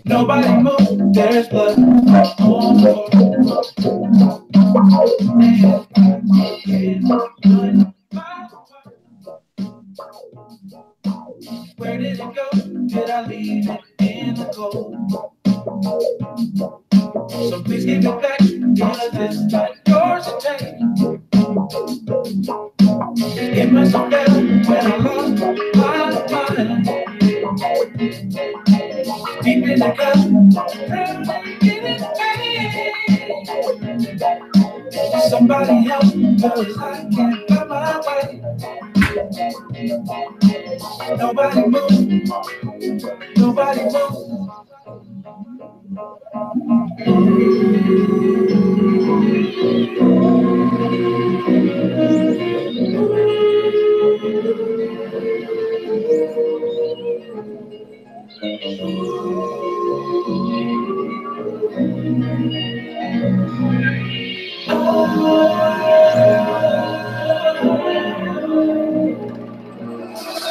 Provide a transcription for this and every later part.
Nobody move, there's blood on the floor. Where did it go? Did I leave it in the cold? So please give it back, because it's not yours to take. It must have felt when I lost my mind. Deep in the cup, drowning in its pain. Somebody help, cause I can't find my way. Nobody move, nobody move.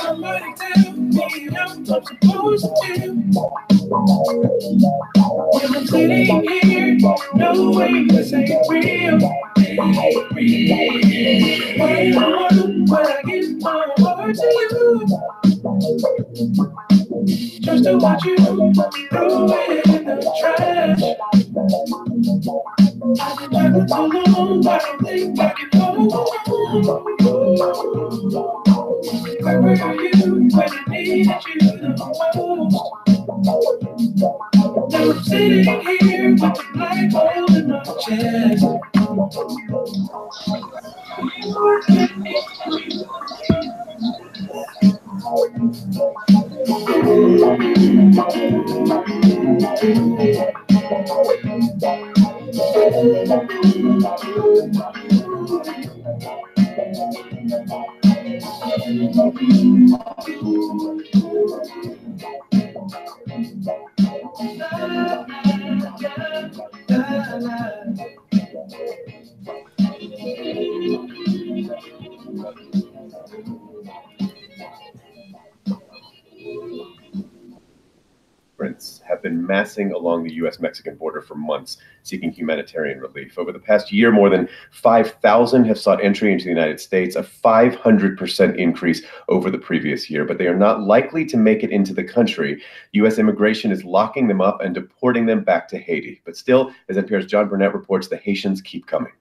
Somebody tell me how I'm supposed to do. When I'm sitting here, no way this ain't real. Why you wonder when I give my heart to you? Just to watch you throw it in the trash. I've been driving so long, I don't think I can hold on. Where were you when I needed you the most? Now I'm sitting here with the black hole in my chest. Have been massing along the U.S.-Mexican border for months, seeking humanitarian relief. Over the past year, more than 5,000 have sought entry into the United States, a 500% increase over the previous year, but they are not likely to make it into the country. U.S. immigration is locking them up and deporting them back to Haiti. But still, as NPR's John Burnett reports, the Haitians keep coming.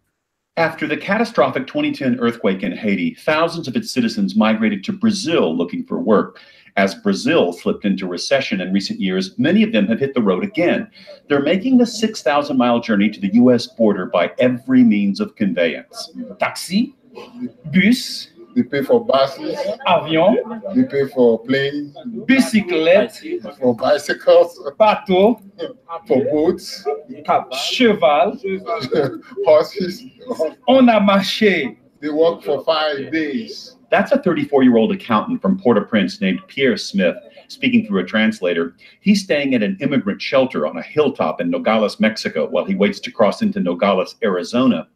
After the catastrophic 2010 earthquake in Haiti, thousands of its citizens migrated to Brazil looking for work. As Brazil slipped into recession in recent years, many of them have hit the road again. They're making the 6,000-mile journey to the U.S. border by every means of conveyance. Taxi, bus, they pay for buses, avion, they pay for planes, bicyclette, for bicycles, bateau, for boats, cheval, horses. On a marché. They work for 5 days. That's a 34-year-old accountant from Port-au-Prince named Pierre Smith, speaking through a translator. He's staying at an immigrant shelter on a hilltop in Nogales, Mexico, while he waits to cross into Nogales, Arizona.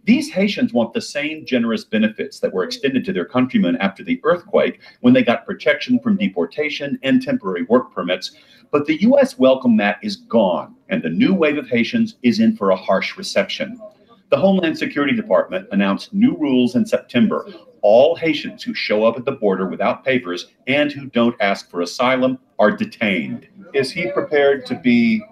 These Haitians want the same generous benefits that were extended to their countrymen after the earthquake, when they got protection from deportation and temporary work permits. But the U.S. welcome mat is gone, and the new wave of Haitians is in for a harsh reception. The Homeland Security Department announced new rules in September. All Haitians who show up at the border without papers and who don't ask for asylum are detained. Is he prepared to be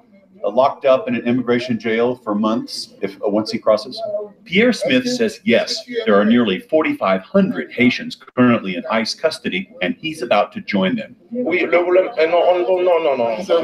locked up in an immigration jail for months once he crosses? Pierre Smith says yes. There are nearly 4,500 Haitians currently in ICE custody, and he's about to join them. So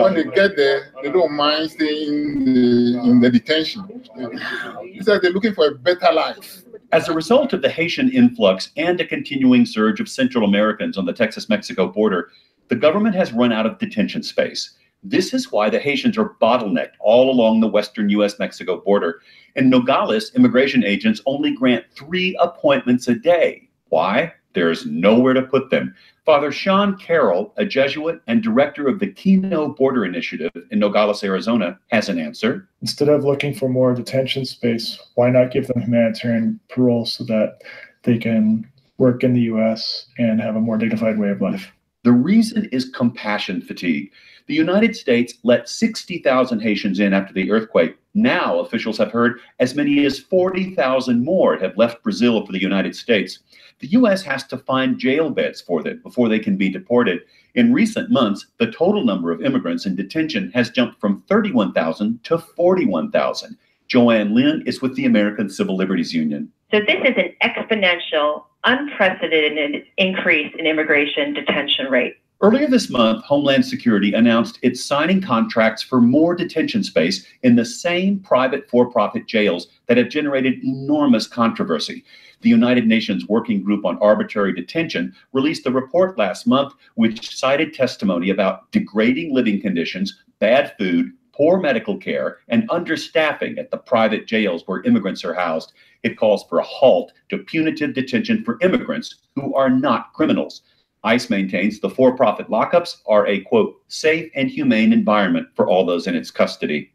when they get there, they don't mind staying in the detention. It's like they're looking for a better life. As a result of the Haitian influx and a continuing surge of Central Americans on the Texas-Mexico border, the government has run out of detention space. This is why the Haitians are bottlenecked all along the western U.S.-Mexico border. In Nogales, immigration agents only grant 3 appointments a day. Why? There's nowhere to put them. Father Sean Carroll, a Jesuit and director of the Keno Border Initiative in Nogales, Arizona, has an answer. Instead of looking for more detention space, why not give them humanitarian parole so that they can work in the U.S. and have a more dignified way of life? The reason is compassion fatigue. The United States let 60,000 Haitians in after the earthquake. Now, officials have heard as many as 40,000 more have left Brazil for the United States. The U.S. has to find jail beds for them before they can be deported. In recent months, the total number of immigrants in detention has jumped from 31,000 to 41,000. Joanne Lynn is with the American Civil Liberties Union. So this is an exponential, unprecedented increase in immigration detention rate. Earlier this month, Homeland Security announced it's signing contracts for more detention space in the same private for-profit jails that have generated enormous controversy. The United Nations Working Group on Arbitrary Detention released a report last month which cited testimony about degrading living conditions, bad food, poor medical care, and understaffing at the private jails where immigrants are housed. It calls for a halt to punitive detention for immigrants who are not criminals. ICE maintains the for-profit lockups are a, quote, safe and humane environment for all those in its custody.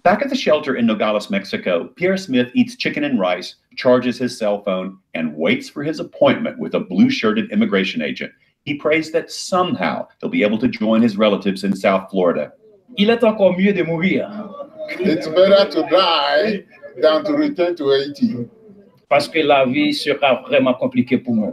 Back at the shelter in Nogales, Mexico, Pierre Smith eats chicken and rice, charges his cell phone, and waits for his appointment with a blue-shirted immigration agent. He prays that somehow he'll be able to join his relatives in South Florida. Il est encore mieux de mourir. It's better to die than to return to Haiti. Parce que la vie sera vraiment compliquée pour moi.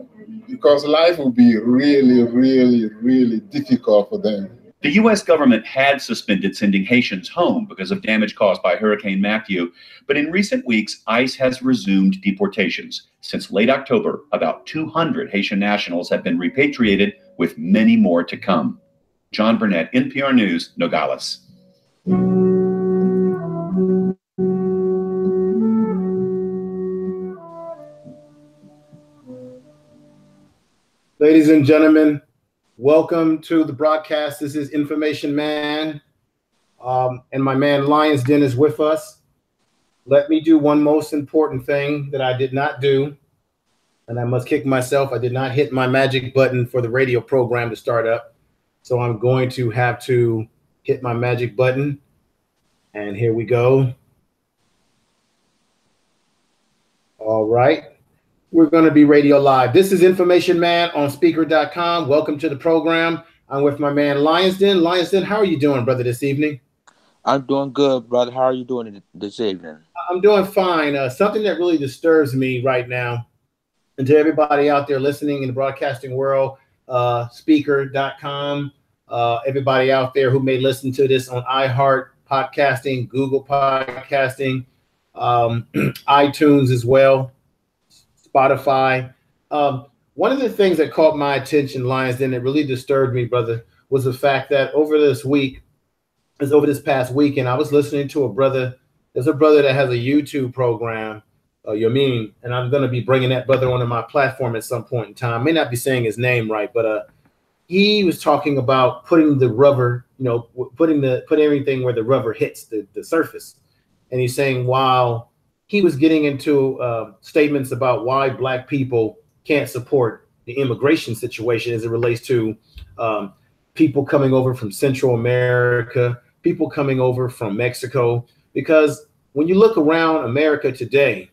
Because life will be really, really, really difficult for them. The U.S. government had suspended sending Haitians home because of damage caused by Hurricane Matthew, but in recent weeks, ICE has resumed deportations. Since late October, about 200 Haitian nationals have been repatriated, with many more to come. John Burnett, NPR News, Nogales. Ladies and gentlemen, welcome to the broadcast. This is Information Man, and my man Lions Den is with us. Let me do one most important thing that I did not do, and I must kick myself. I did not hit my magic button for the radio program to start up, so I'm going to have to hit my magic button, and here we go. All right. We're going to be radio live. This is Information Man on speaker.com. Welcome to the program. I'm with my man Lions Den. Lions Den, how are you doing, brother, this evening? I'm doing good, brother. How are you doing this evening? I'm doing fine. Something that really disturbs me right now, and to everybody out there listening in the broadcasting world, speaker.com, everybody out there who may listen to this on iHeart Podcasting, Google Podcasting, iTunes as well, Spotify. One of the things that caught my attention, Lions Den, that really disturbed me, brother, was the fact that over this past weekend, I was listening to a brother. There's a brother that has a YouTube program, Yamin, and I'm going to be bringing that brother onto my platform at some point in time. I may not be saying his name right, but he was talking about putting the rubber, put everything where the rubber hits the surface. And he's saying while he was getting into statements about why Black people can't support the immigration situation as it relates to people coming over from Central America, people coming over from Mexico, because when you look around America today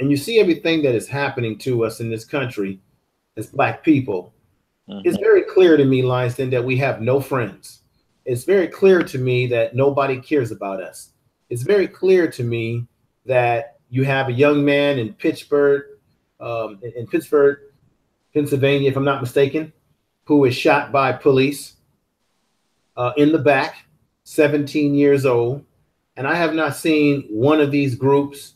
and you see everything that is happening to us in this country as Black people, it's very clear to me, Lions Den, that we have no friends. It's very clear to me that nobody cares about us. It's very clear to me that you have a young man in Pittsburgh, Pennsylvania, if I'm not mistaken, who was shot by police in the back, 17 years old. And I have not seen one of these groups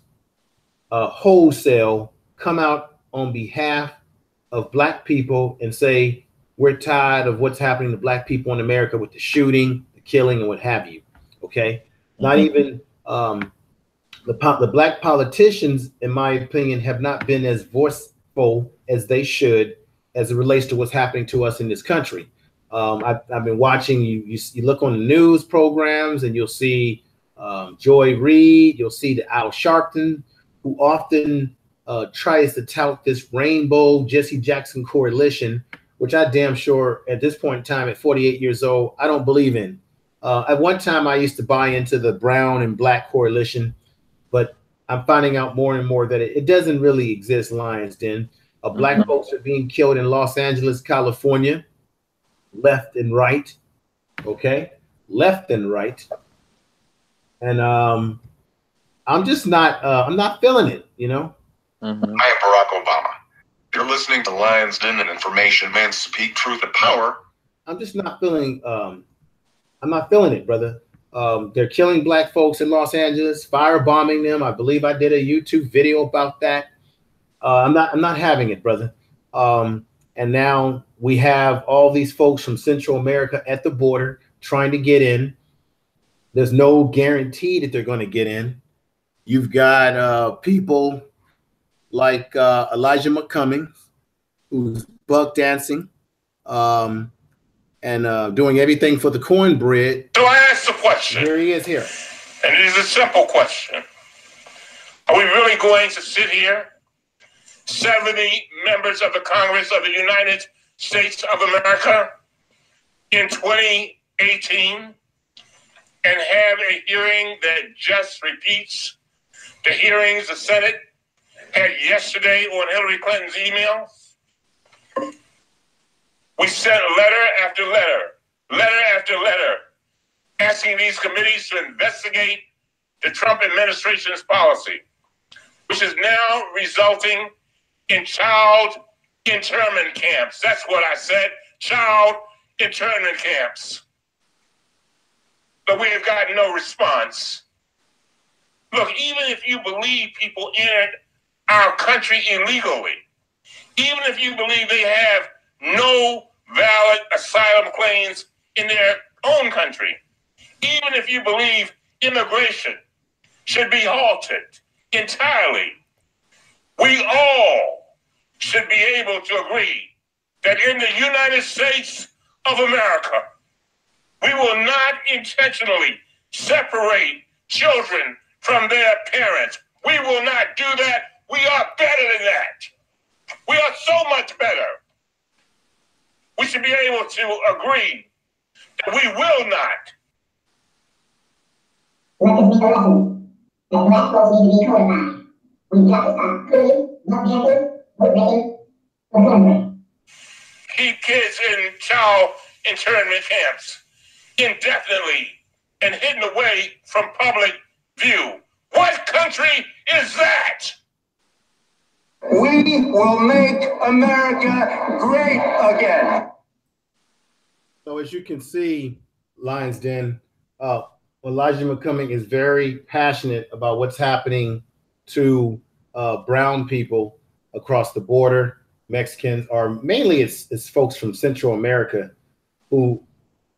wholesale come out on behalf of Black people and say, we're tired of what's happening to Black people in America with the shooting, the killing, and what have you. Okay. Not even the Black politicians, in my opinion, have not been as voiceful as they should as it relates to what's happening to us in this country. I've been watching, you look on the news programs and you'll see Joy Reid, you'll see the Al Sharpton, who often tries to tout this rainbow Jesse Jackson coalition, which I damn sure at this point in time, at 48 years old, I don't believe in. At one time, I used to buy into the brown and black coalition, but I'm finding out more and more that it doesn't really exist, Lions Den. Black folks are being killed in Los Angeles, California, left and right, okay? Left and right. And I'm just not, I'm not feeling it, you know? I am Barack Obama. You're listening to Lions Den, and information men speak truth and power. I'm just not feeling, I'm not feeling it, brother. They're killing black folks in Los Angeles, firebombing them. I believe I did a YouTube video about that. I'm not having it, brother. And now we have all these folks from Central America at the border trying to get in. There's no guarantee that they're going to get in. You've got people like Elijah McCummings, who's buck dancing and doing everything for the cornbread. So I asked the question. Here he is here. And it is a simple question. Are we really going to sit here, 70 members of the Congress of the United States of America in 2018 and have a hearing that just repeats the hearings the Senate had yesterday on Hillary Clinton's emails? We sent letter after letter, asking these committees to investigate the Trump administration's policy, which is now resulting in child internment camps. That's what I said, child internment camps. But we have gotten no response. Look, even if you believe people entered our country illegally, even if you believe they have no valid asylum claims in their own country, even if you believe immigration should be halted entirely, we all should be able to agree that in the United States of America, we will not intentionally separate children from their parents. We will not do that. We are better than that. We are so much better. We should be able to agree that we will not. Let this be a lesson that black folks need to be codified. We've got to stop cooking, not dancing, we're ready for cornbread. Keep kids in child internment camps indefinitely and hidden away from public view. What country is that? We will make America great again. So as you can see, Lions Den, Elijah McCumming is very passionate about what's happening to brown people across the border. Mexicans, or mainly it's folks from Central America who,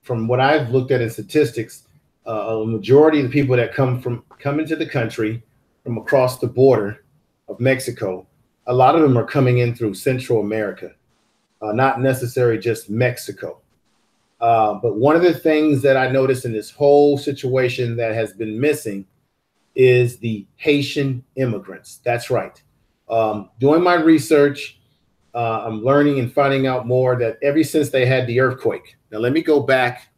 from what I've looked at in statistics, a majority of the people that come into the country from across the border of Mexico, a lot of them are coming in through Central America, not necessarily just Mexico. But one of the things that I noticed in this whole situation that has been missing is the Haitian immigrants. That's right. Doing my research, I'm learning and finding out more that ever since they had the earthquake. Now, let me go back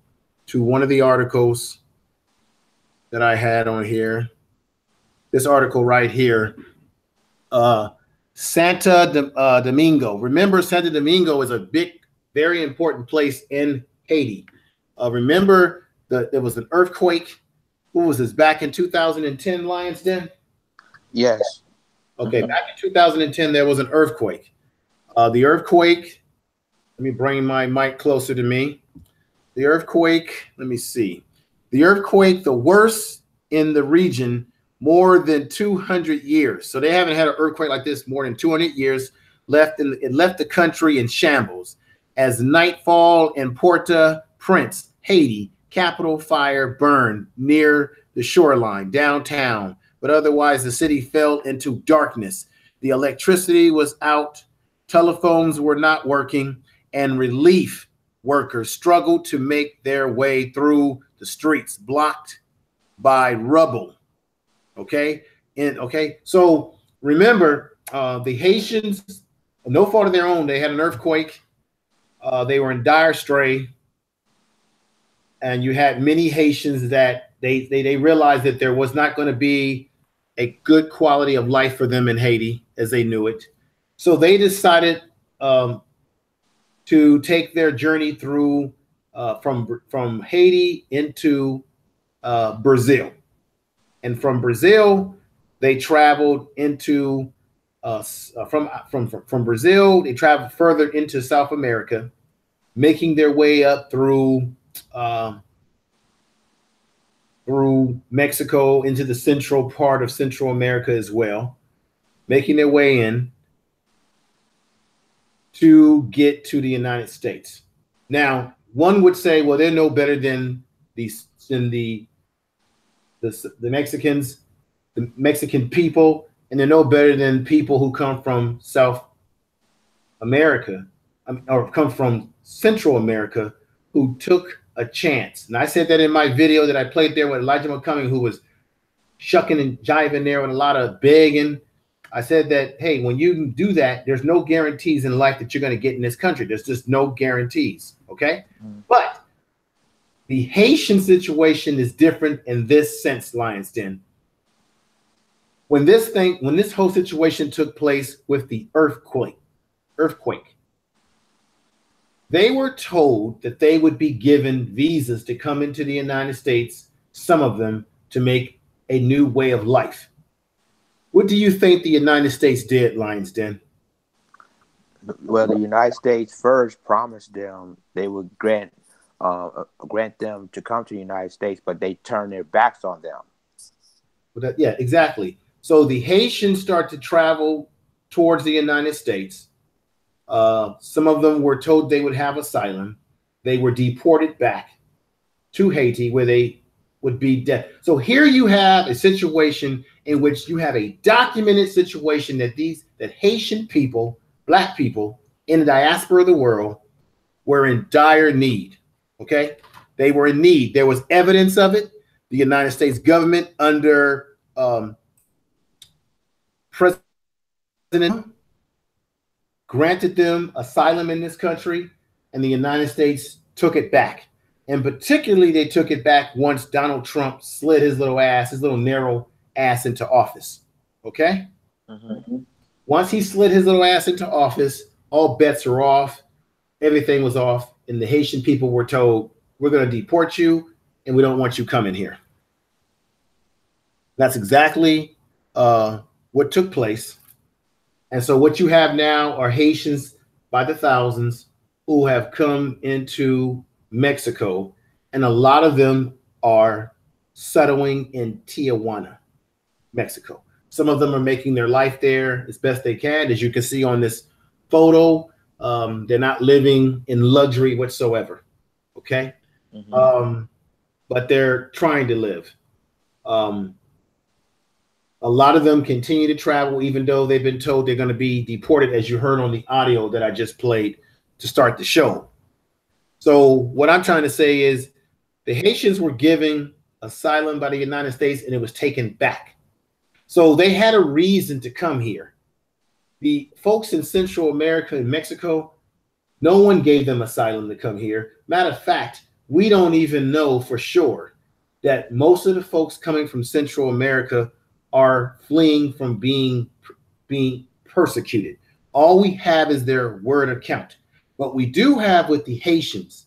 to one of the articles that I had on here. This article right here. Santo Domingo. Remember, Santo Domingo is a big, very important place in Haiti. Remember, there was an earthquake. What was this, back in 2010, Lions Den? Yes. Okay, back in 2010, there was an earthquake. The earthquake, let me bring my mic closer to me. The earthquake, let me see. The earthquake, the worst in the region, more than 200 years. So they haven't had an earthquake like this more than 200 years. It left the country in shambles. As nightfall in Port-au-Prince, Haiti, capital fire burned near the shoreline downtown, but otherwise the city fell into darkness. The electricity was out, telephones were not working, and relief workers struggled to make their way through the streets blocked by rubble. Okay. So remember, The Haitians, no fault of their own, they had an earthquake. They were in dire strait. And you had many Haitians that they realized that there was not going to be a good quality of life for them in Haiti as they knew it. So they decided to take their journey through from Haiti into Brazil. And from Brazil, they traveled into from Brazil, they traveled further into South America, making their way up through Mexico into the central part of Central America as well, making their way in to get to the United States. Now, one would say, well, they're no better than the Mexicans, the Mexican people, and they're no better than people who come from South America, or come from Central America, who took a chance. And I said that in my video that I played there with Elijah McCumming, who was shucking and jiving there with a lot of begging. I said that, hey, when you do that, there's no guarantees in life that you're going to get in this country. There's just no guarantees, okay? But the Haitian situation is different in this sense, Lions Den. When this whole situation took place with the earthquake, they were told that they would be given visas to come into the United States, some of them to make a new way of life. What do you think the United States did, Lions Den? Well, the United States first promised them they would grant them to come to the United States, but they turned their backs on them. Well, yeah, exactly. So the Haitians start to travel towards the United States. Some of them were told they would have asylum. They were deported back to Haiti, where they would be dead. So here you have a situation in which you have a documented situation that Haitian people, Black people in the diaspora of the world, were in dire need. Okay, they were in need. There was evidence of it. The United States government under President granted them asylum in this country, and the United States took it back. And particularly, they took it back once Donald Trump slid his little narrow ass into office. Okay? Once he slid his little ass into office, all bets are off. Everything was off. And the Haitian people were told, we're going to deport you, and we don't want you coming here. That's exactly what took place. And so what you have now are Haitians by the thousands who have come into Mexico, and a lot of them are settling in Tijuana, Mexico. Some of them are making their life there as best they can. As you can see on this photo, they're not living in luxury whatsoever, okay? But they're trying to live. A lot of them continue to travel, even though they've been told they're going to be deported, as you heard on the audio that I just played to start the show. So what I'm trying to say is the Haitians were given asylum by the United States, and it was taken back. So they had a reason to come here. The folks in Central America and Mexico, no one gave them asylum to come here. Matter of fact, we don't even know for sure that most of the folks coming from Central America are fleeing from being persecuted. All we have is their word account. What we do have with the Haitians,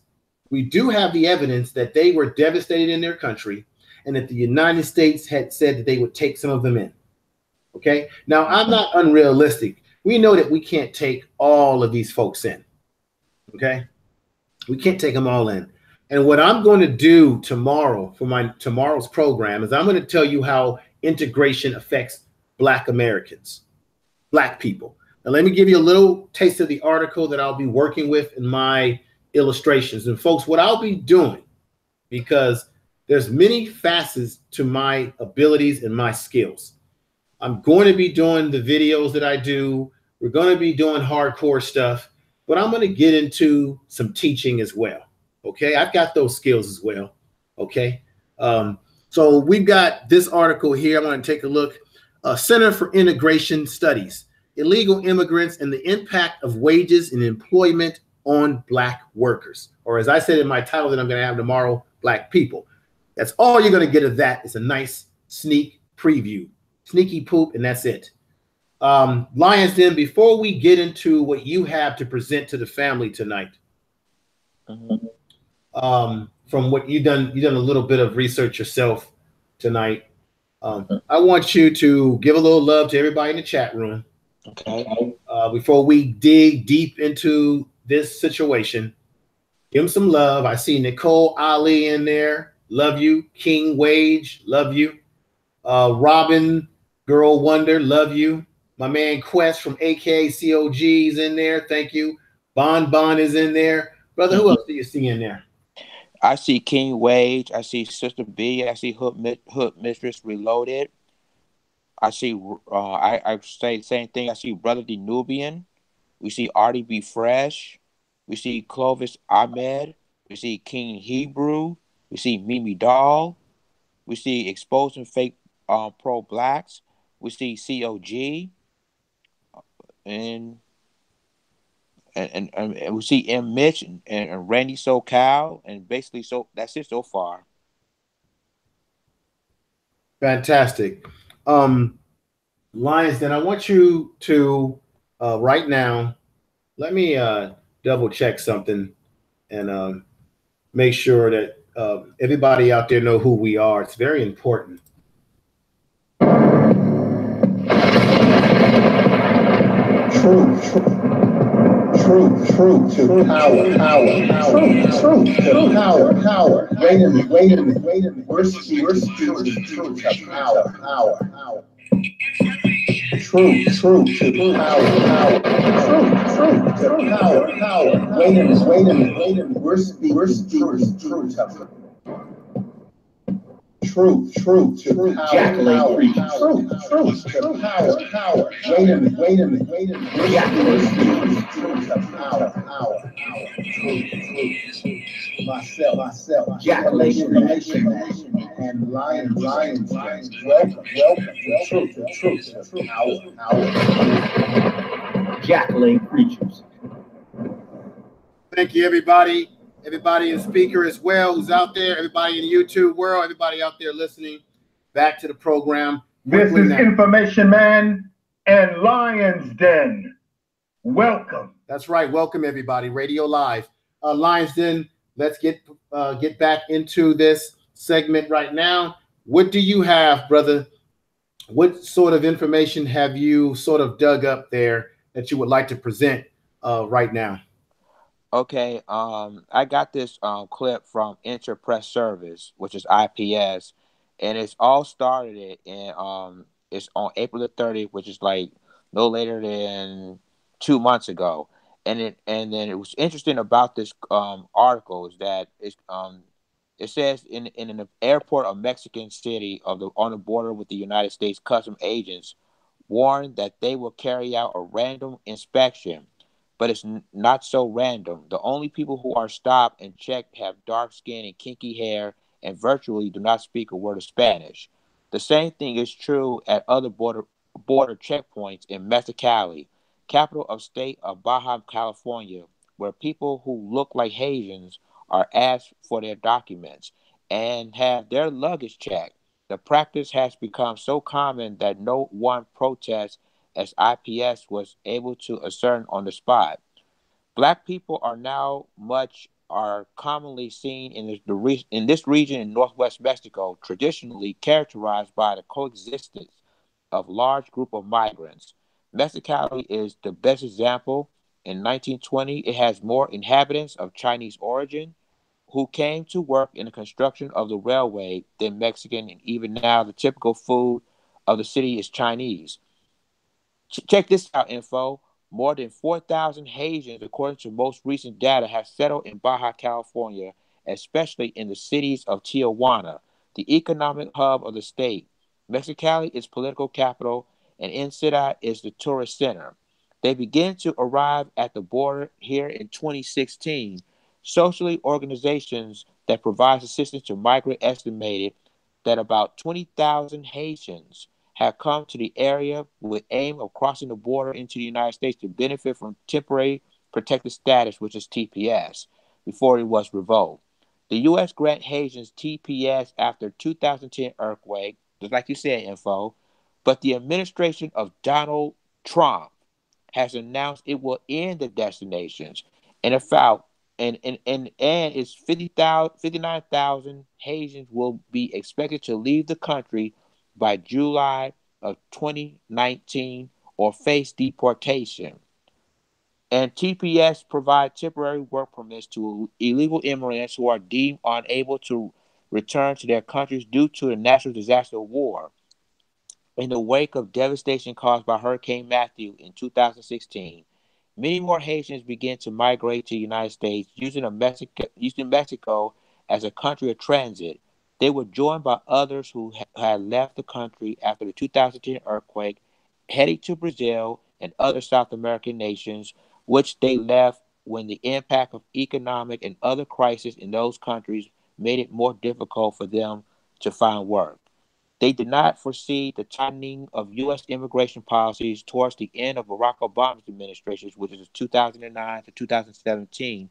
we do have the evidence that they were devastated in their country, and that the United States had said that they would take some of them in. Okay, now I'm not unrealistic. We know that we can't take all of these folks in. Okay, we can't take them all in. And what I'm going to do tomorrow for my tomorrow's program is I'm going to tell you how integration affects Black Americans, Black people. Now, let me give you a little taste of the article that I'll be working with in my illustrations. And folks, what I'll be doing, because there's many facets to my abilities and my skills. I'm going to be doing the videos that I do. We're going to be doing hardcore stuff, but I'm going to get into some teaching as well. Okay, I've got those skills as well. Okay, so we've got this article here. I want to take a look. Center for Integration Studies. illegal immigrants and the impact of wages and employment on Black workers. Or as I said in my title that I'm going to have tomorrow, Black people. That's all you're going to get of that. It's a nice sneak preview, sneaky poop, and that's it. Lions Den, before we get into what you have to present to the family tonight, from what you've done a little bit of research yourself tonight. I want you to give a little love to everybody in the chat room. Okay. Before we dig deep into this situation, give them some love. I see Nicole Ali in there. Love you. King Wage, love you. Robin, Girl Wonder, love you. My man Quest from AKA COG's in there. Thank you. Bon is in there. Brother, who else do you see in there? I see King Wage. I see Sister B. I see Hood Mistress Reloaded. I see, I say the same thing. I see Brother the Nubian. We see Artie B. Fresh. We see Clovis Ahmed. We see King Hebrew. We see Mimi Doll. We see Exposing Fake Pro-Blacks. We see COG. And we see M. Mitch and Randy SoCal. And basically, so that's it so far. Fantastic. Lions, then I want you to right now, let me double check something and make sure that everybody out there know who we are. It's very important. Truth to power. Truth to power. Wait a minute. Where's the truth to power? Truth to power. Truth to power. Wait a minute. Where's the truth to power? Truth to power. Truth to power. Wait a minute. Where's the truth to power? Myself. Nation. And lions. Welcome. Truth to power. Jackling creatures. Thank you, everybody. Everybody in speaker as well who's out there, everybody in the YouTube world, everybody out there listening. Back to the program. This is Information Man and Lions Den. Welcome. That's right. Welcome, everybody. Radio Live. Lions Den, let's get back into this segment right now. What do you have, brother? What sort of information have you sort of dug up there that you would like to present right now? Okay, I got this clip from Interpress Service, which is IPS, and it's all started in it's on April the 30th, which is like no later than 2 months ago. And then it was interesting about this article is that it says in an airport of Mexican City on the border with the United States, custom agents warned that they will carry out a random inspection. But it's not so random. The only people who are stopped and checked have dark skin and kinky hair and virtually do not speak a word of Spanish. The same thing is true at other border checkpoints in Mexicali, capital of state of Baja California, where people who look like Haitians are asked for their documents and have their luggage checked. The practice has become so common that no one protests as IPS was able to ascertain on the spot. Black people are commonly seen in this region in northwest Mexico, traditionally characterized by the coexistence of large group of migrants. Mexicali is the best example. In 1920, it has more inhabitants of Chinese origin who came to work in the construction of the railway than Mexican, and even now the typical food of the city is Chinese. Check this out, info. More than 4,000 Haitians, according to most recent data, have settled in Baja California, especially in the cities of Tijuana, the economic hub of the state. Mexicali is political capital, and Ensenada is the tourist center. They began to arrive at the border here in 2016. Socially organizations that provide assistance to migrants estimated that about 20,000 Haitians had come to the area with aim of crossing the border into the United States to benefit from temporary protected status, which is TPS, before it was revoked. The U.S. grant Haitians TPS after 2010 earthquake, just like you said, Info, but the administration of Donald Trump has announced it will end the destinations, and it's 59,000 Haitians will be expected to leave the country by July of 2019 or face deportation. And TPS provide temporary work permits to illegal immigrants who are deemed unable to return to their countries due to the natural disaster war. In the wake of devastation caused by Hurricane Matthew in 2016, many more Haitians began to migrate to the United States using Mexico as a country of transit. They were joined by others who had left the country after the 2010 earthquake, heading to Brazil and other South American nations, which they left when the impact of economic and other crises in those countries made it more difficult for them to find work. They did not foresee the tightening of U.S. immigration policies towards the end of Barack Obama's administration, which is 2009 to 2017,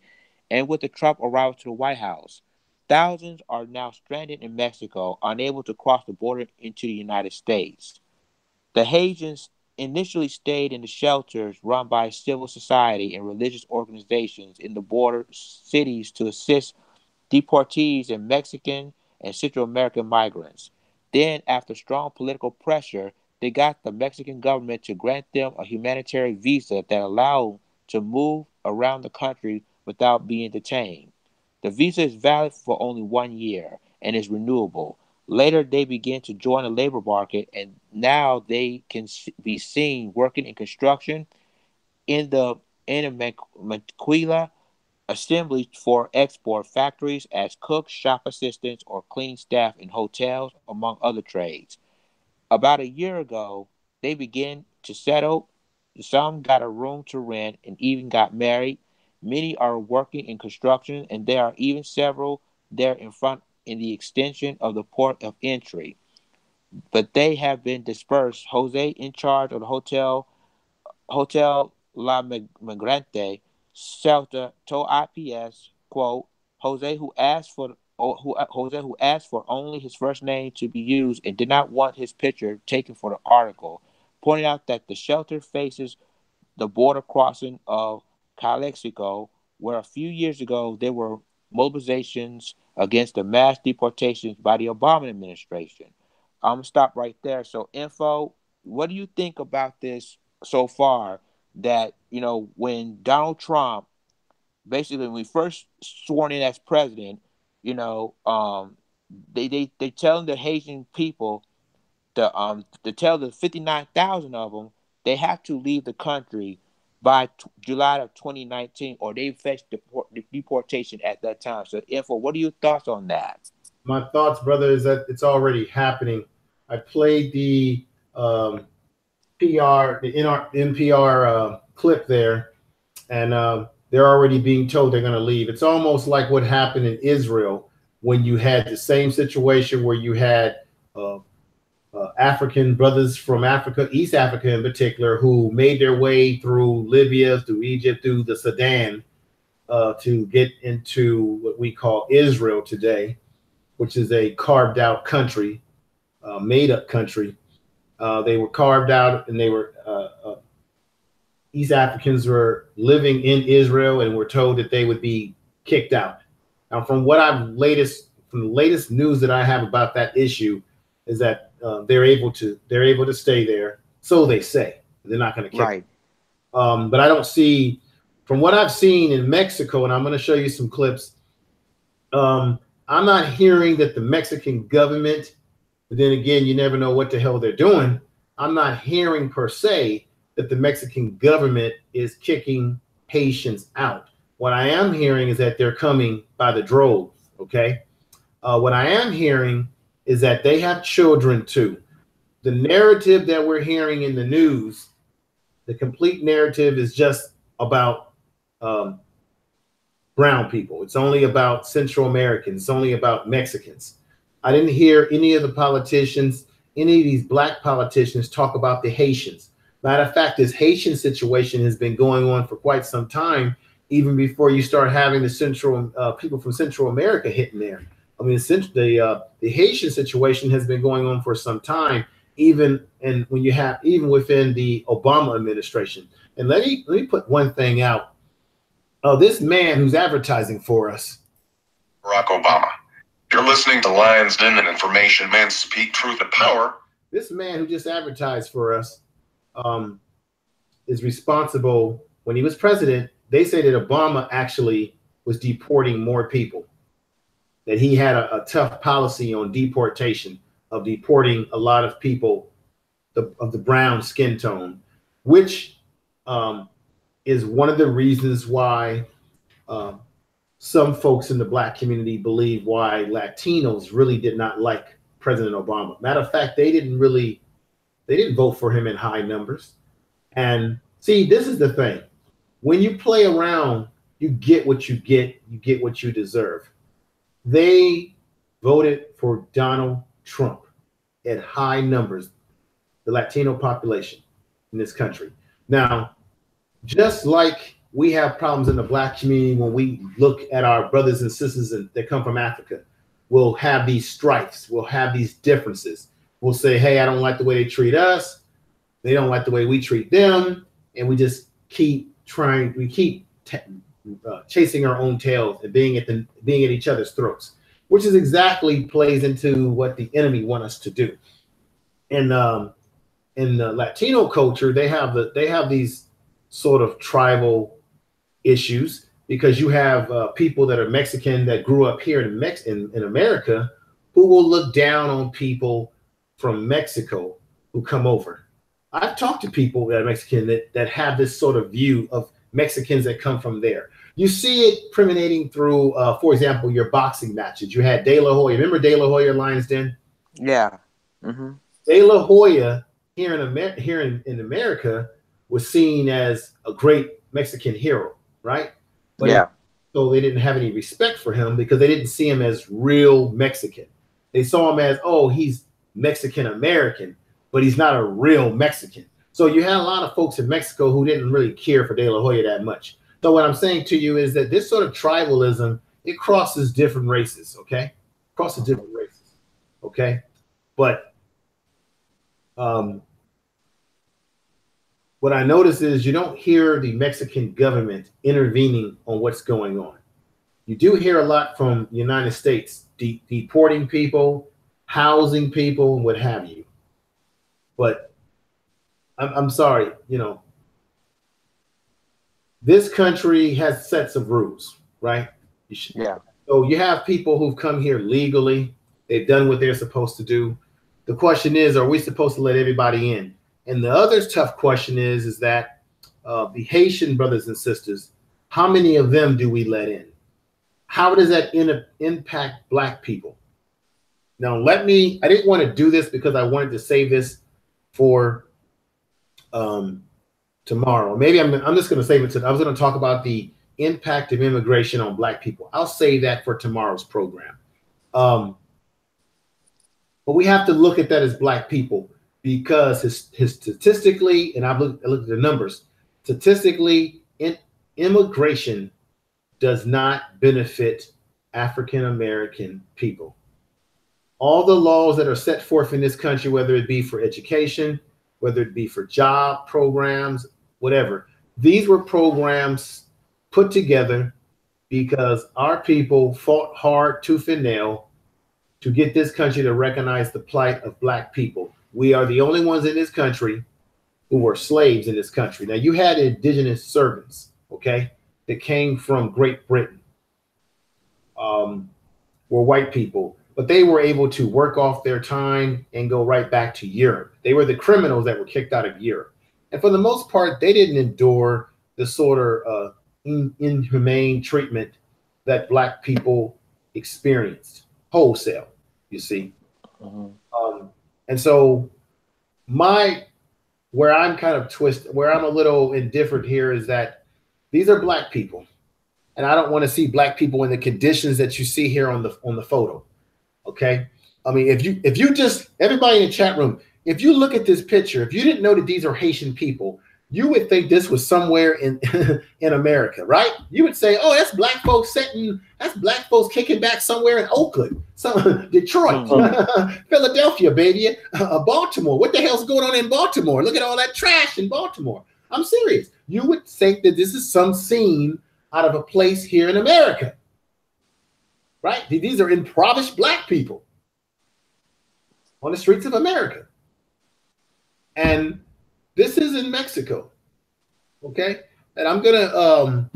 and with the Trump arrival to the White House. Thousands are now stranded in Mexico, unable to cross the border into the United States. The Haitians initially stayed in the shelters run by civil society and religious organizations in the border cities to assist deportees and Mexican and Central American migrants. Then, after strong political pressure, they got the Mexican government to grant them a humanitarian visa that allowed them to move around the country without being detained. The visa is valid for only 1 year and is renewable. Later, they began to join the labor market, and now they can be seen working in construction, in the maquila assembly for export factories as cooks, shop assistants, or cleaning staff in hotels, among other trades. About a year ago, they began to settle. Some got a room to rent and even got married. Many are working in construction, and there are even several there in the extension of the port of entry. But they have been dispersed. Jose, in charge of the Hotel La Migrante shelter, told IPS, quote, Jose, who asked for only his first name to be used and did not want his picture taken for the article, pointed out that the shelter faces the border crossing of Calexico, where a few years ago there were mobilizations against the mass deportations by the Obama administration. I'm going to stop right there. So, Info, what do you think about this so far? That, when Donald Trump, basically when we first sworn in as president, they telling the Haitian people to tell the 59,000 of them they have to leave the country by July of 2019, or they face deportation at that time. So, Info, what are your thoughts on that? My thoughts, brother, is that it's already happening. I played the NPR clip there, and they're already being told they're going to leave. It's almost like what happened in Israel when you had the same situation where you had African brothers from Africa, East Africa in particular, who made their way through Libya, through Egypt, through the Sudan, to get into what we call Israel today, which is a carved out country, made up country. They were carved out, and they were East Africans were living in Israel and were told that they would be kicked out. Now, from the latest news that I have about that issue is that they're able to stay there. So they say. They're not going to kick them. But I don't see, from what I've seen in Mexico, and I'm going to show you some clips. I'm not hearing that the Mexican government, but then again, you never know what the hell they're doing. I'm not hearing per se that the Mexican government is kicking Haitians out. What I am hearing is that they're coming by the droves, okay? What I am hearing is that they have children too. The narrative that we're hearing in the news, the complete narrative is just about brown people. It's only about Central Americans. It's only about Mexicans. I didn't hear any of the politicians, any of these black politicians talk about the Haitians. Matter of fact, this Haitian situation has been going on for quite some time, even before you start having the people from Central America hitting there. I mean, the Haitian situation has been going on for some time, even within the Obama administration. And let me put one thing out. This man who's advertising for us, Barack Obama. You're listening to Lions Den and Information Man Speak Truth to Power. This man who just advertised for us is responsible. When he was president, they say that Obama actually was deporting more people, that he had a tough policy on deportation, of deporting a lot of people of the brown skin tone, which is one of the reasons why some folks in the black community believe why Latinos really did not like President Obama. Matter of fact, they didn't vote for him in high numbers. And see, this is the thing. When you play around, you get what you get what you deserve. They voted for Donald Trump at high numbers, the Latino population in this country. Now, just like we have problems in the black community when we look at our brothers and sisters that come from Africa, we'll have these strifes, we'll have these differences. We'll say, hey, I don't like the way they treat us. They don't like the way we treat them. And we just keep chasing our own tails and being at each other's throats, which is exactly plays into what the enemy want us to do. And in the Latino culture, they have these sort of tribal issues, because you have people that are Mexican that grew up here in America, who will look down on people from Mexico who come over. I've talked to people that are Mexican that have this sort of view of Mexicans that come from there. You see it permeating through, for example, your boxing matches. You had De La Hoya. Remember De La Hoya, Lions Den? Yeah. Mm-hmm. De La Hoya here in America was seen as a great Mexican hero, right? But yeah. So they didn't have any respect for him because they didn't see him as real Mexican. They saw him as, oh, he's Mexican American, but he's not a real Mexican. So you had a lot of folks in Mexico who didn't really care for De La Hoya that much. So what I'm saying to you is that this sort of tribalism, it crosses different races, okay? Crosses different races, okay? But what I notice is you don't hear the Mexican government intervening on what's going on. You do hear a lot from the United States, deporting people, housing people, and what have you. But I'm sorry, this country has sets of rules, right? Yeah. So you have people who've come here legally. They've done what they're supposed to do. The question is, are we supposed to let everybody in? And the other tough question is that the Haitian brothers and sisters, how many of them do we let in? How does that impact black people? Now, I didn't want to do this because I wanted to save this for tomorrow. Maybe I'm just going to save it I was going to talk about the impact of immigration on black people. I'll save that for tomorrow's program. But we have to look at that as black people, because his statistically, and I looked at the numbers, statistically, immigration does not benefit African American people. All the laws that are set forth in this country, whether it be for education, whether it be for job programs, whatever, these were programs put together because our people fought hard tooth and nail to get this country to recognize the plight of black people. We are the only ones in this country who were slaves in this country. Now, you had indigenous servants, okay, that came from Great Britain, were white people, but they were able to work off their time and go right back to Europe. They were the criminals that were kicked out of Europe. And for the most part, they didn't endure the sort of inhumane treatment that black people experienced wholesale, you see. Mm-hmm. And so where I'm kind of twisted, where I'm a little indifferent here is that these are black people. And I don't want to see black people in the conditions that you see here on the photo. Okay. I mean, if you just, everybody in the chat room, if you look at this picture, if you didn't know that these are Haitian people, you would think this was somewhere in in America, right? You would say, oh, that's black folks that's black folks kicking back somewhere in Oakland, Detroit, Philadelphia, baby, Baltimore. What the hell's going on in Baltimore? Look at all that trash in Baltimore. I'm serious. You would think that this is some scene out of a place here in America, right? These are impoverished black people on the streets of America. And this is in Mexico, okay? And I'm gonna I'm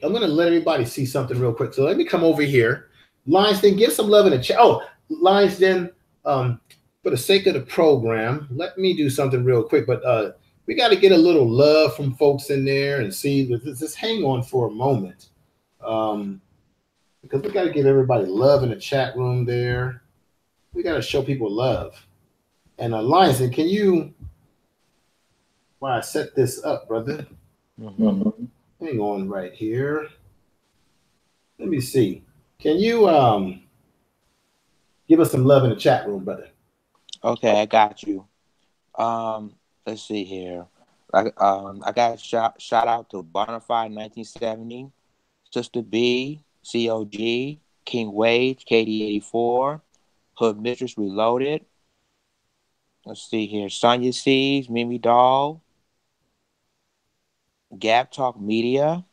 gonna let everybody see something real quick. So let me come over here. Lions Den, give some love in the chat. Oh, Lions Den, for the sake of the program, let me do something real quick. But we got to get a little love from folks in there and see. Just hang on for a moment, because we got to give everybody love in the chat room there. We got to show people love. And Lions Den, can you? Why I set this up, brother? Hang on right here. Let me see. Can you give us some love in the chat room, brother? Okay, I got you. Let's see here. I got a shout out to Bonafide 1970, Sister B, COG, King Wage, KD84, Hood Mistress Reloaded. Let's see here. Sonya Seeds, Mimi Doll, Gap Talk Media,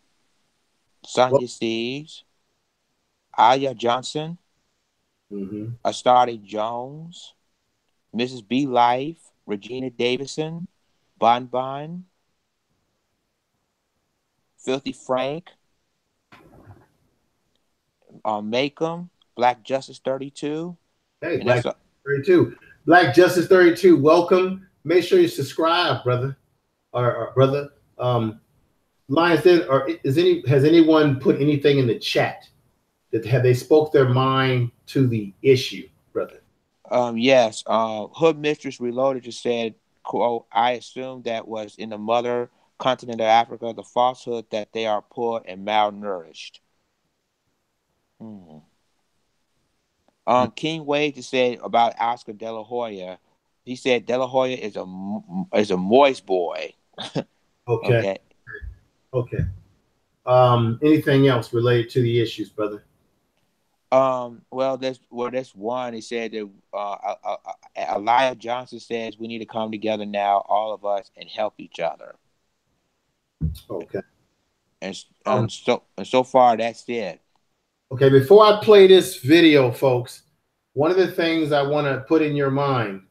Sonya Seeds, Aya Johnson, Astarte Jones, Mrs. B Life, Regina Davison, Bon Bon, Filthy Frank, Makem, Black Justice 32. Hey, Black Justice 32. Black Justice 32, welcome. Make sure you subscribe, brother. Or brother. Lions Den, or has anyone put anything in the chat that have they spoke their mind to the issue, brother? Yes. Hood Mistress Reloaded just said, quote, I assume that was in the mother continent of Africa, the falsehood that they are poor and malnourished. King Wade just said about Oscar De La Hoya. He said De La Hoya is a moist boy. Okay. Anything else related to the issues, brother? Well, that's one. He said that Elijah Johnson says we need to come together now, all of us, and help each other. Okay. And so far that's it. Okay, before I play this video, folks, one of the things I want to put in your mind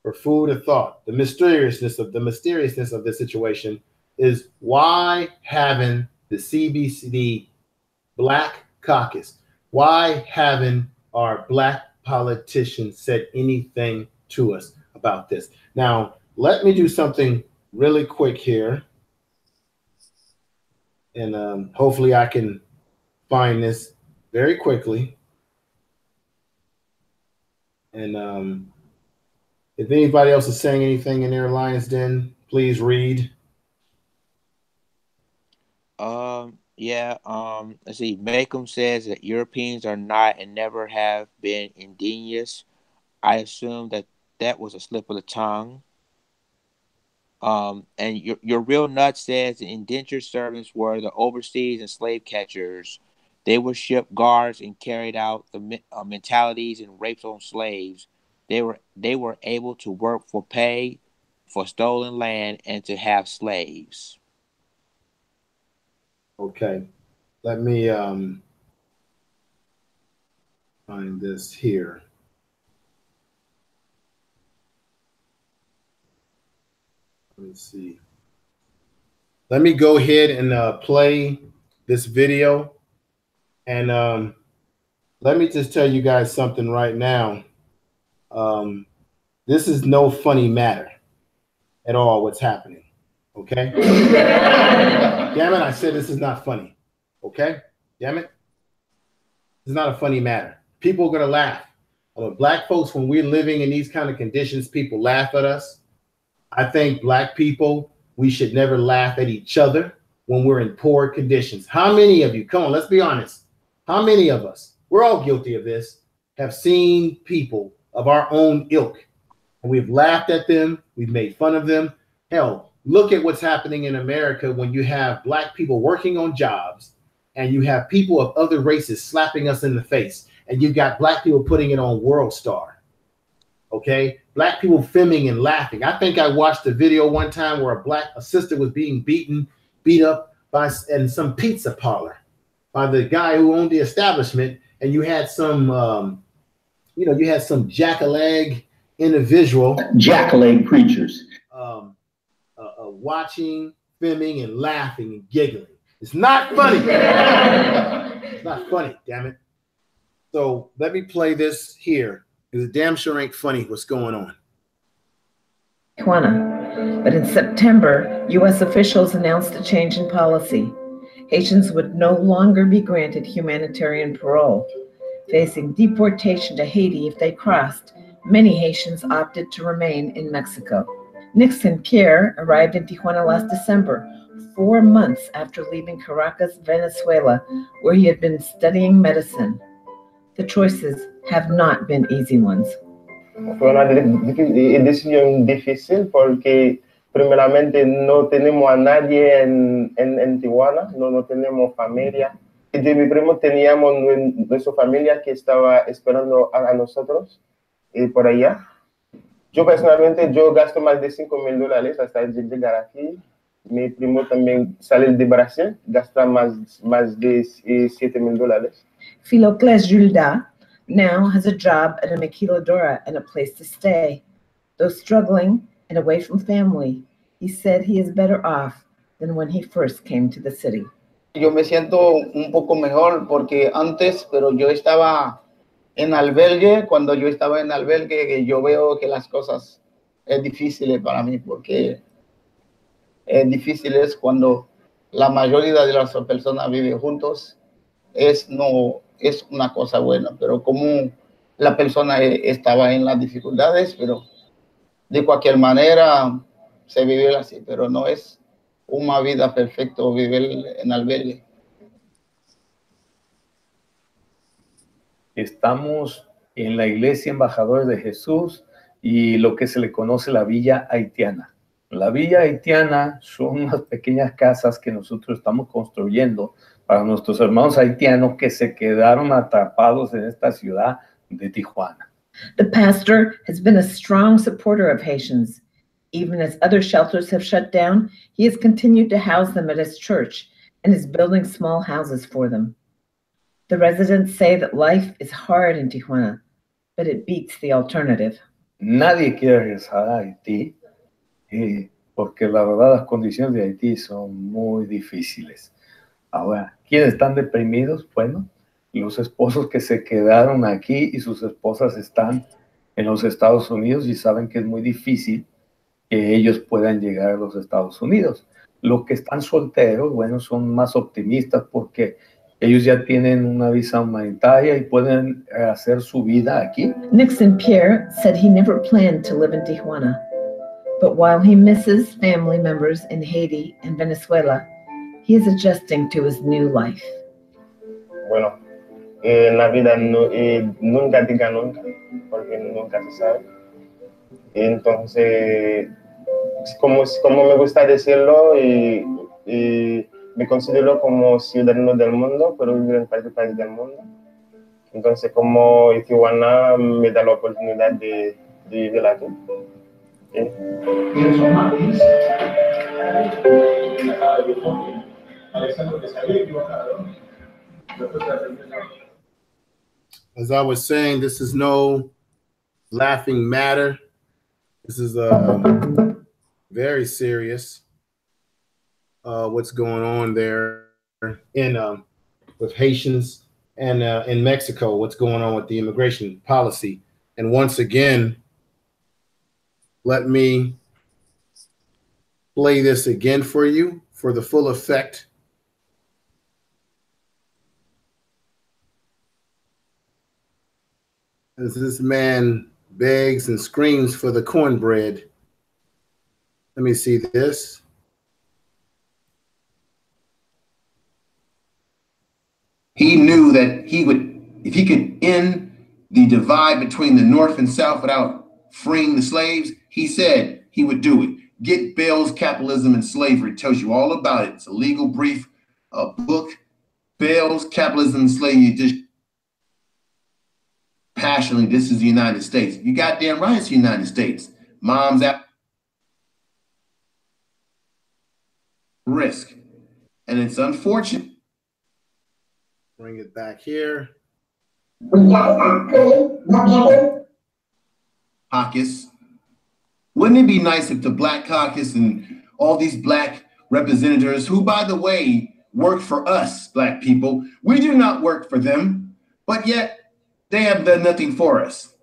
for food of thought, the mysteriousness of the situation is why haven't the CBC Black Caucus, why haven't our black politicians said anything to us about this? Now, let me do something really quick here. And hopefully I can find this very quickly. And if anybody else is saying anything in their Lions Den, please read. Let's see. Makem says that Europeans are not and never have been indigenous. I assume that was a slip of the tongue. And your real nut says the indentured servants were the overseas and slave catchers. They were ship guards and carried out the mentalities and rapes on slaves. They were able to work for pay for stolen land and to have slaves. Okay, let me find this here. Let me see. Let me go ahead and play this video. And let me just tell you guys something right now. This is no funny matter at all, what's happening. Okay? Damn it, I said this is not funny. Okay? Damn it. It's not a funny matter. People are going to laugh. Black folks, when we're living in these kind of conditions, people laugh at us. I think black people, we should never laugh at each other when we're in poor conditions. How many of you, come on, let's be honest. How many of us, we're all guilty of this, have seen people of our own ilk, and we've laughed at them, we've made fun of them. Hell, look at what's happening in America when you have Black people working on jobs and you have people of other races slapping us in the face, and you've got Black people putting it on World Star. Okay, Black people filming and laughing. I think I watched a video one time where a sister was being beat up in some pizza parlor by the guy who owned the establishment, and you had some, you had some jack-a-leg individual, jack-a-leg preachers, watching, filming, and laughing and giggling. It's not funny. It's not funny, damn it. So let me play this here, because it damn sure ain't funny what's going on. Tijuana. But in September, U.S. officials announced a change in policy. Haitians would no longer be granted humanitarian parole. Facing deportation to Haiti if they crossed, many Haitians opted to remain in Mexico. Nixon Pierre arrived in Tijuana last December, 4 months after leaving Caracas, Venezuela, where he had been studying medicine. The choices have not been easy ones. Fue una decisión difícil porque primeramente no tenemos a nadie en Tijuana, no tenemos familia. De mi primo teníamos nuestra familia que estaba esperando a nosotros por allá. Yo personalmente gasto más de $5,000 hasta llegar aquí. Mi primo también sale de Brasil, gasta más de $7,000. Philocles Julda now has a job at a maquiladora and a place to stay. Though struggling and away from family, he said he is better off than when he first came to the city. Yo me siento un poco mejor porque antes, pero yo estaba en albergue. Cuando yo estaba en albergue, yo veo que las cosas es difíciles para mí, porque es difícil cuando la mayoría de las personas viven juntos. No es una cosa buena, pero como la persona estaba en las dificultades, pero de cualquier manera se vive así, pero no es una vida perfecta vivir en albergue. Estamos en la iglesia Embajadores de Jesús y lo que se le conoce la Villa Haitiana. La Villa Haitiana son unas pequeñas casas que nosotros estamos construyendo para nuestros hermanos haitianos que se quedaron atrapados en esta ciudad de Tijuana. The pastor has been a strong supporter of Haitians. Even as other shelters have shut down, he has continued to house them at his church and is building small houses for them. The residents say that life is hard in Tijuana, but it beats the alternative. Nadie quiere regresar a Haití porque la verdad las condiciones de Haití son muy difíciles. Ahora, ¿quiénes están deprimidos? Bueno, los esposos que se quedaron aquí y sus esposas están en los Estados Unidos y saben que es muy difícil que ellos puedan llegar a los Estados Unidos. Los que están solteros, bueno, son más optimistas porque ellos ya tienen una visa humanitaria y pueden hacer su vida aquí. Nixon Pierre said he never planned to live in Tijuana, but while he misses family members in Haiti and Venezuela, he is adjusting to his new life. Bueno, en la vida nunca diga nunca, porque nunca se sabe. Entonces, como me gusta decirlo, y me considero como ciudadano del mundo, pero vivo en cualquier país del mundo. Entonces, como Tijuana me da la oportunidad de vivir aquí. As I was saying, this is no laughing matter. This is very serious. What's going on there with Haitians and in Mexico, what's going on with the immigration policy. And once again, let me play this again for you for the full effect. As this man begs and screams for the cornbread. Let me see this. He knew that he would, if he could end the divide between the North and South without freeing the slaves, he said he would do it. Get Bell's Capitalism and Slavery. It tells you all about it. It's a legal brief book. Bell's Capitalism and Slavery. Just passionately, this is the United States. You goddamn right, it's the United States. Mom's at risk. And it's unfortunate. Bring it back here. Caucus. Wouldn't it be nice if the Black Caucus and all these Black representatives, who, by the way, work for us, Black people, we do not work for them, but yet they have done nothing for us.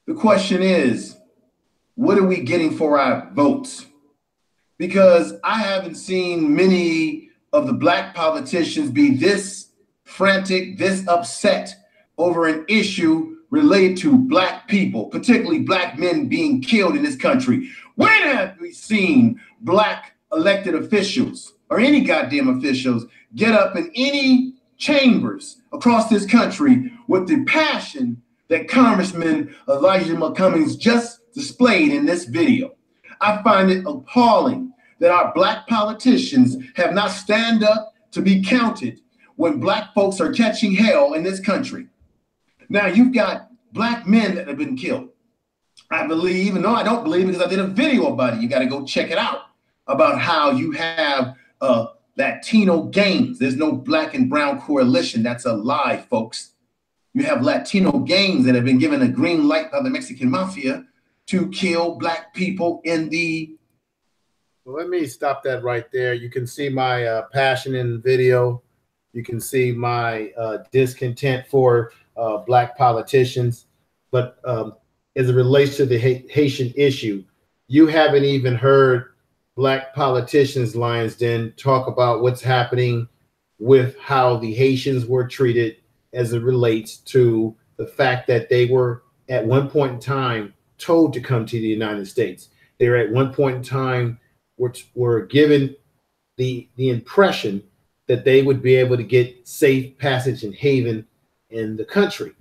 The question is, what are we getting for our votes? Because I haven't seen many of the Black politicians be this frantic, this upset over an issue related to Black people, particularly Black men being killed in this country. When have we seen Black elected officials or any goddamn officials get up in any chambers across this country with the passion that Congressman Elijah McCummings just displayed in this video? I find it appalling that our Black politicians have not stand up to be counted when Black folks are catching hell in this country. Now you've got Black men that have been killed. I believe, and no, I don't believe because I did a video about it. You got to go check it out about how you have Latino gangs. There's no Black and brown coalition. That's a lie, folks. You have Latino gangs that have been given a green light by the Mexican mafia to kill Black people in the... Well, let me stop that right there. You can see my passion in the video. You can see my discontent for Black politicians. But as it relates to the Haitian issue, you haven't even heard Black politicians, Lions Den, talk about what's happening with how the Haitians were treated as it relates to the fact that they were at one point in time told to come to the United States. They were at one point in time were given the impression that they would be able to get safe passage and haven in the country.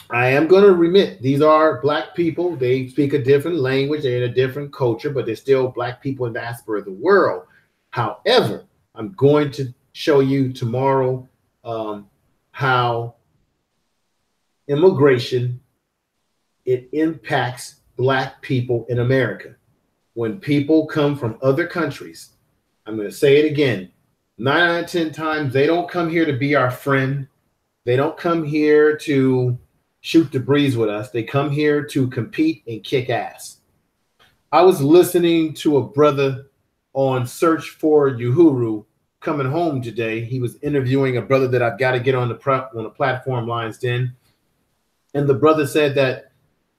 I am going to remit, these are Black people. They speak a different language. They're in a different culture, but they're still Black people in the diaspora of the world. However, I'm going to show you tomorrow how immigration, it impacts Black people in America. When people come from other countries, I'm going to say it again, 9 out of 10 times, they don't come here to be our friend. They don't come here to shoot the breeze with us. They come here to compete and kick ass. I was listening to a brother on Search for Uhuru coming home today. He was interviewing a brother that I've got to get on the platform, Lions Den. And the brother said that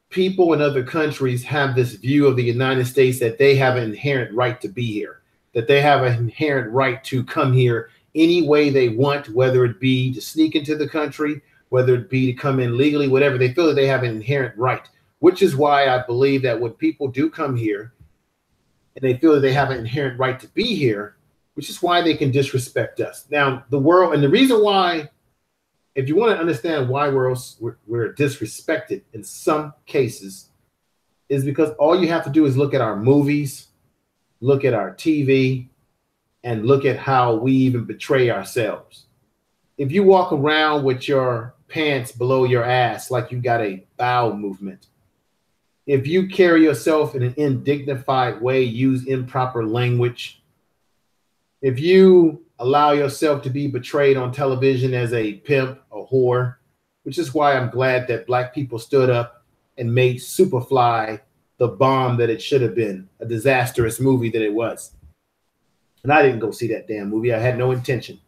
people in other countries have this view of the United States that they have an inherent right to be here, that they have an inherent right to come here any way they want, whether it be to sneak into the country, whether it be to come in legally, whatever. They feel that they have an inherent right, which is why I believe that when people do come here and they feel that they have an inherent right to be here, which is why they can disrespect us. Now, the world, and the reason why, if you want to understand why we're disrespected in some cases, is because all you have to do is look at our movies, look at our TV, and look at how we even betray ourselves. If you walk around with your pants below your ass like you got a bowel movement, if you carry yourself in an indignified way, use improper language, if you allow yourself to be betrayed on television as a pimp, a whore, which is why I'm glad that Black people stood up and made Superfly the bomb that it should have been, a disastrous movie that it was. And I didn't go see that damn movie. I had no intention.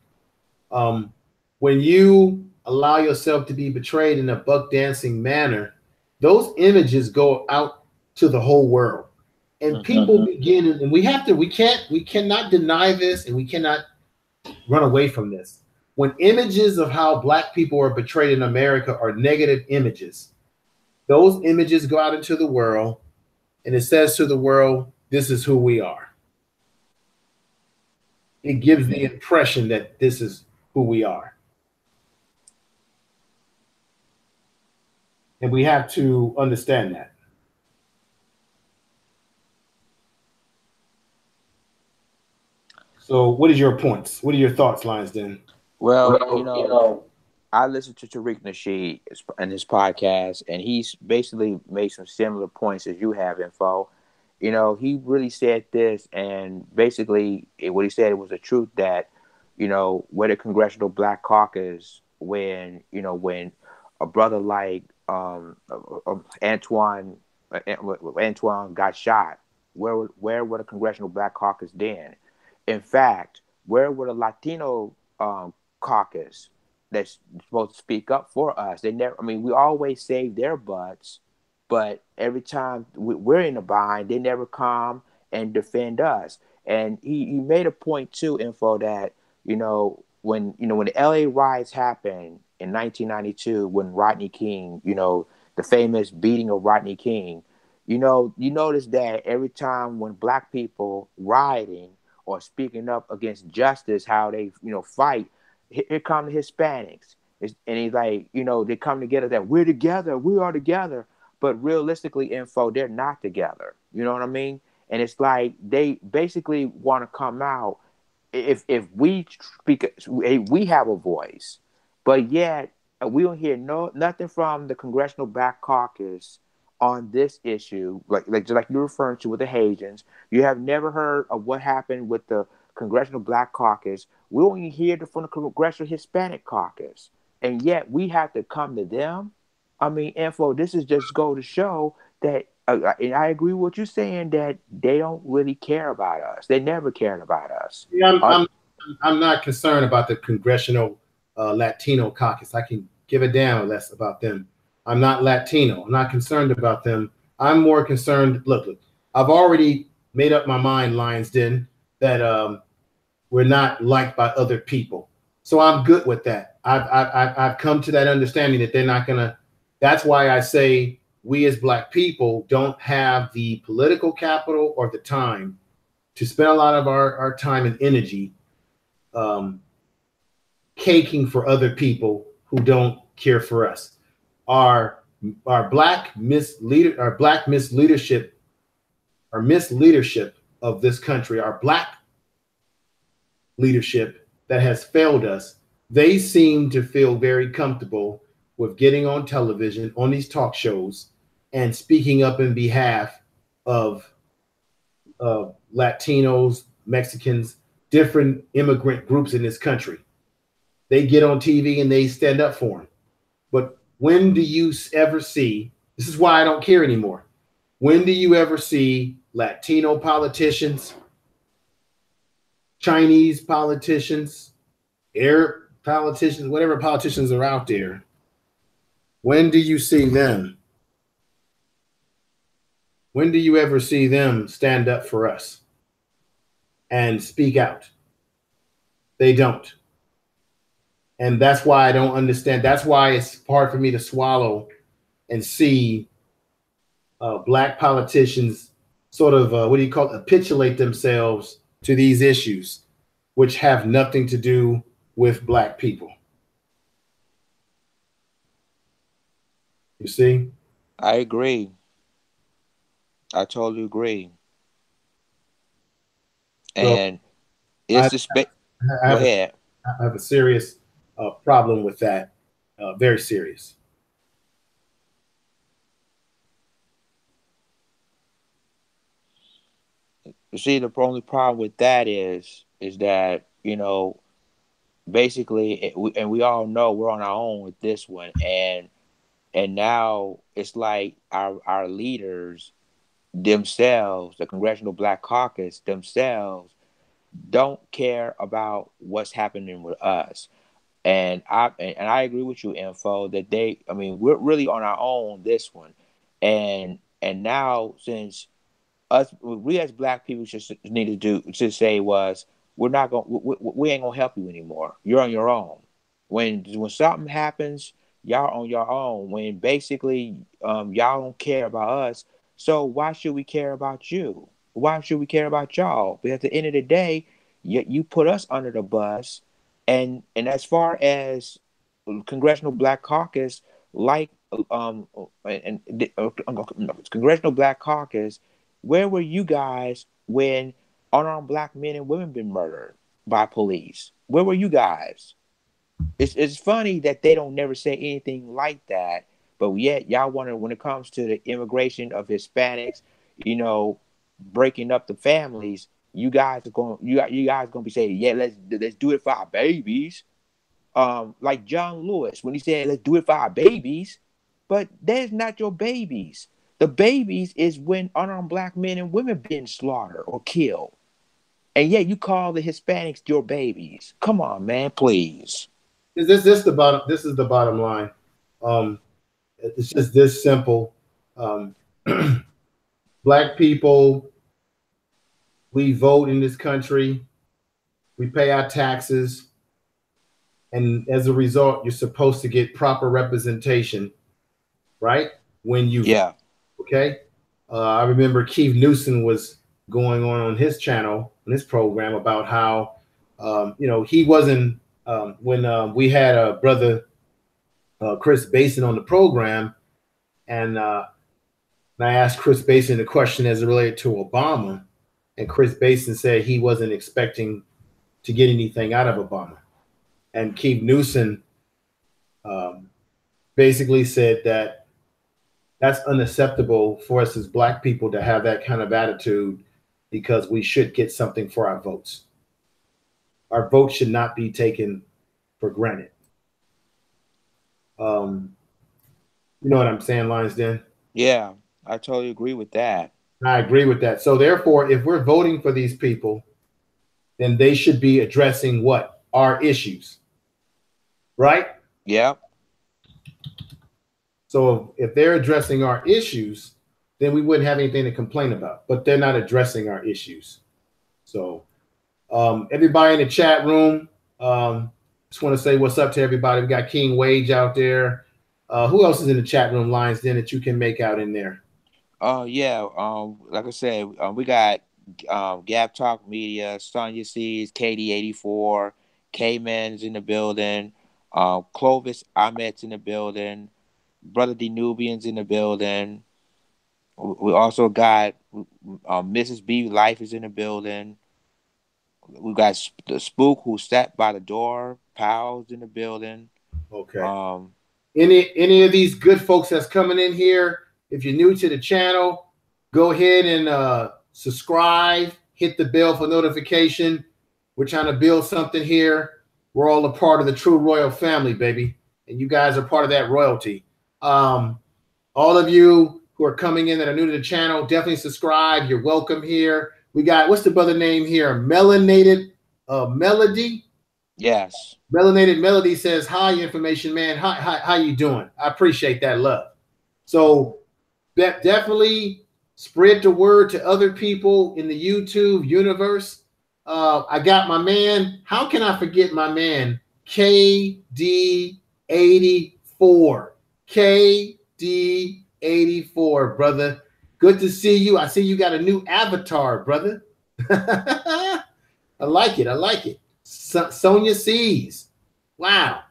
When you allow yourself to be betrayed in a buck dancing manner, those images go out to the whole world. And people begin, and we cannot deny this, and we cannot run away from this. When images of how Black people are betrayed in America are negative images, those images go out into the world, and it says to the world, this is who we are. It gives the impression that this is who we are. And we have to understand that. So what is your points? What are your thoughts, Lions Den? Well, I listened to Tariq Nasheed in his podcast, and he's basically made some similar points as you have, Info. He really said this, and basically what he said was the truth that, where the Congressional Black Caucus, when a brother like Antoine got shot, where were the Congressional Black Caucus then? In fact, where were the Latino caucus that's supposed to speak up for us? They never. I mean, we always save their butts, but every time we're in a bind, they never come and defend us. And he made a point too, Info, that when the LA riots happened in 1992, when Rodney King, the famous beating of Rodney King, you notice that every time when Black people rioting or speaking up against justice, how they fight, here come the Hispanics. And he's like, they come together, that we're together, we are together. But realistically, Info, they're not together. You know what I mean? And it's like they basically want to come out. If we speak, we have a voice, but yet we don't hear nothing from the Congressional Black Caucus on this issue. Like you're referring to with the Haitians, you have never heard of what happened with the Congressional Black Caucus. We only hear from the Congressional Hispanic Caucus, and yet we have to come to them. I mean, Info, this is just go to show that, and I agree with what you're saying, that they don't really care about us. They never cared about us. Yeah, I'm not concerned about the Congressional Latino Caucus. I can give a damn less about them. I'm not Latino. I'm not concerned about them. I'm more concerned. Look, I've already made up my mind, Lions Den, that we're not liked by other people. So I'm good with that. I've come to that understanding that they're not gonna. That's why I say we as Black people don't have the political capital or the time to spend a lot of our time and energy caking for other people who don't care for us. Our black misleadership of this country, our Black leadership that has failed us, they seem to feel very comfortable with getting on television, on these talk shows, and speaking up in behalf of Latinos, Mexicans, different immigrant groups in this country. They get on TV and they stand up for them. But when do you ever see, this is why I don't care anymore, when do you ever see Latino politicians, Chinese politicians, Arab politicians, whatever politicians are out there, when do you see them? When do you ever see them stand up for us and speak out? They don't. And that's why I don't understand. That's why it's hard for me to swallow and see Black politicians sort of, capitulate themselves to these issues, which have nothing to do with Black people. You see? I agree. I totally agree. And it's the space. Go ahead. I have a serious problem with that. Very serious. You see, the only problem with that is that, basically, and we all know we're on our own with this one. And now it's like our leaders themselves, the Congressional Black Caucus themselves, don't care about what's happening with us. And I agree with you, Info, that we're really on our own this one. And now, since we as Black people just need to say was, we ain't gonna help you anymore. You're on your own. When something happens, y'all on your own. When basically y'all don't care about us, so why should we care about you? Why should we care about y'all? But at the end of the day, you put us under the bus. And as far as Congressional Black Caucus, like and Congressional Black Caucus, where were you guys when unarmed black men and women been murdered by police? Where were you guys? It's funny that they don't never say anything like that, but yet y'all wonder when it comes to the immigration of Hispanics, you know, breaking up the families. You guys are going. You guys gonna be saying, yeah, let's do it for our babies. Like John Lewis when he said, let's do it for our babies, but that's not your babies. The babies is when unarmed black men and women being slaughtered or killed, and yet you call the Hispanics your babies. Come on, man, please. This is the bottom line. It's just this simple. Black people, we vote in this country, we pay our taxes, and as a result, you're supposed to get proper representation, right? When you vote, okay? I remember Keith Newsom was going on his channel, on his program, about how he wasn't when we had a brother Chris Basin on the program, and I asked Chris Basin a question as it related to Obama, and Chris Basin said he wasn't expecting to get anything out of Obama. And Keith Newsom basically said that that's unacceptable for us as black people to have that kind of attitude, because we should get something for our votes. Our votes should not be taken for granted. You know what I'm saying, Lions Den? Yeah, I totally agree with that. I agree with that. So therefore, if we're voting for these people, then they should be addressing what? Our issues. Right? Yep. So if they're addressing our issues, then we wouldn't have anything to complain about. But they're not addressing our issues. So everybody in the chat room, just want to say what's up to everybody. We got King Wage out there. Who else is in the chat room, Lions Den, that you can make out in there? Yeah. Like I said, we got Gap Talk Media, Sonya C's, KD84, K-Man's in the building, Clovis Ahmed's in the building, Brother Denubian's in the building. We also got Mrs. B Life is in the building. We got the Spook who sat by the door. Powell's in the building. Okay. Any of these good folks that's coming in here, if you're new to the channel, go ahead and subscribe, hit the bell for notification. We're trying to build something here. We're all a part of the True Royal family, baby. And you guys are part of that royalty. All of you who are coming in that are new to the channel, definitely subscribe. You're welcome here. We got, what's the brother name here? Melanated Melody. Yes. Melanated Melody says, hi, information man. How you doing? I appreciate that love. So definitely spread the word to other people in the YouTube universe. I got my man. How can I forget my man? KD84. KD84, brother. Good to see you. I see you got a new avatar, brother. I like it. I like it. Sonia C's. Wow.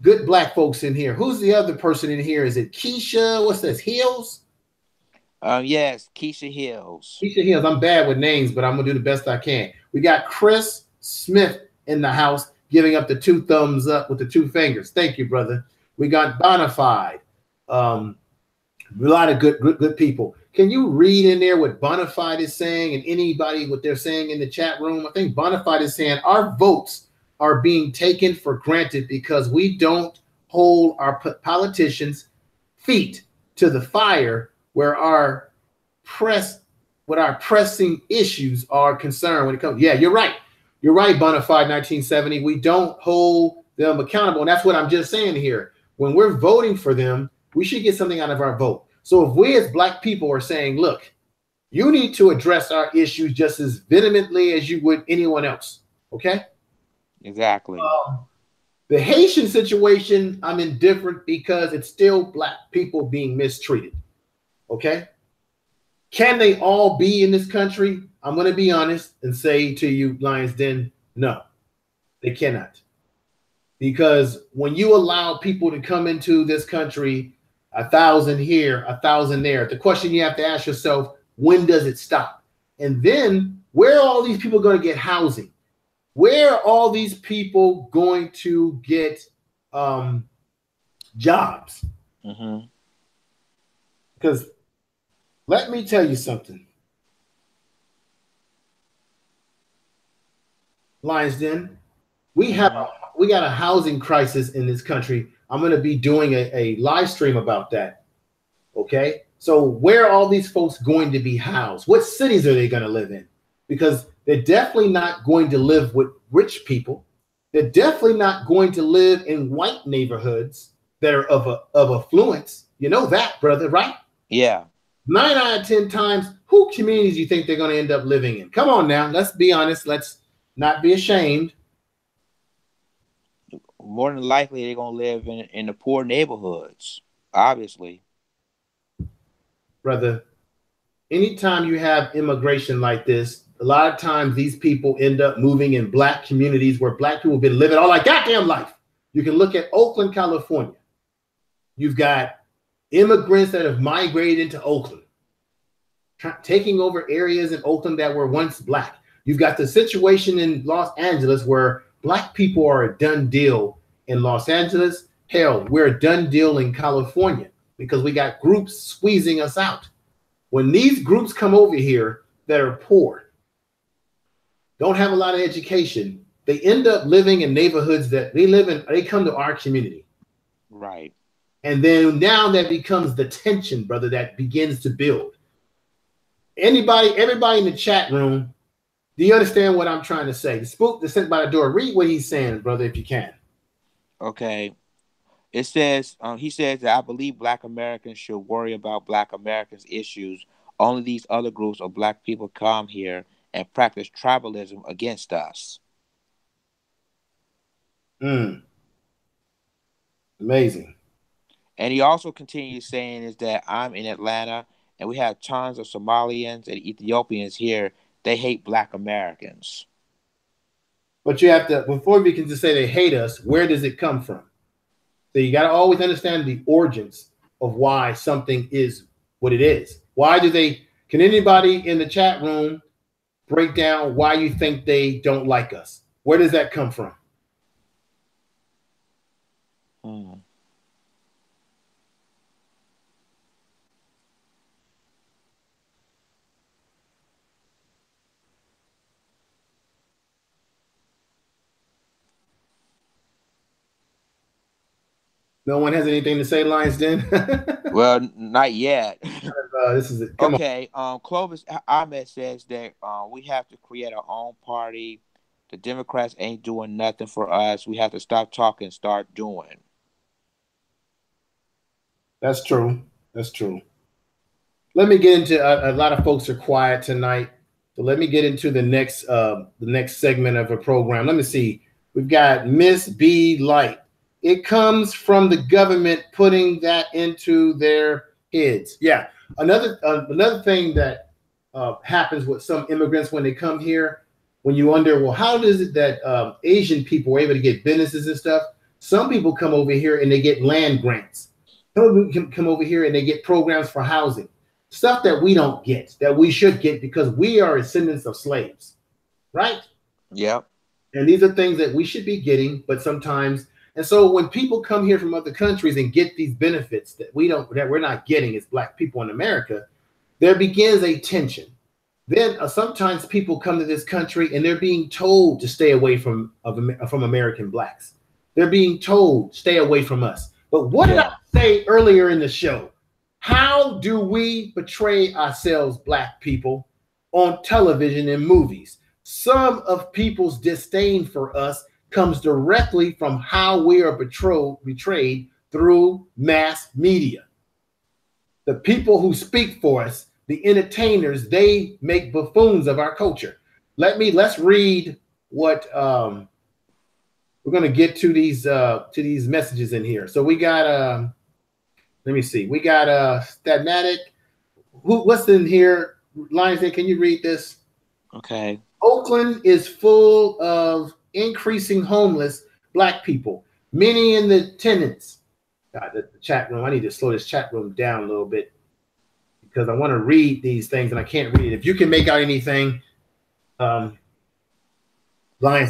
Good black folks in here. Who's the other person in here? Is it Keisha? What's this? Hills? Yes, Keisha Hills. Keisha Hills. I'm bad with names, but I'm going to do the best I can. We got Chris Smith in the house giving up the 2 thumbs up with the 2 fingers. Thank you, brother. We got Bonafide. A lot of good people. Can you read in there what Bonafide is saying, and anybody what they're saying in the chat room? I think Bonafide is saying our votes are being taken for granted because we don't hold our politicians' feet to the fire where our pressing issues are concerned when it comes. Yeah, you're right. You're right, Bonafide 1970. We don't hold them accountable. And that's what I'm just saying here. When we're voting for them, we should get something out of our vote. So if we as black people are saying, look, you need to address our issues just as vehemently as you would anyone else. Okay? Exactly. The Haitian situation, I'm indifferent because it's still black people being mistreated. Okay? Can they all be in this country? I'm going to be honest and say to you, Lions Den, no, they cannot. Because when you allow people to come into this country, 1,000 here, 1,000 there, the question you have to ask yourself, when does it stop? And then where are all these people going to get housing? Where are all these people going to get jobs? Because let me tell you something. Lions Den, we got a housing crisis in this country. I'm going to be doing a live stream about that. Okay. So where are all these folks going to be housed? What cities are they going to live in? Because they're definitely not going to live with rich people. They're definitely not going to live in white neighborhoods that are of affluence. You know that, brother, right? Yeah. 9 out of 10 times, who communities do you think they're going to end up living in? Come on now, let's be honest. Let's not be ashamed. More than likely, they're going to live in the poor neighborhoods, obviously. Brother, anytime you have immigration like this, a lot of times these people end up moving in black communities where black people have been living all their goddamn life. You can look at Oakland, California. You've got immigrants that have migrated into Oakland, taking over areas in Oakland that were once black. You've got the situation in Los Angeles where black people are a done deal in Los Angeles. Hell, we're a done deal in California because we got groups squeezing us out. When these groups come over here that are poor, don't have a lot of education, they end up living in neighborhoods that they come to our community. Right. And then now that becomes the tension, brother, that begins to build. Everybody in the chat room, do you understand what I'm trying to say? The spook that's sent by the door. Read what he's saying, brother, if you can. Okay. It says, he says that I believe Black Americans should worry about Black Americans' issues. Only these other groups of Black people come here and practice tribalism against us. Amazing. And he also continues saying is that I'm in Atlanta and we have tons of Somalians and Ethiopians here. They hate Black Americans. But you have to, before we can just say they hate us, where does it come from? So you got to always understand the origins of why something is what it is. Why do they, can anybody in the chat room break down why you think they don't like us? Where does that come from? No one has anything to say, Lions Den? Well, not yet. This is it. Okay. Clovis Ahmed says that we have to create our own party. The Democrats ain't doing nothing for us. We have to stop talking, start doing. That's true. That's true. Let me get into a lot of folks are quiet tonight. So let me get into the next segment of a program. Let me see. We've got Miss B Light. It comes from the government putting that into their heads. Yeah. Another thing that happens with some immigrants when they come here, when you wonder, well, how is it that Asian people are able to get businesses and stuff? Some people come over here and they get land grants. Some people come over here and they get programs for housing. Stuff that we don't get, that we should get because we are descendants of slaves, right? Yep. And these are things that we should be getting, but sometimes. And so when people come here from other countries and get these benefits that we're not getting as Black people in America, there begins a tension. Then sometimes people come to this country and they're being told to stay away from American Blacks. They're being told, stay away from us. But what did I say earlier in the show? How do we portray ourselves, Black people, on television and movies? Some of people's disdain for us comes directly from how we are betrayed through mass media. The people who speak for us, the entertainers, they make buffoons of our culture. Let's read what we're going to get to these messages in here. So we got let me see. We got Statmatic. What's in here? Lions, can you read this? Okay. Oakland is full of increasing homeless Black people. Many in the attendance. God, the chat room. I need to slow this chat room down a little bit because I want to read these things and I can't read it. If you can make out anything, Lions,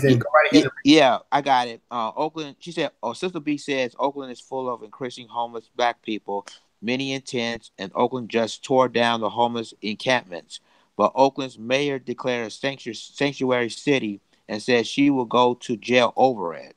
then go right ahead. Yeah, I got it. Oakland, she said, Sister B says Oakland is full of increasing homeless black people, many in tents, and Oakland just tore down the homeless encampments. But Oakland's mayor declared a sanctuary city and said she will go to jail over it.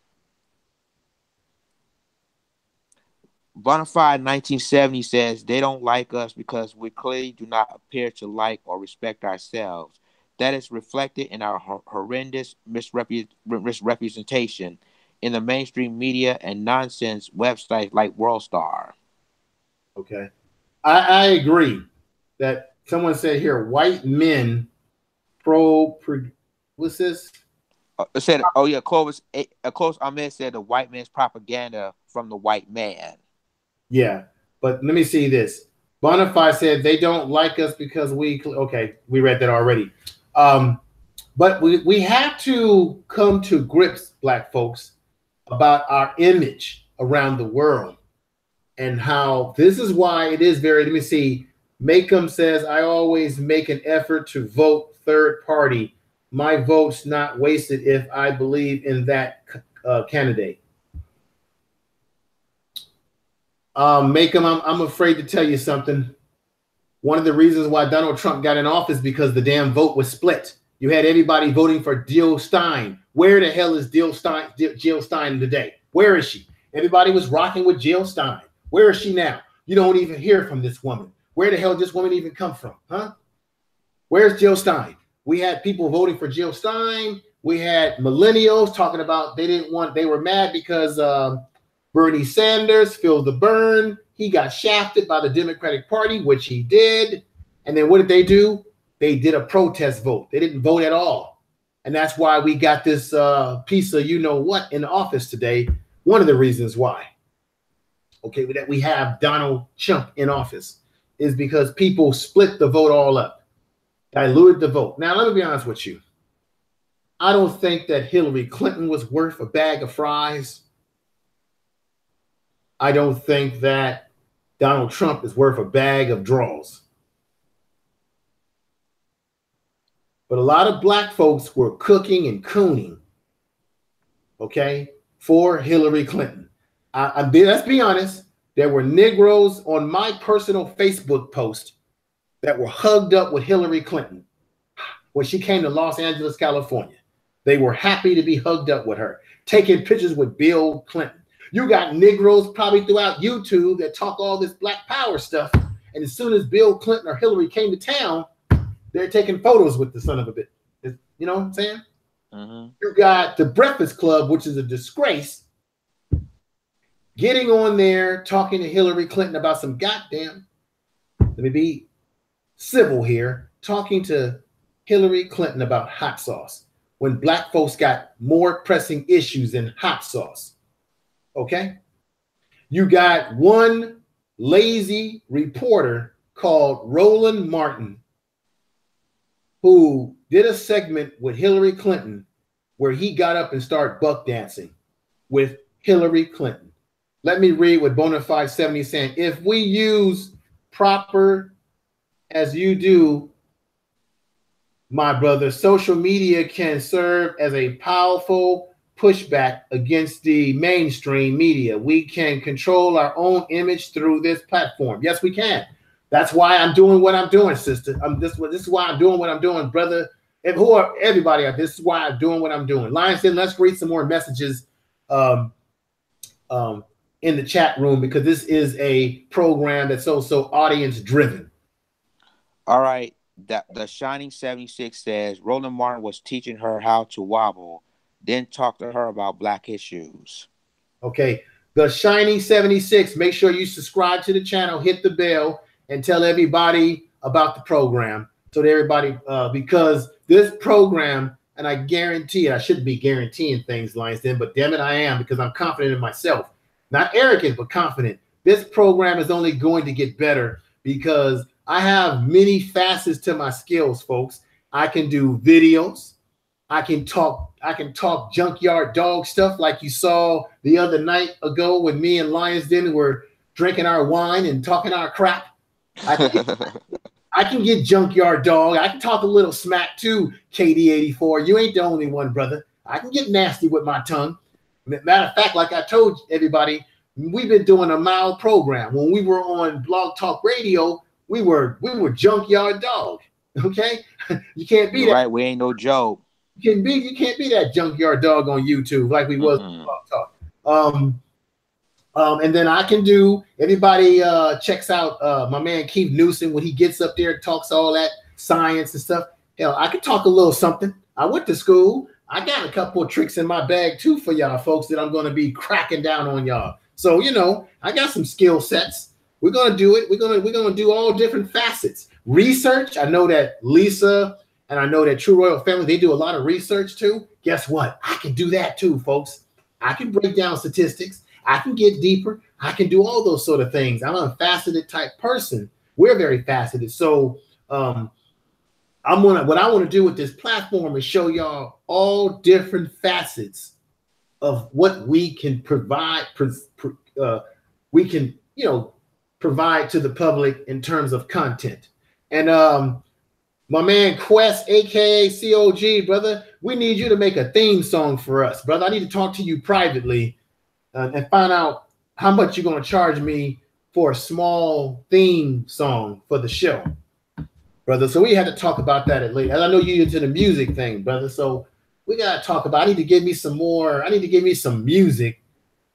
Bonafide 1970 says they don't like us because we clearly do not appear to like or respect ourselves. That is reflected in our horrendous misrepresentation in the mainstream media and nonsense websites like WorldStar. Okay. I agree that someone said here, white men what's this? It said, Clovis Ahmed said the white man's propaganda from the white man. Yeah, but let me see this. Bonafide said they don't like us because we read that already. But we have to come to grips, black folks, about our image around the world and how this is why it is very, let me see. Macomb says, I always make an effort to vote third party. My vote's not wasted if I believe in that candidate. Macomb, I'm afraid to tell you something. One of the reasons why Donald Trump got in office because the damn vote was split. You had everybody voting for Jill Stein. Where the hell is Jill Stein today? Where is she? Everybody was rocking with Jill Stein. Where is she now? You don't even hear from this woman. Where the hell did this woman even come from? Huh? Where's Jill Stein? We had people voting for Jill Stein. We had millennials talking about they were mad because Bernie Sanders filled the burn. He got shafted by the Democratic Party, which he did. And then what did they do? They did a protest vote. They didn't vote at all. And that's why we got this piece of you-know-what in office today. One of the reasons why, that we have Donald Trump in office is because people split the vote all up, diluted the vote. Now, let me be honest with you. I don't think that Hillary Clinton was worth a bag of fries. I don't think that Donald Trump is worth a bag of draws. But a lot of black folks were cooking and cooning, for Hillary Clinton. Let's be honest. There were Negroes on my personal Facebook post that were hugged up with Hillary Clinton when she came to Los Angeles, California. They were happy to be hugged up with her, taking pictures with Bill Clinton. You got Negroes probably throughout YouTube that talk all this black power stuff. And as soon as Bill Clinton or Hillary came to town, they're taking photos with the son of a bitch. You know what I'm saying? You got the Breakfast Club, which is a disgrace, getting on there talking to Hillary Clinton about some goddamn, let me be civil here, talking to Hillary Clinton about hot sauce when black folks got more pressing issues than hot sauce. You got one lazy reporter called Roland Martin who did a segment with Hillary Clinton where he got up and started buck dancing with Hillary Clinton. Let me read what Bonafide 70 is saying. If we use proper as you do, my brother, social media can serve as a powerful pushback against the mainstream media. We can control our own image through this platform. Yes, we can. That's why I'm doing what I'm doing, sister. This is why I'm doing what I'm doing, brother. And who are everybody out? This is why I'm doing what I'm doing. Lions, let's read some more messages in the chat room because this is a program that's also audience driven. All right. The Shining 76 says Roland Martin was teaching her how to wobble, then talk to her about black issues. The Shining 76. Make sure you subscribe to the channel, hit the bell, and tell everybody about the program. So that everybody, because this program, and I guarantee it, I shouldn't be guaranteeing things, Lions Den, but damn it, I am, because I'm confident in myself. Not arrogant, but confident. This program is only going to get better because I have many facets to my skills, folks. I can do videos. I can talk junkyard dog stuff like you saw the other night ago when me and Lions Den were drinking our wine and talking our crap. I can get junkyard dog. I can talk a little smack too, KD84. You ain't the only one, brother. I can get nasty with my tongue. Matter of fact, like I told everybody, we've been doing a mild program. When we were on Blog Talk Radio, we were junkyard dog. Okay, you can't be that. Right, we ain't no joke. You can't be that junkyard dog on YouTube like we was on Blog Talk. And then I can do. Everybody checks out my man Keith Newsom when he gets up there and talks all that science and stuff. Hell, I can talk a little something. I went to school. I got a couple of tricks in my bag too for y'all folks that I'm going to be cracking down on y'all. So I got some skill sets. We're going to do it. We're going to do all different facets. Research. I know that Lisa and I know that True Royal Family, they do a lot of research too. Guess what? I can do that too, folks. I can break down statistics. I can get deeper. I can do all those sort of things. I'm a faceted type person. We're very faceted. So what I want to do with this platform is show y'all all different facets of what we can provide. We can, provide to the public in terms of content. And my man Quest, aka COG, brother, we need you to make a theme song for us, brother. I need to talk to you privately and find out how much you're going to charge me for a small theme song for the show, brother. So we had to talk about that at later. And I know you're into the music thing, brother. So we got to talk about, I need to give me some music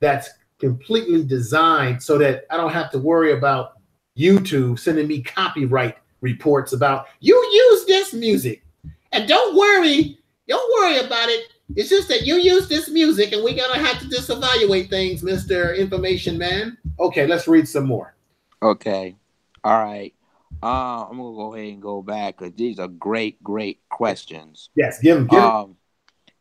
that's completely designed so that I don't have to worry about YouTube sending me copyright reports about you use this music. And don't worry about it. It's just that you use this music and we're going to have to just evaluate things, Mr. Information Man. Okay, let's read some more. Okay. All right. I'm going to go ahead and go back because these are great questions. Yes, give them.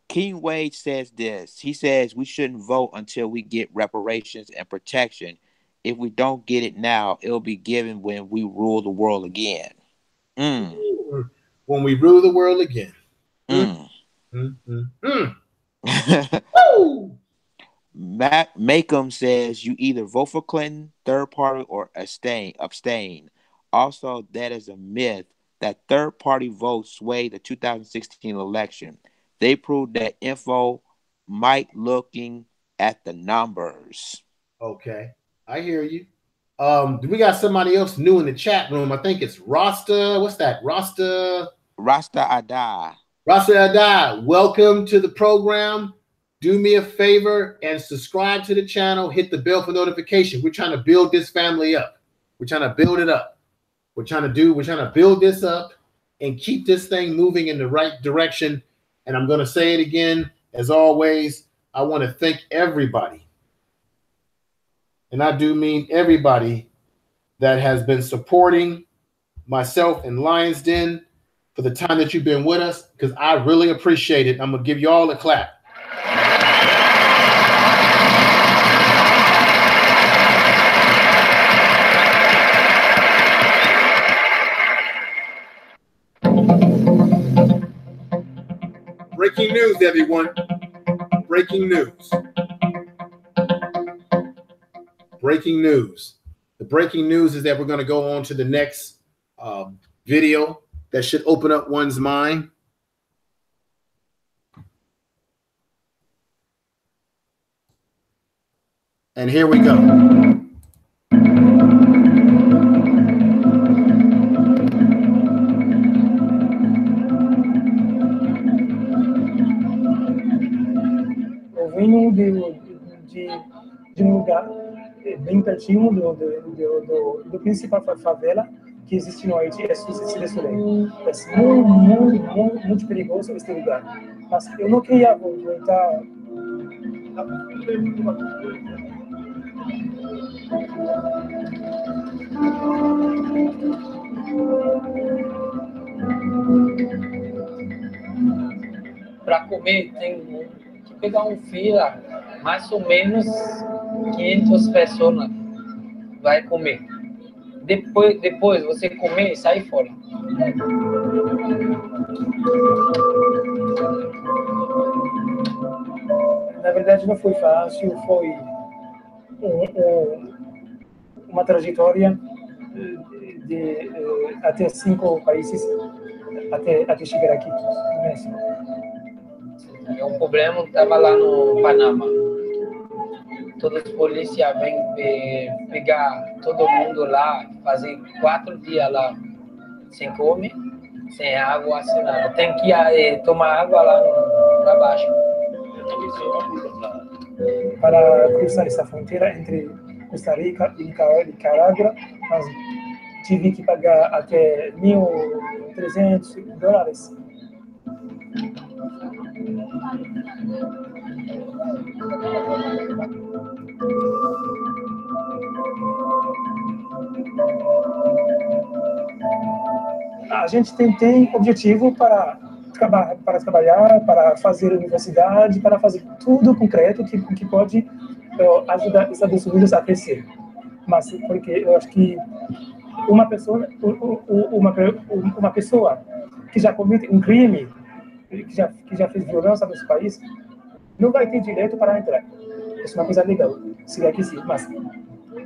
King Wade says this. He says we shouldn't vote until we get reparations and protection. If we don't get it now, it'll be given when we rule the world again. When we rule the world again. Matt Macomb says you either vote for Clinton, third party, or abstain. Also, that is a myth that third party votes sway the 2016 election. They proved that info might looking at the numbers. Okay, I hear you. We got somebody else new in the chat room. I think it's Rasta. What's that? Rasta Adai. Rasta Adai, welcome to the program. Do me a favor and subscribe to the channel. Hit the bell for notification. We're trying to build this family up. We're trying to build it up. We're trying to build this up and keep this thing moving in the right direction. And I'm going to say it again, as always, I want to thank everybody. And I do mean everybody that has been supporting myself and Lions Den for the time that you've been with us, because I really appreciate it. I'm going to give you all a clap. Breaking news, everyone. Breaking news. Breaking news. The breaking news is that we're going to go on to the next video that should open up one's mind. And here we go. De um lugar bem pertinho do principal favela que existe no Haiti, é Sul-Soleil. É muito perigoso este lugar. Mas eu não queria voltar. Para comer tem que pegar fila, mais ou menos 500 pessoas vai comer. Depois você comer e sair fora. Na verdade, não foi fácil, foi uma trajetória de até 5 países até chegar aqui no México. É um problema, estava lá no Panamá. Todos os polícias vêm pegar todo mundo lá, fazer 4 dias lá, sem comer, sem água, sem nada. Tem que tomar água lá para baixo. Para cruzar essa fronteira entre Costa Rica e Nicarágua, nós tive que pagar até $1.300. A gente tem objetivo para trabalhar, para fazer universidade, para fazer tudo concreto que pode ajudar os Estados Unidos a crescer. Mas porque eu acho que uma pessoa que já comete um crime, que já fez violência nesse país, não vai ter direito para entrar. Isso é uma coisa legal, se é que sim, mas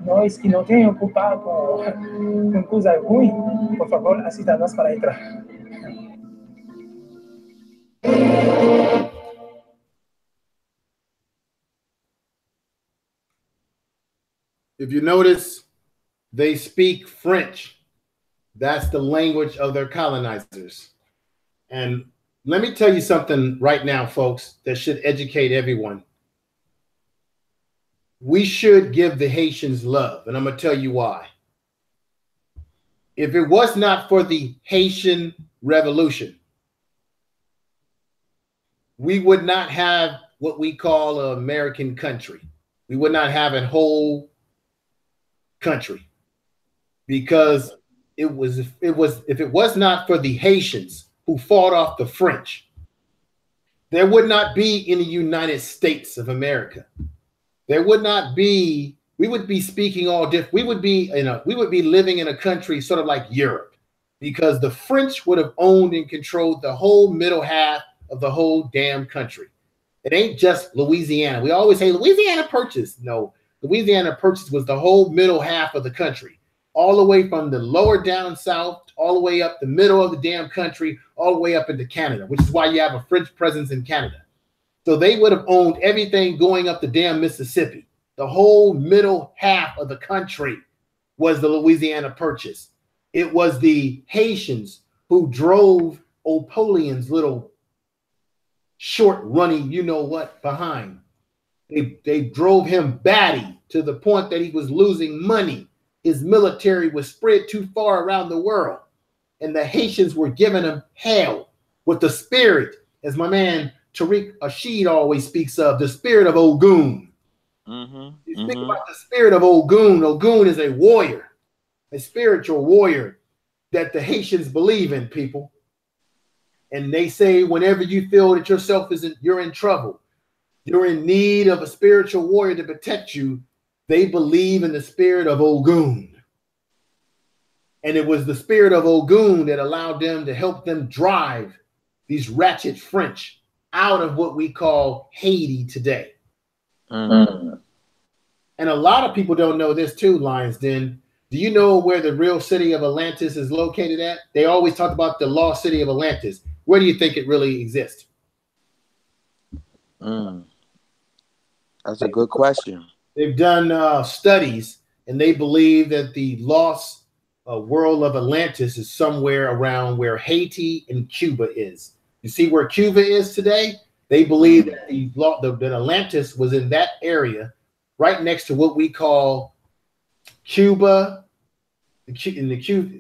nós que não temos culpa com coisa ruim, por favor, assista nós para entrar. If you notice, they speak French. That's the language of their colonizers. And let me tell you something right now, folks, that should educate everyone. We should give the Haitians love, and I'm going to tell you why. If it was not for the Haitian Revolution, we would not have what we call an American country. We would not have a whole country, because if it was not for the Haitians who fought off the French, there would not be in the United States of America. There would not be, we would be speaking all different. We would be living in a country sort of like Europe, because the French would have owned and controlled the whole middle half of the whole damn country. It ain't just Louisiana. We always say Louisiana Purchase. No, Louisiana Purchase was the whole middle half of the country, all the way from the lower down south, all the way up the middle of the damn country, all the way up into Canada, which is why you have a French presence in Canada. So they would have owned everything going up the damn Mississippi. The whole middle half of the country was the Louisiana Purchase. It was the Haitians who drove Napoleon's little short running, you know what, behind. They drove him batty to the point that he was losing money. His military was spread too far around the world, and the Haitians were giving him hell with the spirit, as my man Tariq Ashid always speaks of, the spirit of Ogun. You speak about the spirit of Ogun. Ogun is a warrior, a spiritual warrior that the Haitians believe in, people. And they say whenever you feel that you're in trouble, you're in need of a spiritual warrior to protect you, they believe in the spirit of Ogun. And it was the spirit of Ogun that allowed them to help them drive these ratchet French out of what we call Haiti today. And a lot of people don't know this too, Lions Den. Do you know where the real city of Atlantis is located at? They always talk about the lost city of Atlantis. Where do you think it really exists? That's a good question. They've done studies, and they believe that the lost world of Atlantis is somewhere around where Haiti and Cuba is. You see where Cuba is today? They believe that that Atlantis was in that area, right next to what we call Cuba,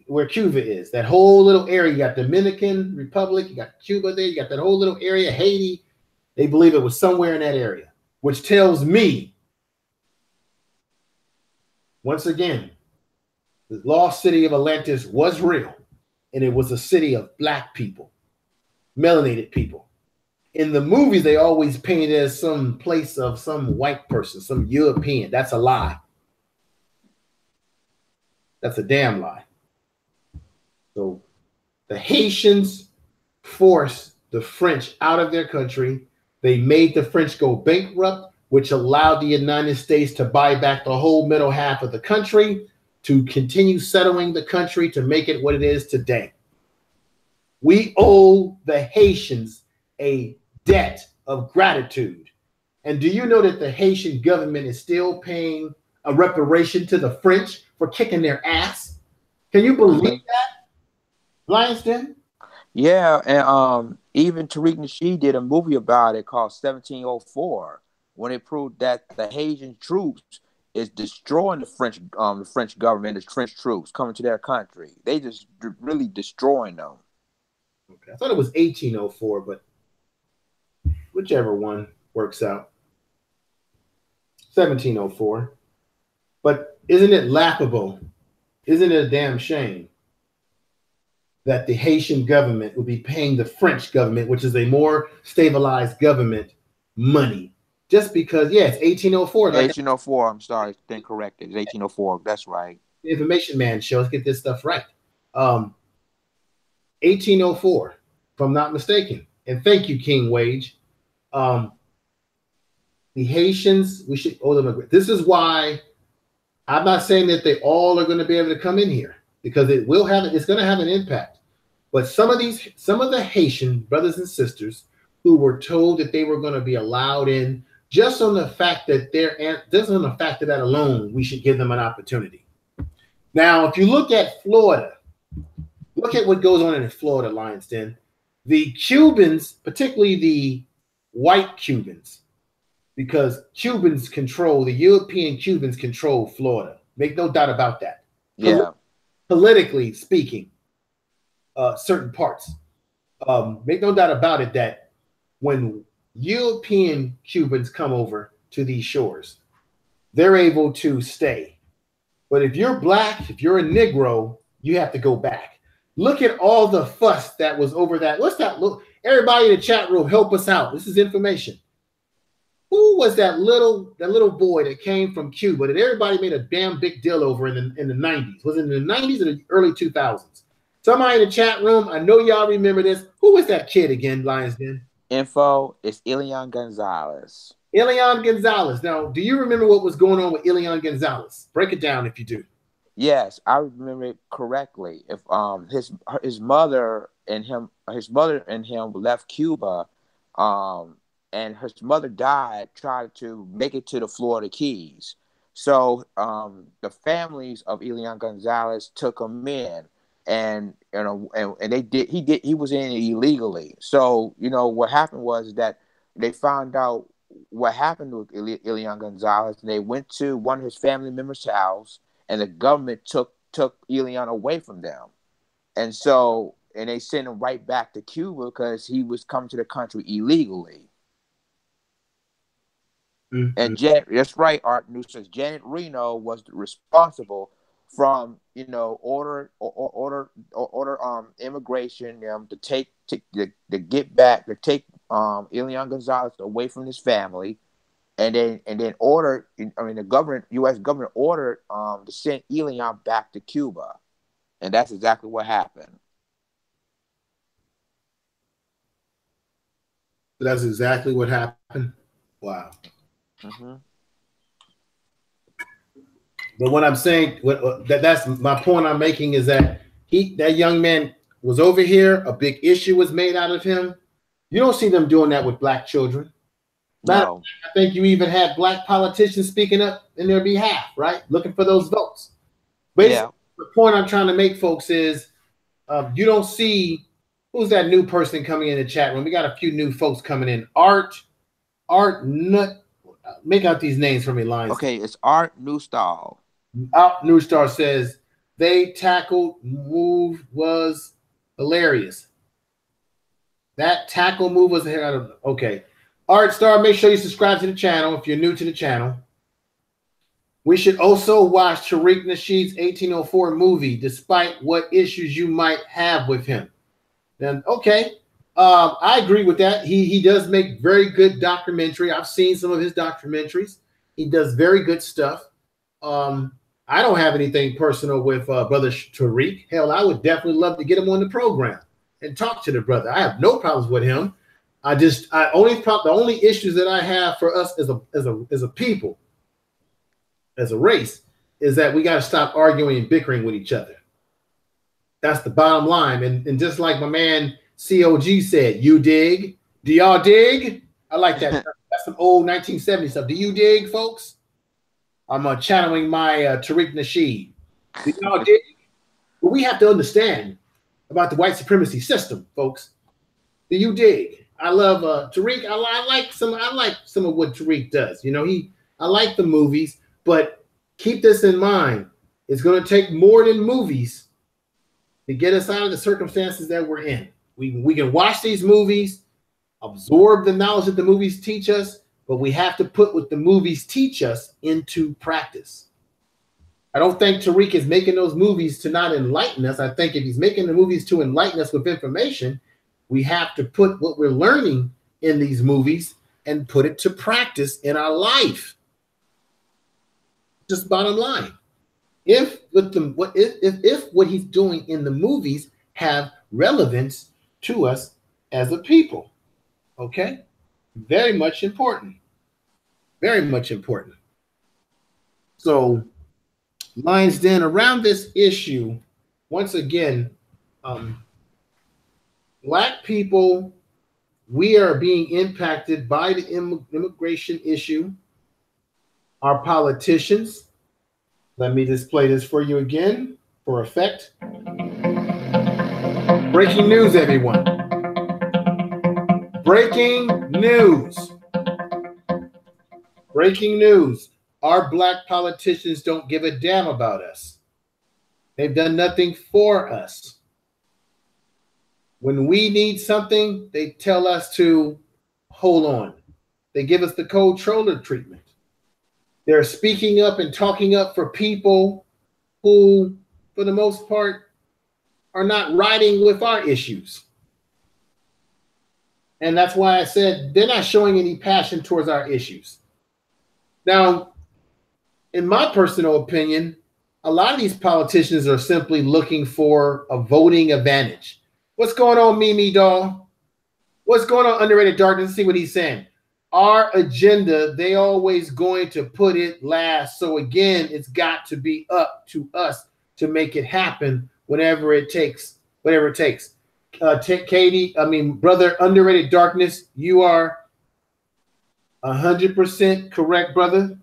where Cuba is. That whole little area, you got Dominican Republic, you got Cuba there, you got that whole little area, Haiti. They believe it was somewhere in that area, which tells me, once again, the lost city of Atlantis was real, and it was a city of black people, melanated people. In the movies, they always paint it as some place of some white person, some European. That's a lie. That's a damn lie. So the Haitians forced the French out of their country. They made the French go bankrupt, which allowed the United States to buy back the whole middle half of the country, to continue settling the country to make it what it is today. We owe the Haitians a debt of gratitude. And do you know that the Haitian government is still paying a reparation to the French for kicking their ass? Can you believe that, Lionsden? Yeah, and even Tariq Nasheed did a movie about it called 1704, when it proved that the Haitian troops is destroying the French government, the French troops coming to their country. They just really destroying them. Okay, I thought it was 1804, but whichever one works out. 1704. But isn't it laughable? Isn't it a damn shame that the Haitian government would be paying the French government, which is a more stabilized government, money just because? Yeah, it's 1804. 1804. I'm sorry, it's been corrected. It's 1804. That's right. The Information Man show. Let's get this stuff right. 1804, if I'm not mistaken. And thank you, King Wage. The Haitians, we should owe them a. This is why I'm not saying that they all are going to be able to come in here, because it will have. It's going to have an impact. But some of the Haitian brothers and sisters who were told that they were going to be allowed in, just on the fact that that alone, we should give them an opportunity. Now, if you look at Florida, look at what goes on in Florida, Lions Den. The Cubans, particularly the white Cubans, because Cubans control, the European Cubans control Florida. Make no doubt about that. Yeah. Politically speaking, certain parts. Make no doubt about it that when European Cubans come over to these shores, they're able to stay. But if you're black, if you're a Negro, you have to go back. Look at all the fuss that was over that. What's that? Look, everybody in the chat room, help us out. This is information. Who was that little boy that came from Cuba that everybody made a damn big deal over in the 90s? Was it in the 90s or the early 2000s? Somebody in the chat room, I know y'all remember this. Who was that kid again, Lions Den? Info is Elian Gonzalez. Elian Gonzalez. Now, do you remember what was going on with Elian Gonzalez? Break it down if you do. Yes, I remember it correctly. If his mother and him left Cuba, and his mother died trying to make it to the Florida Keys. So the families of Elian Gonzalez took him in. And he was in illegally. So what happened was that they found out what happened with Elian Gonzalez, and they went to one of his family members' house, and the government took Elian away from them, and they sent him right back to Cuba because he was coming to the country illegally. Mm-hmm. And that's right, Art Nuisance. Janet Reno was responsible from order immigration to take Elian Gonzalez away from his family, and then ordered, the U.S. government ordered to send Elian back to Cuba, and that's exactly what happened. That's exactly what happened. Wow. Mm-hmm. But what I'm saying, that's my point I'm making, is that that young man was over here. A big issue was made out of him. You don't see them doing that with black children. No. I think you even had black politicians speaking up in their behalf, right? Looking for those votes. Basically, the point I'm trying to make, folks, is you don't see, who's that new person coming in the chat room? We got a few new folks coming in. Art Nut. Make out these names for me, Lions. Okay, it's Art Newstall. Art Newstar says they tackled move was hilarious. That tackle move was okay. Art Star, make sure you subscribe to the channel if you're new to the channel. We should also watch Tariq Nasheed's 1804 movie, despite what issues you might have with him. Then okay. I agree with that. He does make very good documentary. I've seen some of his documentaries. He does very good stuff. I don't have anything personal with Brother Tariq. Hell, I would definitely love to get him on the program and talk to the brother. I have no problems with him. The only issues that I have for us as a people, as a race, is that we got to stop arguing and bickering with each other. That's the bottom line. And just like my man COG said, you dig? Do y'all dig? I like that. That's some old 1970s stuff. Do you dig, folks? I'm channeling my Tariq Nasheed. Do y'all dig? But we have to understand about the white supremacy system, folks. Do you dig? I love Tariq. I like some of what Tariq does. You know, I like the movies, but keep this in mind. It's going to take more than movies to get us out of the circumstances that we're in. We can watch these movies, absorb the knowledge that the movies teach us, but we have to put what the movies teach us into practice. I don't think Tariq is making those movies to not enlighten us. I think if he's making the movies to enlighten us with information, we have to put what we're learning in these movies and put it to practice in our life. Just bottom line. If what he's doing in the movies have relevance to us as a people, okay? Very much important. Very much important. So, Lions Den, around this issue, once again, Black people, we are being impacted by the immigration issue. Our politicians, let me just play this for you again for effect. Breaking news, everyone. Breaking news. Breaking news. Our Black politicians don't give a damn about us. They've done nothing for us. When we need something, they tell us to hold on. They give us the controller treatment. They're speaking up and talking up for people who, for the most part, are not riding with our issues. And that's why I said they're not showing any passion towards our issues. Now, in my personal opinion, a lot of these politicians are simply looking for a voting advantage. What's going on, Mimi doll? What's going on, Underrated Darkness? See what he's saying. Our agenda, they always going to put it last. So again, it's got to be up to us to make it happen, whatever it takes. Whatever it takes. Brother Underrated Darkness, you are 100% correct, brother,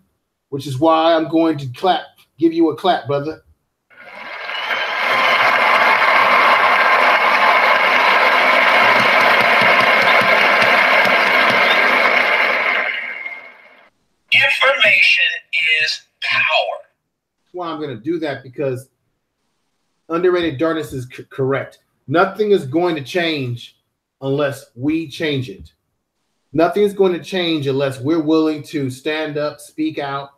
which is why I'm going to give you a clap, brother. Information is power. That's why I'm going to do that, because Underrated Darkness is correct. Nothing is going to change unless we change it. Nothing is going to change unless we're willing to stand up, speak out,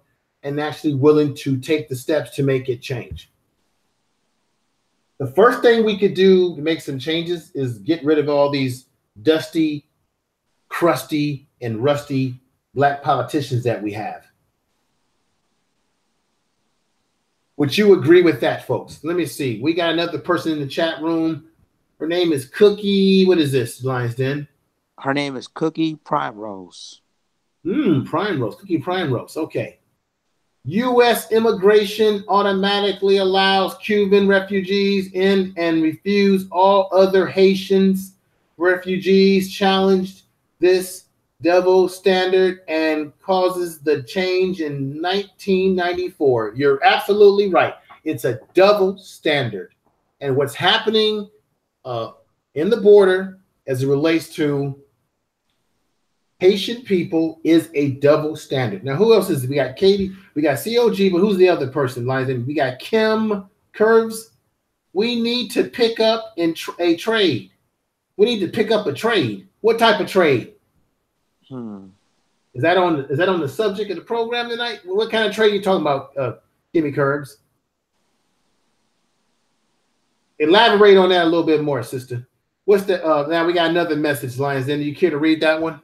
and actually willing to take the steps to make it change. The first thing we could do to make some changes is get rid of all these dusty, crusty, and rusty Black politicians that we have. Would you agree with that, folks? Let me see. We got another person in the chat room. Her name is Cookie. What is this, Lions Den? Her name is Cookie Prime Rose. Prime Rose. Cookie Prime Rose. Okay. U.S. immigration automatically allows Cuban refugees in and refuse all other Haitians refugees challenged this double standard and causes the change in 1994. You're absolutely right. It's a double standard. And what's happening in the border as it relates to Haitian people is a double standard. Now, who else is it? We got Katie, we got COG, but who's the other person? We got Kim Curves. We need to pick up a trade. We need to pick up a trade. What type of trade? Is that on the subject of the program tonight? What kind of trade are you talking about, Kimmy Curbs? Elaborate on that a little bit more, sister. What's the now we got another message, Lions. Then do you care to read that one?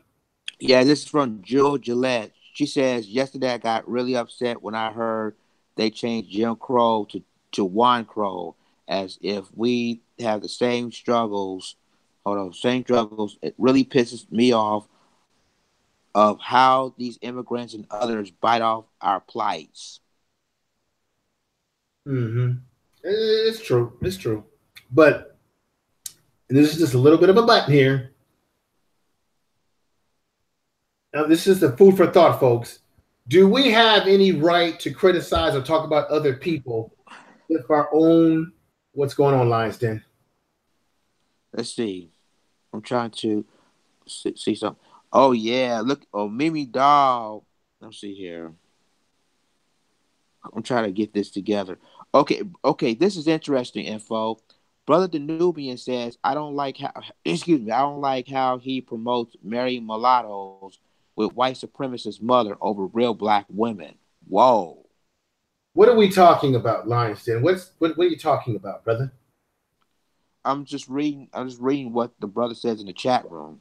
Yeah, this is from Jill Gillette. She says, yesterday I got really upset when I heard they changed Jim Crow to Juan Crow, as if we have the same struggles. Hold on, same struggles. It really pisses me off of how these immigrants and others bite off our plights. Mm-hmm. It's true. It's true. But and this is just a little bit of a button here. Now, this is the food for thought, folks. Do we have any right to criticize or talk about other people with our own? What's going on, Lions Den? Let's see. I'm trying to see something. Oh yeah, look. Oh, Mimi Doll. Let's see here. I'm trying to get this together. Okay. This is interesting info. Brother Danubian says, I don't like how he promotes marrying mulattoes with white supremacist mother over real black women. Whoa. What are we talking about, Lions Den? What are you talking about, brother? I'm just reading what the brother says in the chat room.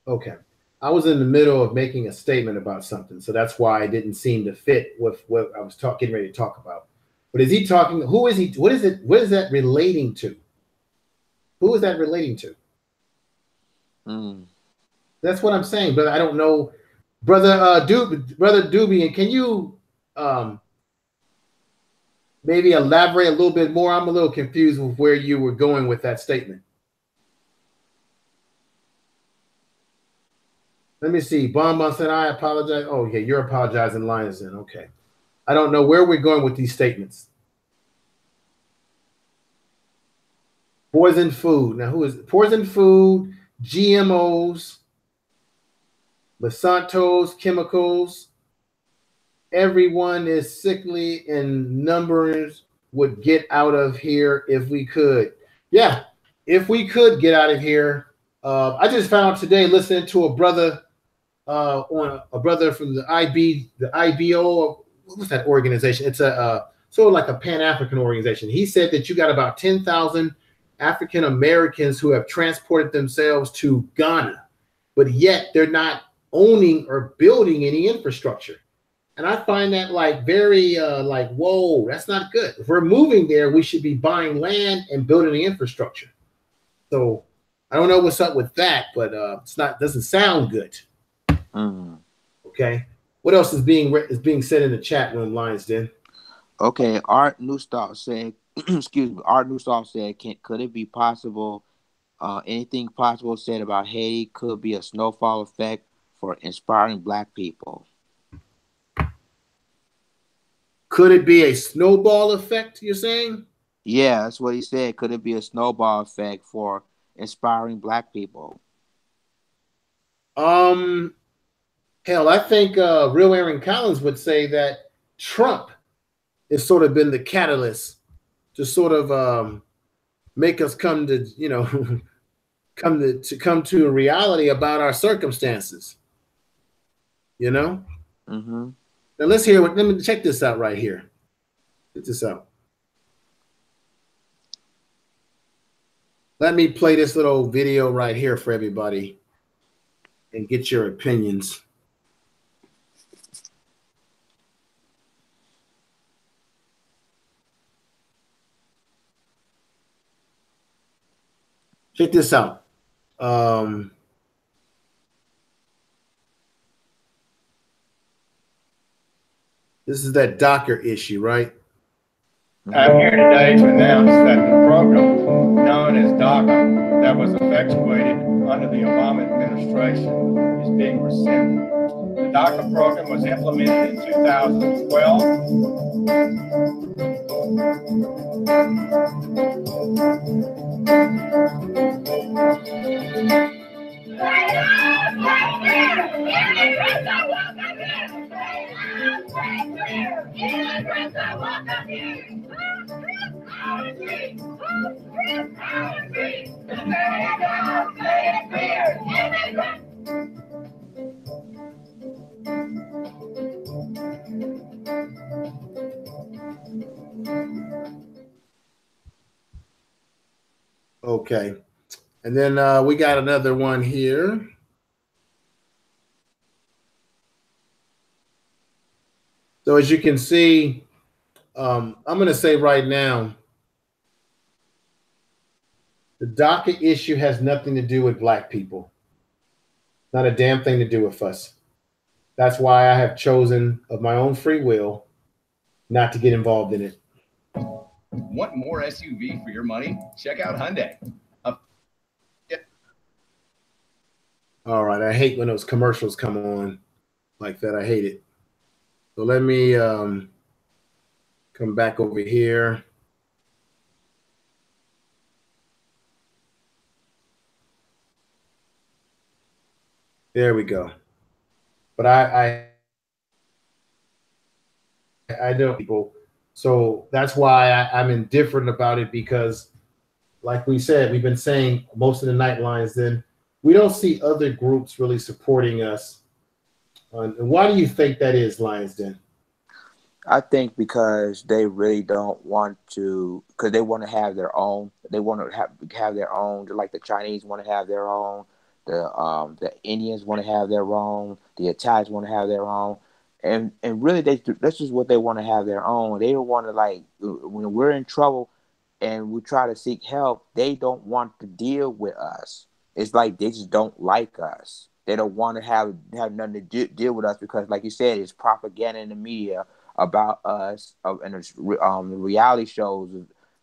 Okay. I was in the middle of making a statement about something, so that's why I didn't seem to fit with what I was getting ready to talk about. But is he talking? Who is he? What is it? What is that relating to? Who is that relating to? That's what I'm saying, but I don't know, brother Dubian. Can you maybe elaborate a little bit more? I'm a little confused with where you were going with that statement. Let me see. Bonbon said, I apologize. Oh, yeah, you're apologizing, Lions Den. Okay. I don't know where we're going with these statements. Poison food. Now, who is it? Poison food, GMOs, Monsanto's, chemicals. Everyone is sickly and numbers would get out of here if we could. Yeah, if we could get out of here. I just found out today listening to a brother on a brother from the IBO. What was that organization? It's a sort of like a Pan-African organization. He said that you got about 10,000 African Americans who have transported themselves to Ghana, but yet they're not owning or building any infrastructure. And I find that like very like, whoa, that's not good. If we're moving there, we should be buying land and building the infrastructure. So I don't know what's up with that, but doesn't sound good. Okay. What else is being said in the chat room, Lions Den? Okay, Art Newstall said, excuse me, Art Newstall said, could it be possible, anything possible said about Haiti could be a snowfall effect for inspiring black people? Could it be a snowball effect, you're saying? Yeah, that's what he said. Could it be a snowball effect for inspiring black people? Hell, I think Real Aaron Collins would say that Trump has sort of been the catalyst to sort of make us come to, you know, come to a reality about our circumstances. You know? Mm-hmm. Now let's hear let me check this out right here. Check this out. Let me play this little video right here for everybody and get your opinions. Check this out. This is that DACA issue, right? I'm here today to announce that the program known as DACA that was effectuated under the Obama administration is being rescinded. The DACA program was implemented in 2012. Okay. And then we got another one here. So as you can see, I'm going to say right now, the DACA issue has nothing to do with Black people. Not a damn thing to do with us. That's why I have chosen of my own free will not to get involved in it. Want more SUV for your money? Check out Hyundai. All right, I hate when those commercials come on like that. I hate it. So let me come back over here. There we go. But I know people, so that's why I'm indifferent about it, because like we said, we've been saying most of the night lines, then we don't see other groups really supporting us. And why do you think that is, Lions Den? I think because they really don't want to, because they want to have their own. They want to have their own, like the Chinese want to have their own. The Indians want to have their own. The Italians want to have their own. And really, that's just what they want to have their own. They don't want to, like, when we're in trouble and we try to seek help, they don't want to deal with us. It's like they just don't like us. They don't want to have nothing to deal with us because, like you said, it's propaganda in the media about us, and it's reality shows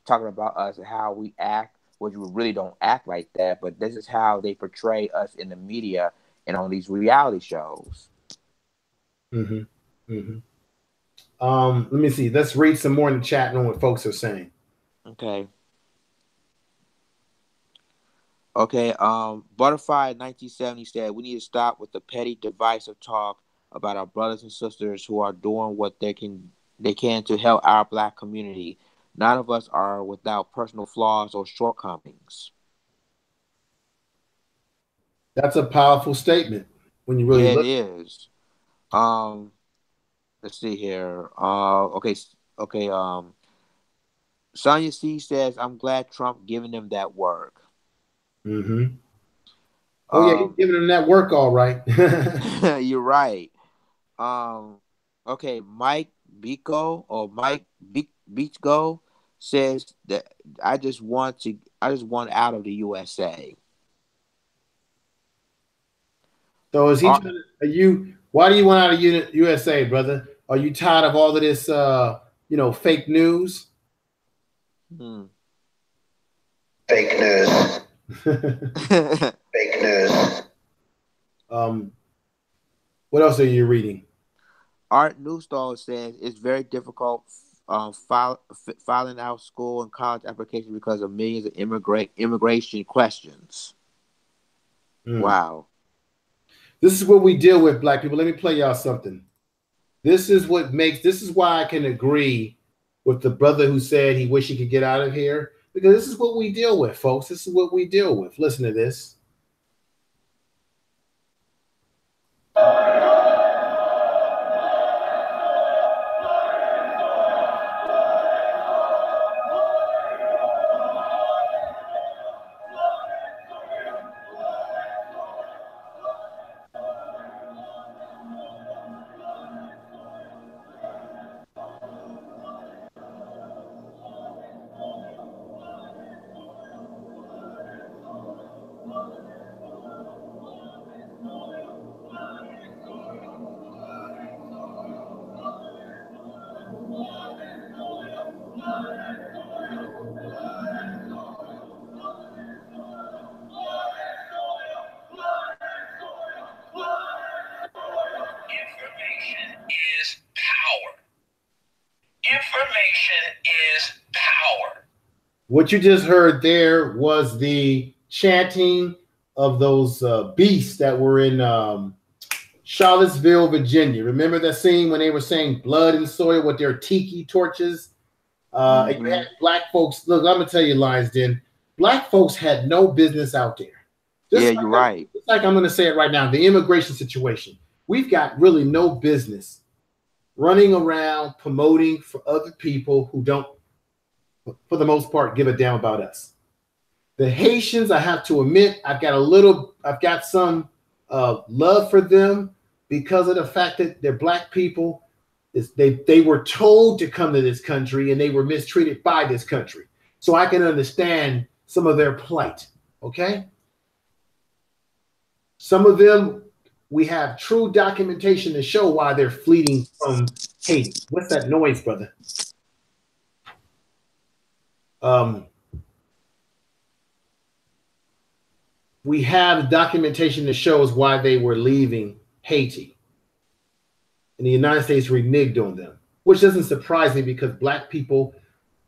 talking about us and how we act, which we really don't act like that. But this is how they portray us in the media and on these reality shows. Mm-hmm. Mm-hmm. Let me see. Let's read some more in the chat room what folks are saying. Okay. Butterfly 1970 said we need to stop with the petty divisive talk about our brothers and sisters who are doing what they can to help our Black community. None of us are without personal flaws or shortcomings. That's a powerful statement when you really look. It is. Let's see here. Sonia C says, I'm glad Trump giving them that work. Mm-hmm. Oh, yeah, he's giving them that work all right. You're right. Mike Beachgo says that I just want out of the USA. So is he why do you want out of USA, brother? Are you tired of all of this fake news? Fake news. Fake news. What else are you reading? Art Newstall says it's very difficult filing out school and college applications because of millions of immigration questions. Wow. This is what we deal with, Black people. Let me play y'all something. This is why I can agree with the brother who said he wished he could get out of here, because this is what we deal with, folks. This is what we deal with. Listen to this. What you just heard there was the chanting of those beasts that were in Charlottesville, Virginia. Remember that scene when they were saying blood and soil with their tiki torches? And you had Black folks. Look, I'm going to tell you, Lions Den, Black folks had no business out there. You're right. It's like I'm going to say it right now, the immigration situation. We've got really no business running around promoting for other people who don't, for the most part, give a damn about us. The Haitians, I have to admit, I've got some love for them because of the fact that they're Black people. they were told to come to this country and they were mistreated by this country. So I can understand some of their plight, okay? Some of them, we have true documentation to show why they're fleeing from Haiti. What's that noise, brother? We have documentation that shows why they were leaving Haiti. And the United States reneged on them, which doesn't surprise me because Black people,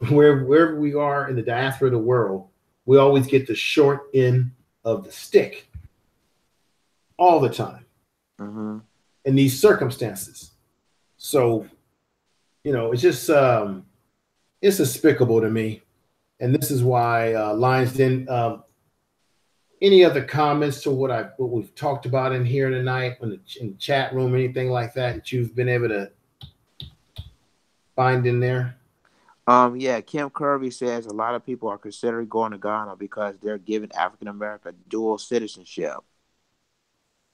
wherever we are in the diaspora of the world, we always get the short end of the stick all the time in these circumstances. So, you know, it's just, it's despicable to me. And this is why Lions Den, any other comments to what we've talked about in here tonight in the chat room, anything like that you've been able to find in there? Yeah, Kim Kirby says a lot of people are considering going to Ghana because they're giving African America dual citizenship.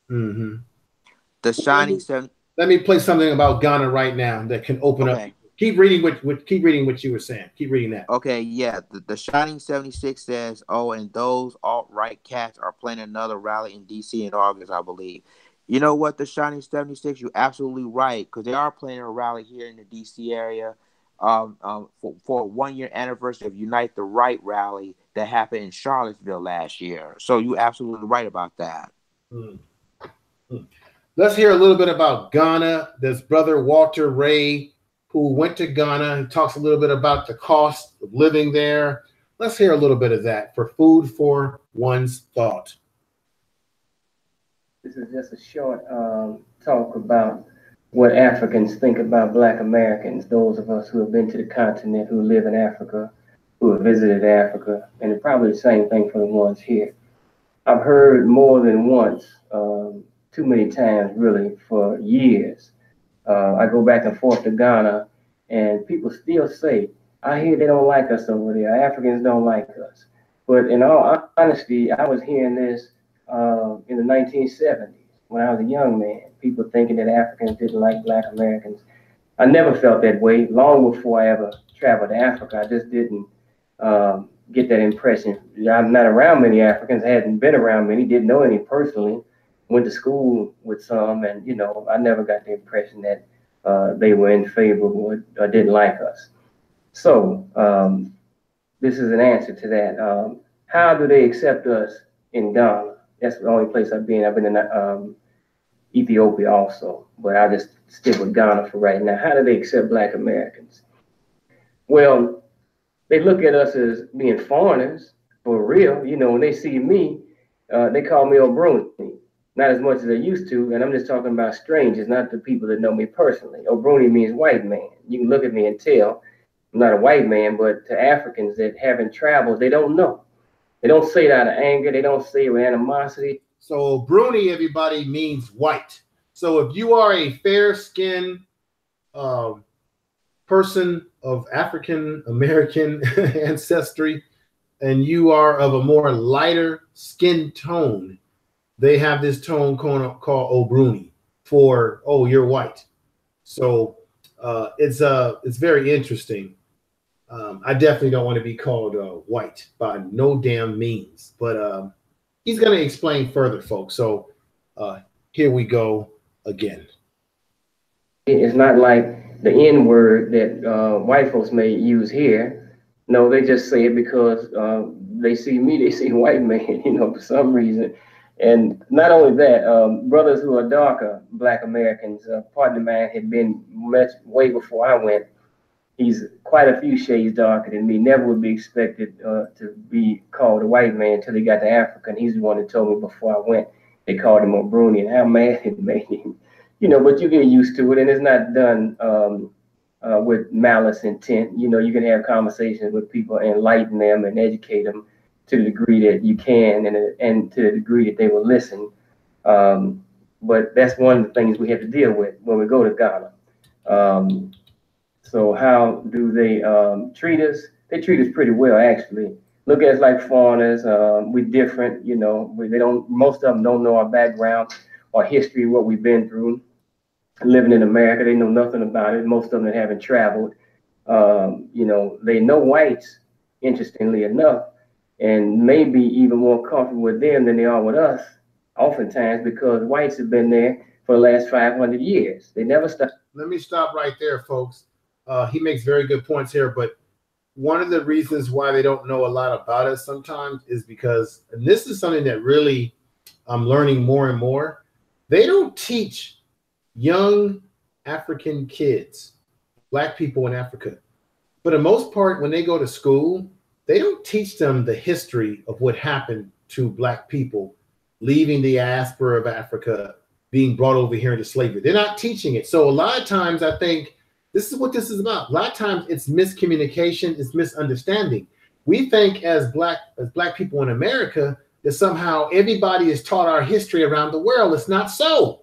The Shining Seven. Let me play something about Ghana right now that can open up. Keep reading what you were saying. Keep reading that. Okay, yeah. The Shining 76 says, oh, and those alt-right cats are planning another rally in D.C. in August, I believe. You know what, the Shining 76, you're absolutely right, because they are planning a rally here in the D.C. area for a 1-year anniversary of Unite the Right rally that happened in Charlottesville last year. So you're absolutely right about that. Let's hear a little bit about Ghana. There's Brother Walter Ray, who went to Ghana. He talks a little bit about the cost of living there. Let's hear a little bit of that for Food for One's Thought. This is just a short talk about what Africans think about Black Americans, those of us who have been to the continent, who live in Africa, who have visited Africa, and probably the same thing for the ones here. I've heard more than once, too many times really, for years. I go back and forth to Ghana, and people still say, I hear they don't like us over there. Africans don't like us. But in all honesty, I was hearing this in the 1970s when I was a young man. People thinking that Africans didn't like Black Americans. I never felt that way. Long before I ever traveled to Africa, I just didn't get that impression. I'm not around many Africans. I hadn't been around many, didn't know any personally. Went to school with some, and you know, I never got the impression that they were in favor or didn't like us. So this is an answer to that. How do they accept us in Ghana? That's the only place I've been. I've been in Ethiopia also, but I'll just stick with Ghana for right now. How do they accept Black Americans? Well, they look at us as being foreigners for real. You know, when they see me, they call me O'Bruni. Not as much as they used to, and I'm just talking about strangers, not the people that know me personally. O'Bruni means white man. You can look at me and tell I'm not a white man, but to Africans that haven't traveled, they don't know. They don't say it out of anger. They don't say it with animosity. So O'Bruni, everybody, means white. So if you are a fair-skinned person of African American ancestry, and you are of a more lighter skin tone, they have this tone called O'Bruni for, oh, you're white. So it's very interesting. I definitely don't want to be called white by no damn means, but he's going to explain further, folks. So here we go again. It's not like the N word that white folks may use here. No, they just say it because they see me, they see white man, you know, for some reason. And not only that, brothers who are darker, Black Americans, a partner of mine had been way before I went. He's quite a few shades darker than me. Never would be expected to be called a white man until he got to Africa. And he's the one that told me before I went, they called him O'Bruni, and how mad it made him. You know, but you get used to it, and it's not done with malice intent. You know, you can have conversations with people and enlighten them and educate them to the degree that you can, and to the degree that they will listen. But that's one of the things we have to deal with when we go to Ghana. So how do they treat us? They treat us pretty well, actually. Look at us like foreigners. We're different, you know. Most of them don't know our background, our history, what we've been through. living in America. They know nothing about it. Most of them haven't traveled. You know, they know whites, interestingly enough, and maybe even more comfortable with them than they are with us, oftentimes, because whites have been there for the last 500 years. They never stopped. Let me stop right there, folks. He makes very good points here, but one of the reasons why they don't know a lot about it sometimes is because, and this is something that really I'm learning more and more, they don't teach young African kids, Black people in Africa, for the most part, when they go to school, they don't teach them the history of what happened to Black people leaving the diaspora of Africa, being brought over here into slavery. They're not teaching it. So a lot of times I think this is what this is about. A lot of times it's miscommunication, it's misunderstanding. We think as black people in America that somehow everybody is taught our history around the world. It's not so.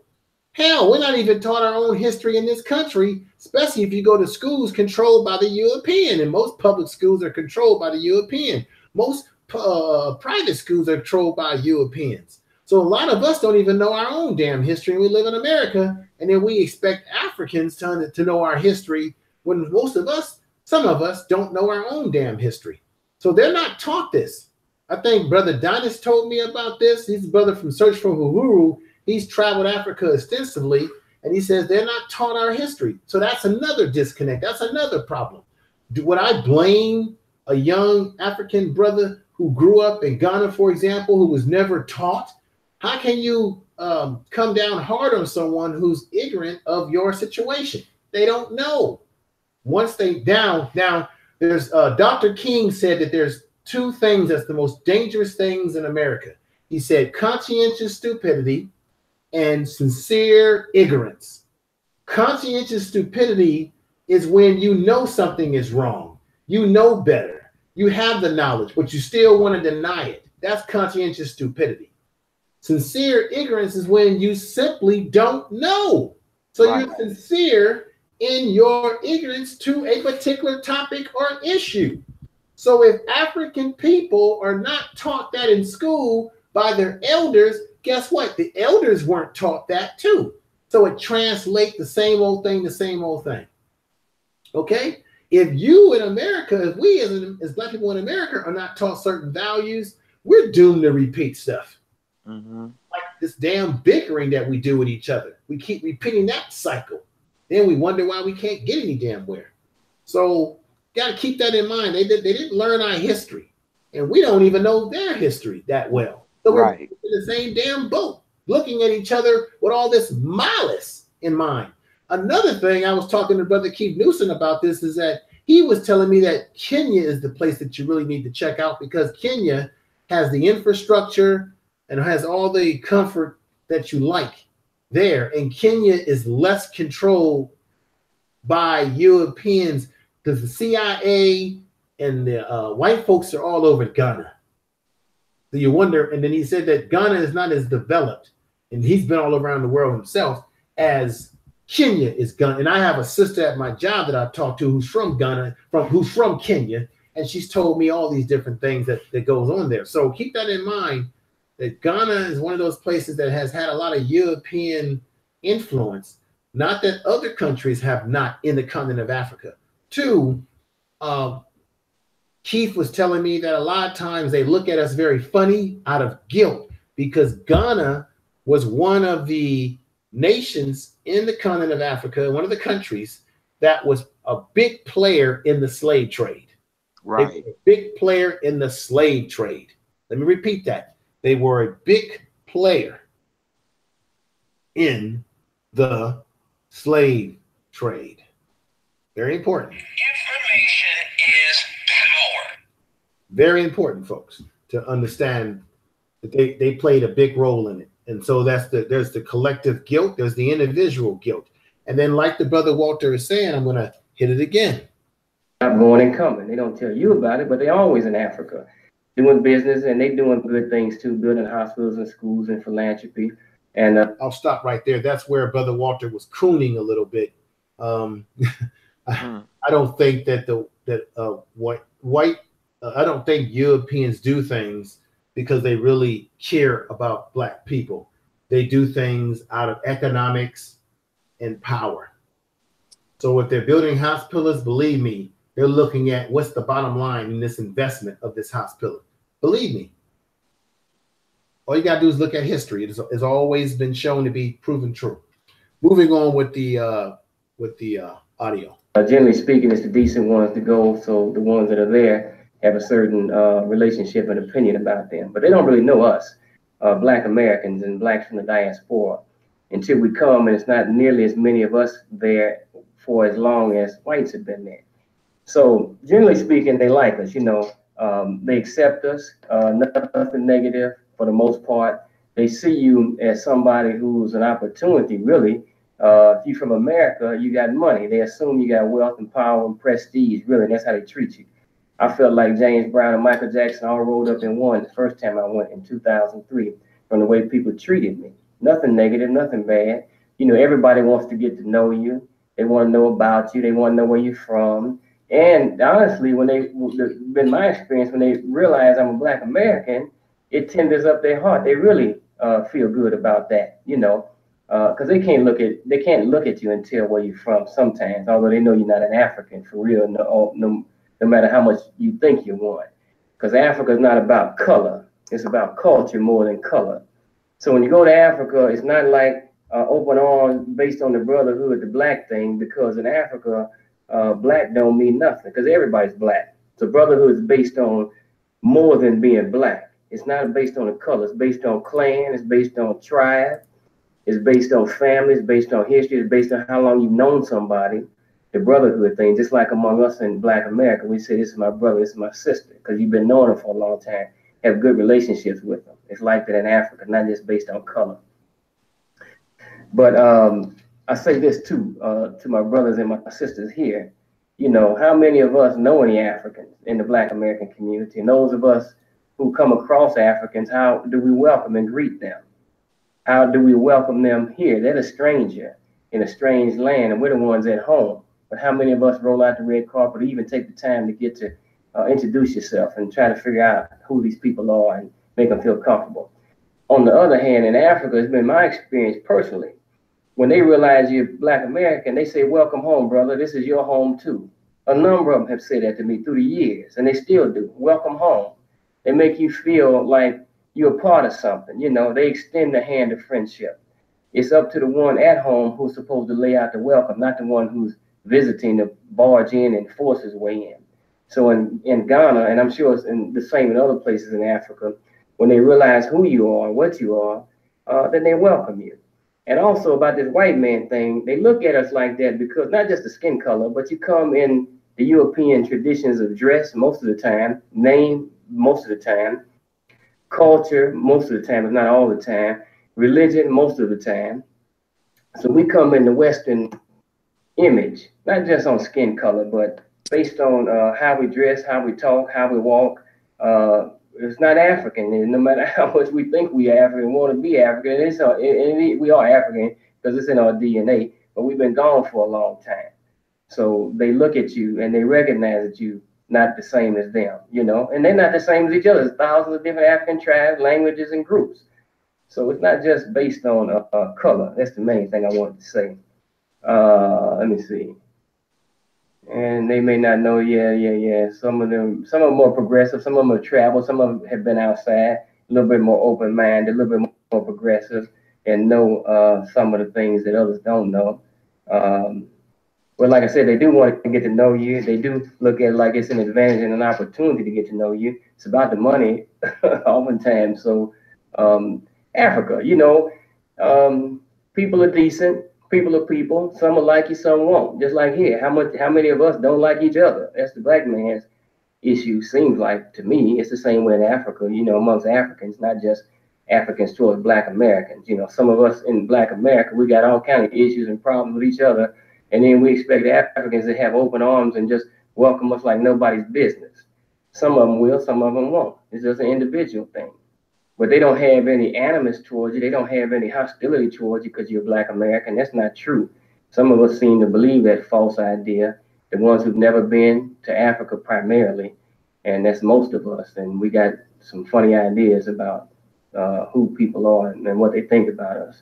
Hell, we're not even taught our own history in this country, especially if you go to schools controlled by the European, and most public schools are controlled by the European. Most private schools are controlled by Europeans. So a lot of us don't even know our own damn history, and we live in America, and then we expect Africans to know our history when most of us, some of us, don't know our own damn history. So they're not taught this. I think Brother Donis told me about this. He's a brother from Search for Uhuru. He's traveled Africa extensively, and he says they're not taught our history. So that's another disconnect. That's another problem. Would I blame a young African brother who grew up in Ghana, for example, who was never taught? How can you come down hard on someone who's ignorant of your situation? They don't know. Once they now there's Dr. King said that there's two things that's the most dangerous things in America. He said conscientious stupidity and sincere ignorance. Conscientious stupidity is when you know something is wrong. You know better. You have the knowledge, but you still want to deny it. That's conscientious stupidity. Sincere ignorance is when you simply don't know. So you're sincere in your ignorance to a particular topic or issue. So if African people are not taught that in school by their elders, guess what? The elders weren't taught that too. So it translates the same old thing, the same old thing. Okay? If you in America, if we as Black people in America are not taught certain values, we're doomed to repeat stuff. Like this damn bickering that we do with each other. We keep repeating that cycle. Then we wonder why we can't get any damn where. So got to keep that in mind. They didn't learn our history, and we don't even know their history that well. So we're in the same damn boat, looking at each other with all this malice in mind. Another thing, I was talking to Brother Keith Newsom about this, is that he was telling me that Kenya is the place that you really need to check out, because Kenya has the infrastructure and has all the comfort that you like there. And Kenya is less controlled by Europeans because the CIA and the white folks are all over Ghana. So you wonder, and then he said that Ghana is not as developed, and he's been all around the world himself, as Kenya is Ghana. And I have a sister at my job that I've talked to who's from Ghana, who's from Kenya, and she's told me all these different things that goes on there. So keep that in mind, that Ghana is one of those places that has had a lot of European influence, not that other countries have not in the continent of Africa. Two, Keith was telling me that a lot of times they look at us very funny out of guilt, because Ghana was one of the nations in the continent of Africa, one of the countries that was a big player in the slave trade. Right. They were a big player in the slave trade. Let me repeat that. They were a big player in the slave trade. Very important. Information is power. Very important, folks, to understand that they played a big role in it. And so there's the collective guilt, there's the individual guilt. And then, like the brother Walter is saying, I'm going to hit it again. Not going and coming. They don't tell you about it, but they're always in Africa doing business, and they're doing good things too, building hospitals and schools and philanthropy. And I'll stop right there. That's where Brother Walter was crooning a little bit. I don't think that I don't think Europeans do things because they really care about Black people. They do things out of economics and power. So if they're building hospitals, believe me, they're looking at what's the bottom line in this investment of this hospital. Believe me. All you gotta do is look at history. It's always been shown to be proven true. Moving on with the audio. Generally speaking, it's the decent ones to go. So the ones that are there have a certain relationship and opinion about them, but they don't really know us, Black Americans and Blacks from the diaspora, until we come, and it's not nearly as many of us there for as long as whites have been there. So generally speaking, they like us. They accept us. Nothing negative. For the most part, they see you as somebody who's an opportunity, really. If you're from America, you got money. They assume you got wealth and power and prestige, really. That's how they treat you. I felt like James Brown and Michael Jackson all rolled up in one the first time I went in 2003 from the way people treated me. Nothing negative, nothing bad. Everybody wants to get to know you. They want to know about you. They want to know where you're from. And honestly, been my experience, when they realize I'm a Black American, it tenders up their heart. They really feel good about that, because they can't look at you and tell where you're from sometimes, although they know you're not an African for real, no matter how much you think you're one. Because Africa is not about color. It's about culture more than color. So when you go to Africa, it's not like open arms based on the brotherhood, the Black thing, because in Africa, Black don't mean nothing, because everybody's Black. So brotherhood is based on more than being Black. It's not based on the color. It's based on clan. It's based on tribe. It's based on family. It's based on history. It's based on how long you've known somebody. The brotherhood thing, just like among us in Black America, we say, this is my brother, this is my sister, because you've been knowing them for a long time, have good relationships with them. It's like that in Africa, not just based on color. But I say this too, to my brothers and my sisters here. How many of us know any Africans in the Black American community? And those of us who come across Africans, how do we welcome and greet them? How do we welcome them here? They're a stranger in a strange land, and we're the ones at home. But how many of us roll out the red carpet or even take the time to get to introduce yourself and try to figure out who these people are and make them feel comfortable? On the other hand, in Africa, it's been my experience personally. When they realize you're Black American, they say, welcome home, brother. This is your home too. A number of them have said that to me through the years, and they still do. Welcome home. They make you feel like you're a part of something. They extend the hand of friendship. It's up to the one at home who's supposed to lay out the welcome, not the one who's visiting to barge in and force his way in. So in Ghana, and I'm sure it's the same in other places in Africa, when they realize who you are and what you are, then they welcome you. And also about this white man thing, they look at us like that because not just the skin color, but you come in the European traditions of dress most of the time, name most of the time, culture most of the time, if not all the time, religion most of the time. So we come in the Western image, not just on skin color, but based on how we dress, how we talk, how we walk. It's not African, and no matter how much we think we are African, want to be African, we are African because it's in our DNA, but we've been gone for a long time. So they look at you and they recognize that you not the same as them, and they're not the same as each other. There's thousands of different African tribes, languages, and groups. So it's not just based on color. That's the main thing I wanted to say. Let me see. And they may not know, yeah. Some of them are more progressive. Some of them have traveled. Some of them have been outside, a little bit more open-minded, a little bit more progressive, and know some of the things that others don't know. But like I said, they do want to get to know you. They do look at it like it's an advantage and an opportunity to get to know you. It's about the money, oftentimes. So Africa, people are decent. People are people. Some will like you, some won't. Just like here, how many of us don't like each other? That's the Black man's issue. Seems like to me, it's the same way in Africa. Amongst Africans, not just Africans towards Black Americans. Some of us in Black America, we got all kinds of issues and problems with each other. And then we expect the Africans to have open arms and just welcome us like nobody's business. Some of them will, some of them won't. It's just an individual thing. But they don't have any animus towards you. They don't have any hostility towards you because you're a Black American. That's not true. Some of us seem to believe that false idea, the ones who've never been to Africa primarily, and that's most of us. And we got some funny ideas about who people are and what they think about us.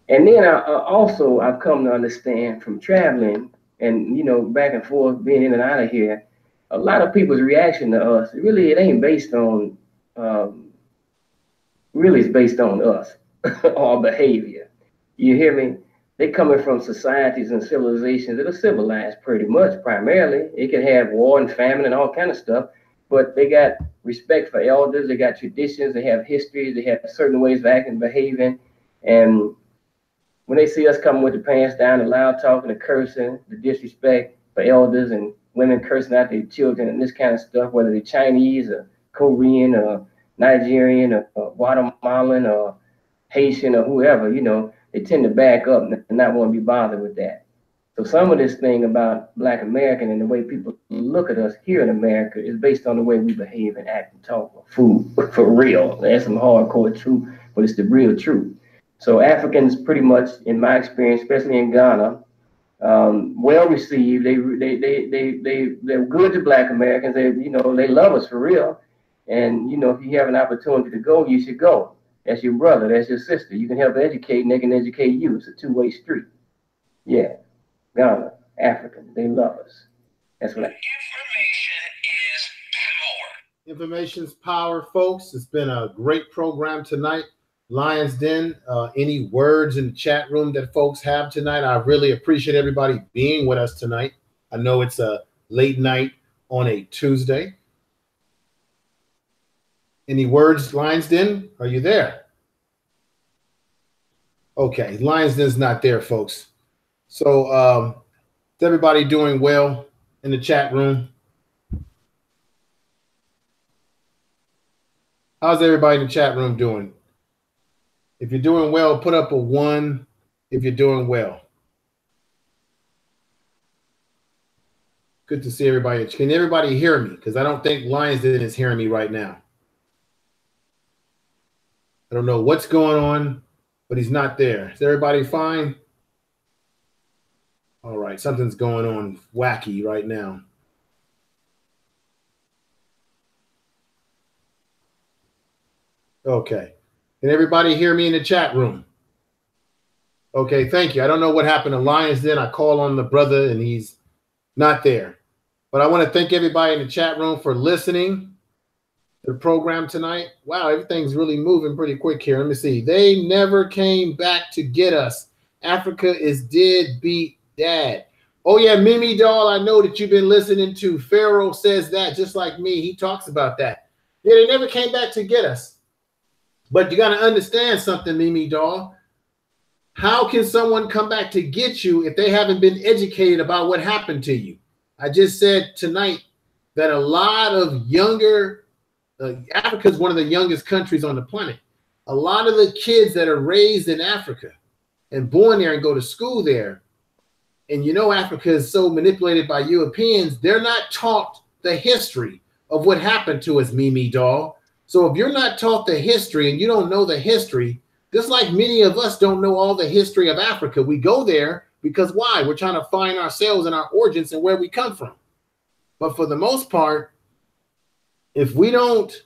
And then also I've come to understand from traveling and, you know, back and forth, being in and out of here, a lot of people's reaction to us, really, it ain't based on, really it's based on us, our behavior. You hear me? They coming from societies and civilizations that are civilized pretty much, primarily. It can have war and famine and all kind of stuff, but they got respect for elders, they got traditions, they have histories, they have certain ways of acting, behaving, and when they see us coming with the pants down, the loud talking, the cursing, the disrespect for elders, and women cursing out their children and this kind of stuff, whether they're Chinese or Korean or Nigerian or Guatemalan or Haitian or whoever, you know, they tend to back up and not want to be bothered with that. So some of this thing about Black American and the way people look at us here in America is based on the way we behave and act and talk for real. That's some hardcore truth, but it's the real truth. So Africans, pretty much, in my experience, especially in Ghana, well received. They're good to Black Americans. They, you know, they love us for real. And you know, if you have an opportunity to go, you should go. That's your brother. That's your sister. You can help educate, and they can educate you. It's a two-way street. Yeah, Ghana, Africans, they love us. That's what. Information's power, folks. It's been a great program tonight. Lions Den, any words in the chat room that folks have tonight? I really appreciate everybody being with us tonight. I know it's a late night on a Tuesday. Any words, Lions Den? Are you there? Okay, Lions Den's not there, folks. So is everybody doing well in the chat room? How's everybody in the chat room doing? If you're doing well, put up a 1 if you're doing well. Good to see everybody. Can everybody hear me? Because I don't think Lions Den is hearing me right now. I don't know what's going on, but he's not there. Is everybody fine? All right, something's going on wacky right now. Okay. Can everybody hear me in the chat room? Okay, thank you. I don't know what happened to Lions Den. I call on the brother and he's not there. But I want to thank everybody in the chat room for listening to the program tonight. Wow, everything's really moving pretty quick here. Let me see. They never came back to get us. Africa is dead beat dad. Oh yeah, Mimi Doll, I know that you've been listening to. Pharaoh says that just like me. He talks about that. Yeah, they never came back to get us. But you got to understand something, Mimi Doll. How can someone come back to get you if they haven't been educated about what happened to you? I just said tonight that a lot of younger, Africa is one of the youngest countries on the planet. A lot of the kids that are raised in Africa and born there and go to school there, and you know Africa is so manipulated by Europeans, they're not taught the history of what happened to us, Mimi Doll. So if you're not taught the history and you don't know the history, just like many of us don't know all the history of Africa, we go there because why? We're trying to find ourselves and our origins and where we come from. But for the most part, if we don't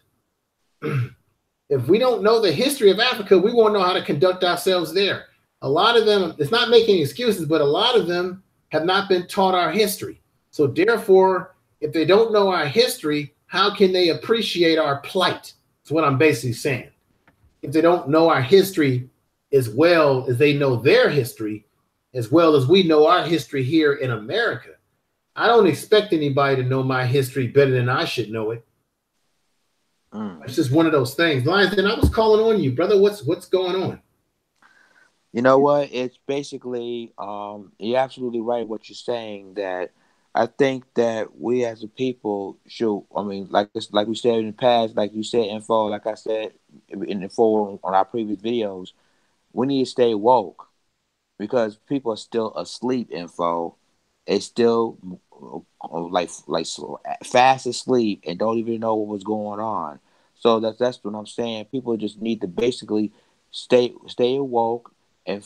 know the history of Africa, we won't know how to conduct ourselves there. A lot of them, it's not making excuses, but a lot of them have not been taught our history. So therefore, if they don't know our history, how can they appreciate our plight? That's what I'm basically saying. If they don't know our history as well as they know their history, as well as we know our history here in America, I don't expect anybody to know my history better than I should know it. It's just one of those things. Lions, then I was calling on you, brother. What's going on? You know what? It's basically, you're absolutely right what you're saying, that I think that we as a people should, I mean, like we said in the past, like you said, info, like I said in the forum on our previous videos, we need to stay woke because people are still asleep, info. It's still like fast asleep and don't even know what was going on. So that's what I'm saying. People just need to basically stay woke and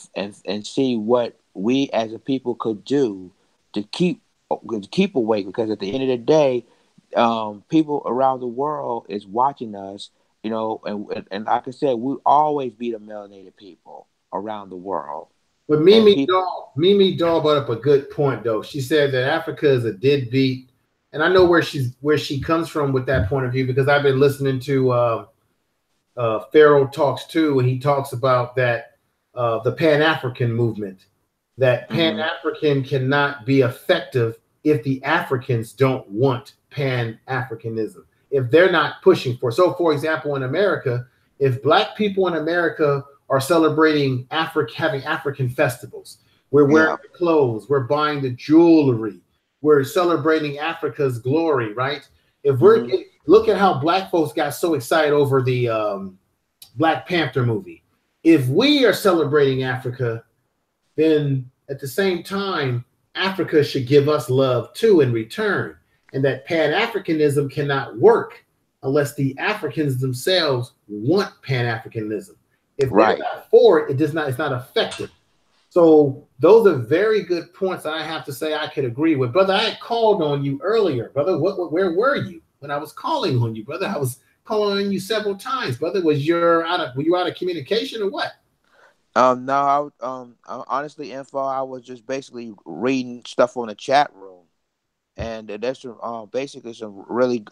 see what we as a people could do to keep awake, because at the end of the day, people around the world is watching us, you know, and like I said, we always be the melanated people. around the world. But Mimi Doll brought up a good point, though. She said that Africa is a deadbeat, and I know where she comes from with that point of view, because I've been listening to Pharaoh Talks Too, and he talks about that the Pan-African movement, that Pan-African cannot be effective if the Africans don't want Pan-Africanism, if they're not pushing for. So, for example, in America, if Black people in America are celebrating having African festivals, we're wearing the clothes, we're buying the jewelry, we're celebrating Africa's glory, right? If we're look at how Black folks got so excited over the Black Panther movie. If we are celebrating Africa, then at the same time, Africa should give us love too in return, and that Pan-Africanism cannot work unless the Africans themselves want Pan-Africanism. If they're not for it, it's not effective. So those are very good points that I have to say I could agree with. Brother, I had called on you earlier. Brother, where were you when I was calling on you, brother? I was calling on you several times, brother. Were you out of communication or what? No, honestly, Info, I was just basically reading stuff on the chat room, and there's basically some really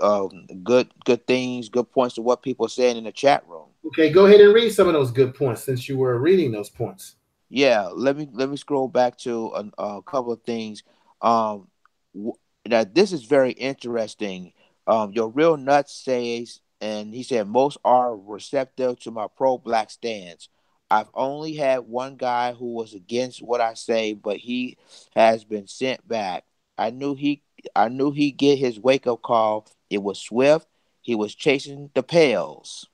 good things, good points to what people are saying in the chat room. Okay, go ahead and read some of those good points since you were reading those points. Yeah, let me scroll back to a couple of things. That this is very interesting. Your real nuts says, and he said, most are receptive to my pro-Black stance. I've only had one guy who was against what I say, but he has been sent back. I knew he'd get his wake-up call. It was swift. He was chasing the pails.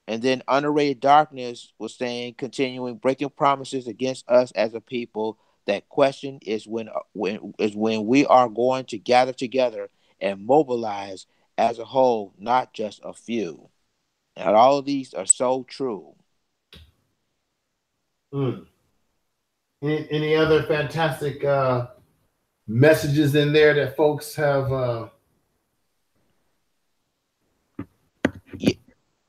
And then Underrated Darkness was saying, continuing, breaking promises against us as a people. That question is when we are going to gather together and mobilize as a whole, not just a few. And all of these are so true. Any other fantastic messages in there that folks have?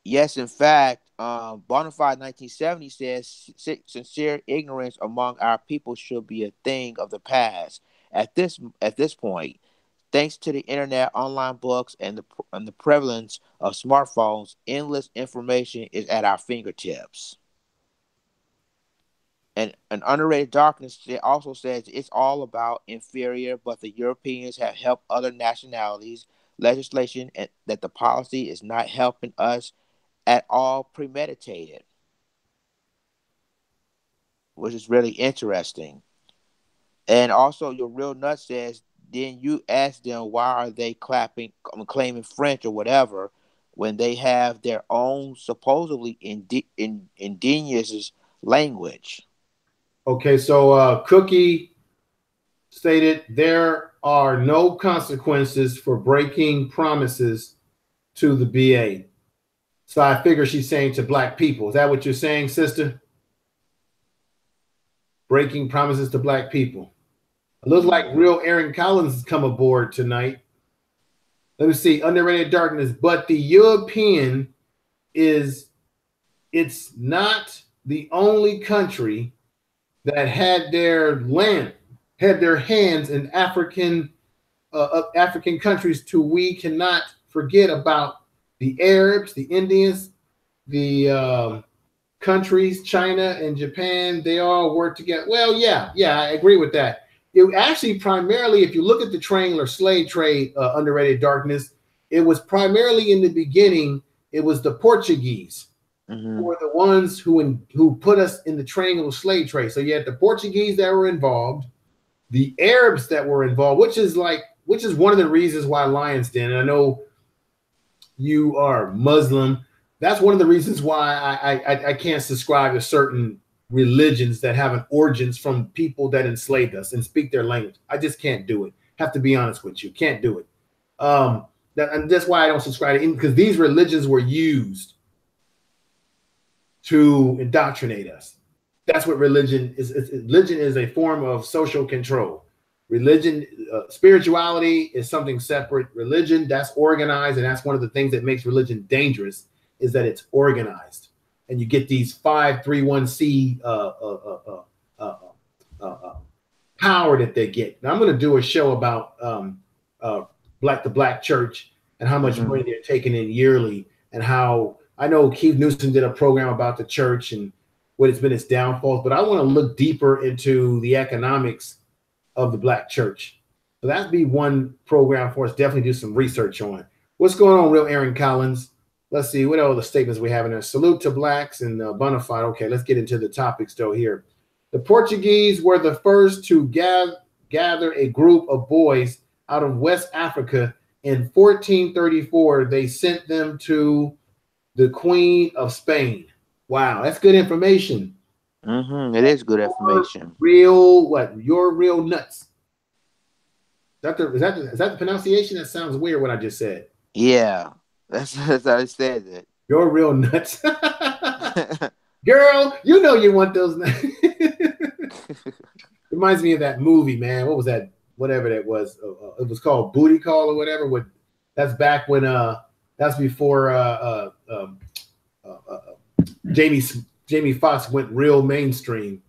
Yes, in fact, Bonafide 1970 says sincere ignorance among our people should be a thing of the past. At this point, thanks to the internet, online books, and the prevalence of smartphones, endless information is at our fingertips. And an Underrated Darkness also says it's all about inferior, but the Europeans have helped other nationalities. Legislation and that the policy is not helping us at all, premeditated, which is really interesting. And also, your real nut says, then you ask them why are they claiming French or whatever when they have their own supposedly indigenous language. Okay, so Cookie stated there are no consequences for breaking promises to the BA. So I figure she's saying to Black people. Is that what you're saying, sister? Breaking promises to Black people. It looks like real Aaron Collins has come aboard tonight. Let me see. Underrated Darkness. But the European it's not the only country that had their hands in African countries. Too, we cannot forget about the Arabs, the Indians, the countries, China and Japan. They all work together. Well, yeah, I agree with that. It actually primarily, if you look at the triangular slave trade, Underrated Darkness, it was primarily in the beginning, it was the Portuguese who were the ones who put us in the triangular slave trade. So you had the Portuguese that were involved, the Arabs that were involved, which is one of the reasons why Lions Den, and I know you are Muslim, that's one of the reasons why I can't subscribe to certain religions that have an origins from people that enslaved us and speak their language. I just can't do it. Have to be honest with you. Can't do it. And that's why I don't subscribe to it, because these religions were used to indoctrinate us. That's what religion is. Religion is a form of social control. Religion, spirituality is something separate. Religion, that's organized, and that's one of the things that makes religion dangerous, is that it's organized. and you get these 531c power that they get. Now I'm going to do a show about the Black Church and how much money they're taking in yearly, and how I know Keith Newsom did a program about the church and what it's been its downfalls, but I want to look deeper into the economics of the Black church. So that'd be one program for us. Definitely do some research on. What's going on, Real Aaron Collins? Let's see, what are all the statements we have in there? Salute to Blacks and bona fide. Okay, let's get into the topics though here. The Portuguese were the first to gather a group of boys out of West Africa in 1434. They sent them to the Queen of Spain. Wow, that's good information. It is good information. You're real nuts. Is that the pronunciation? That sounds weird what I just said. Yeah, that's how I said it. You're real nuts. Girl, you know you want those. Reminds me of that movie, man. What was that? Whatever that was. It was called Booty Call or whatever. That's back when that's before Jamie Foxx went real mainstream.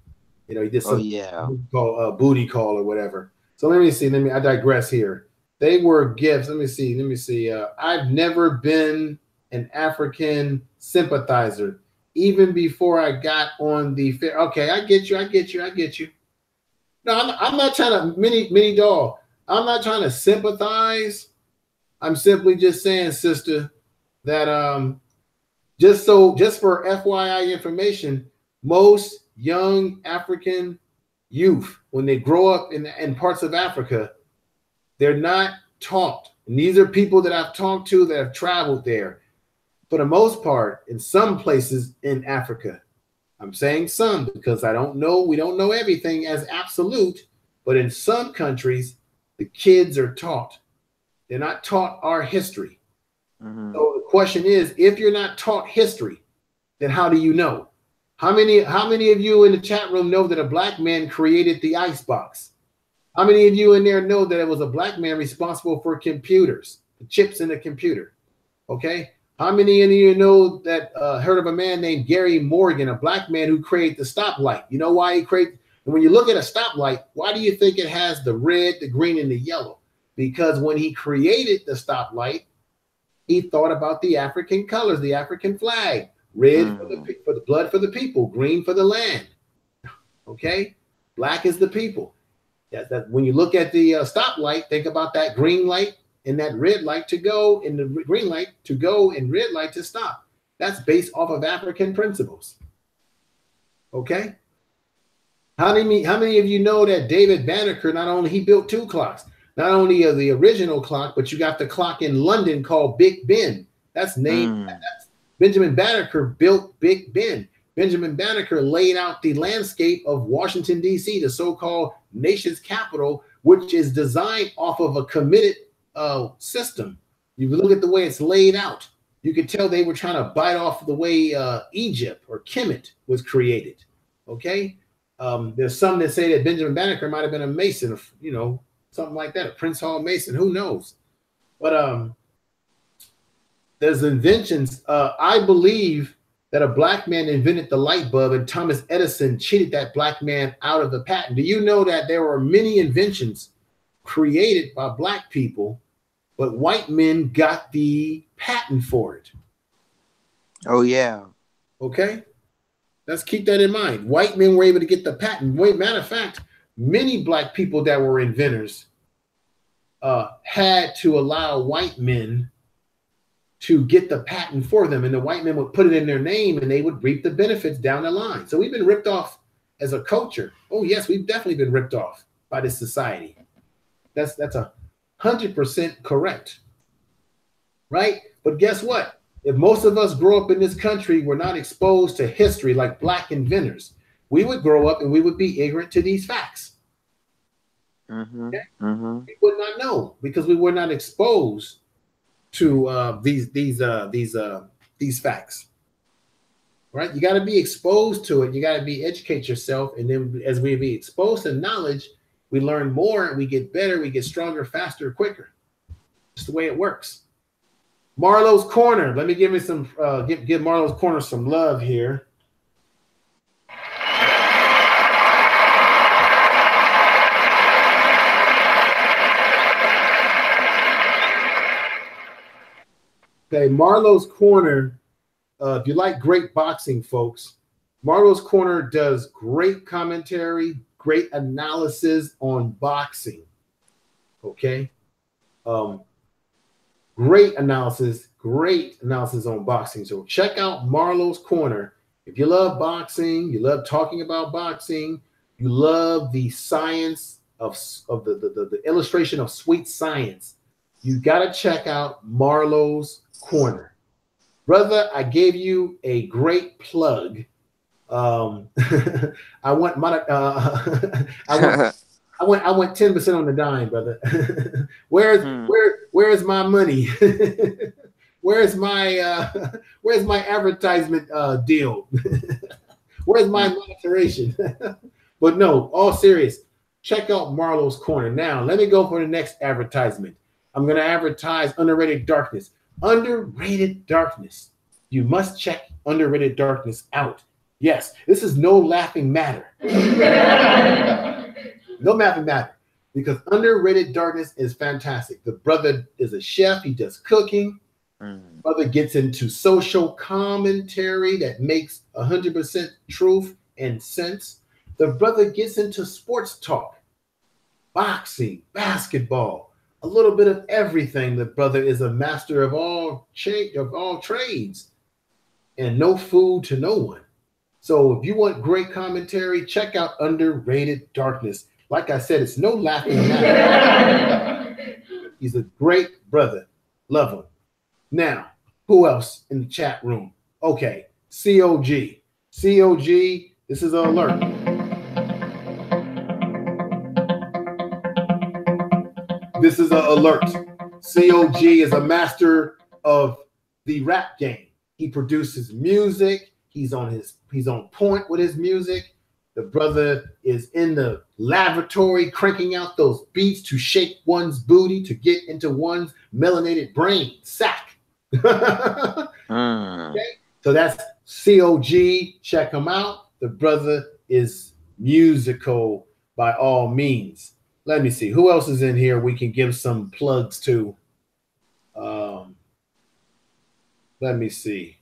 You know, he did something called Booty Call or whatever. So let me see. I digress here. They were gifts. Let me see. I've never been an African sympathizer, even before I got on the fair. Okay, I get you. No, I'm not trying to mini doll. I'm not trying to sympathize. I'm simply just saying, sister, that just for FYI information, most young African youth, when they grow up in parts of Africa, they're not taught. And these are people that I've talked to that have traveled there. For the most part, in some places in Africa, I'm saying some because I don't know, we don't know everything as absolute, but in some countries, the kids are taught. They're not taught our history. So the question is, if you're not taught history, then how do you know? How many of you in the chat room know that a black man created the icebox? How many of you in there know that it was a black man responsible for computers, the chips in the computer? Okay. How many of you know that heard of a man named Gary Morgan, a black man who created the stoplight? You know why he created? And when you look at a stoplight, why do you think it has the red, the green, and the yellow? Because when he created the stoplight, he thought about the African colors, the African flag. Red for the blood for the people, green for the land. Okay, black is the people. That when you look at the stoplight, think about that green light and that red light to go, and the green light to go, and red light to stop. That's based off of African principles. Okay. How many of you know that David Banneker, not only he built two clocks, not only the original clock, but you got the clock in London called Big Ben. That's named. Benjamin Banneker built Big Ben. Benjamin Banneker laid out the landscape of Washington, D.C., the so-called nation's capital, which is designed off of a committed system. You look at the way it's laid out, you could tell they were trying to bite off the way Egypt or Kemet was created. Okay, there's some that say that Benjamin Banneker might have been a Mason, you know, something like that, a Prince Hall Mason. Who knows? But there's inventions. I believe that a black man invented the light bulb, and Thomas Edison cheated that black man out of the patent. Do you know that there were many inventions created by black people, but white men got the patent for it? Oh, yeah. Okay. Let's keep that in mind. White men were able to get the patent. Matter of fact, many black people that were inventors had to allow white men to get the patent for them, and the white men would put it in their name and they would reap the benefits down the line. So we've been ripped off as a culture. Oh yes, we've definitely been ripped off by this society. That's 100% correct, right? But guess what? If most of us grow up in this country, we're not exposed to history like black inventors, we would grow up and we would be ignorant to these facts. Okay? We would not know because we were not exposed to these facts, right? You got to be exposed to it. You got to be educate yourself, and then as we be exposed to knowledge, we learn more, and we get better, we get stronger, faster, quicker. It's the way it works. Marlo's Corner. Let me give me some give Marlo's Corner some love here. Okay, Marlo's Corner. If you like great boxing, folks, Marlo's Corner does great commentary, great analysis on boxing. Okay, great analysis on boxing. So check out Marlo's Corner. If you love boxing, you love talking about boxing, you love the science of the illustration of sweet science, you got to check out Marlo's Corner. Brother, I gave you a great plug. I want 10% on the dime, brother. Where's my money? where's my advertisement deal? Where's my monetization? But no, all serious. Check out Marlo's Corner. Now, let me go for the next advertisement. I'm going to advertise Underrated Darkness. Underrated Darkness. You must check Underrated Darkness out. Yes, this is no laughing matter. No laughing matter. Because Underrated Darkness is fantastic. The brother is a chef. He does cooking. Brother gets into social commentary that makes 100% truth and sense. The brother gets into sports talk, boxing, basketball, a little bit of everything. The brother is a master of all trades, and no food to no one. So if you want great commentary, check out Underrated Darkness. Like I said, it's no laughing matter. He's a great brother. Love him. Now, who else in the chat room? Okay, COG. COG, this is an alert. This is an alert. COG is a master of the rap game. He produces music. He's on point with his music. The brother is in the laboratory cranking out those beats to shake one's booty to get into one's melanated brain sack. Okay? So that's COG. Check him out. The brother is musical by all means. Let me see. Who else is in here we can give some plugs to? Let me see.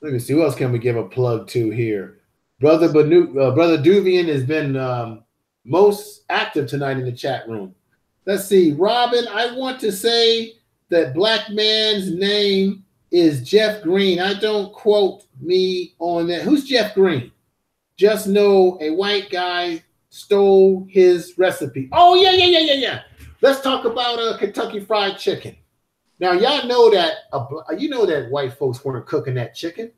Let me see. Who else can we give a plug to here? Brother Duvian has been most active tonight in the chat room. Let's see. Robin, I want to say that black man's name is Jeff Green. I don't quote me on that. Who's Jeff Green? Just know a white guy stole his recipe. Oh, yeah. Let's talk about Kentucky Fried Chicken. Now, y'all know that that white folks weren't cooking that chicken.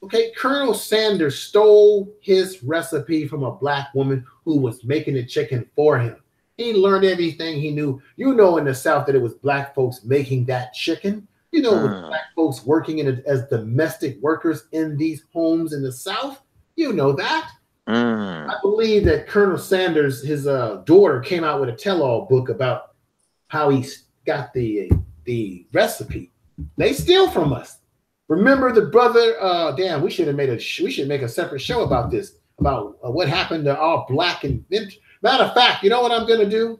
Okay, Colonel Sanders stole his recipe from a black woman who was making the chicken for him. He learned everything he knew. You know in the South that it was black folks making that chicken. You know, with black folks working as domestic workers in these homes in the South. You know that. I believe that Colonel Sanders, his daughter, came out with a tell-all book about how he got the recipe. They steal from us. Remember the brother? Damn, we should make a separate show about this, about what happened to all black inventors. Matter of fact, you know what I'm going to do?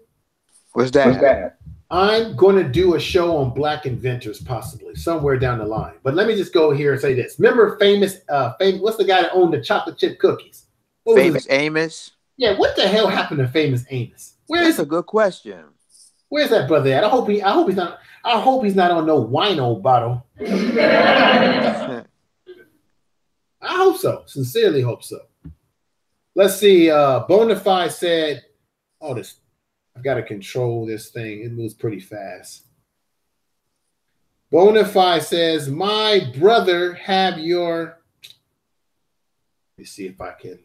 What's that? I'm going to do a show on black inventors, possibly somewhere down the line. But let me just go here and say this. Remember famous, what's the guy that owned the chocolate chip cookies? Famous Amos? Yeah, what the hell happened to Famous Amos? That's a good question. Where's that brother at? I hope he's not on no wino bottle. I hope so. Sincerely hope so. Let's see. Bonafide said, I've got to control this thing. It moves pretty fast. Bonafide says, my brother have your. Let me see if I can.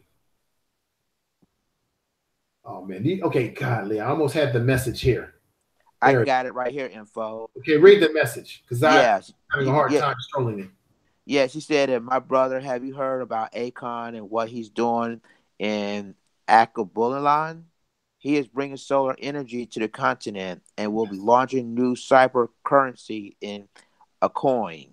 Oh, man. Okay, godly. I almost had the message here. I got it right here, info. Okay, read the message, because I'm having a hard time scrolling it. Yeah, she said that, my brother, have you heard about Akon and what he's doing in Akabulan? He is bringing solar energy to the continent and will be launching new cyber currency in a coin.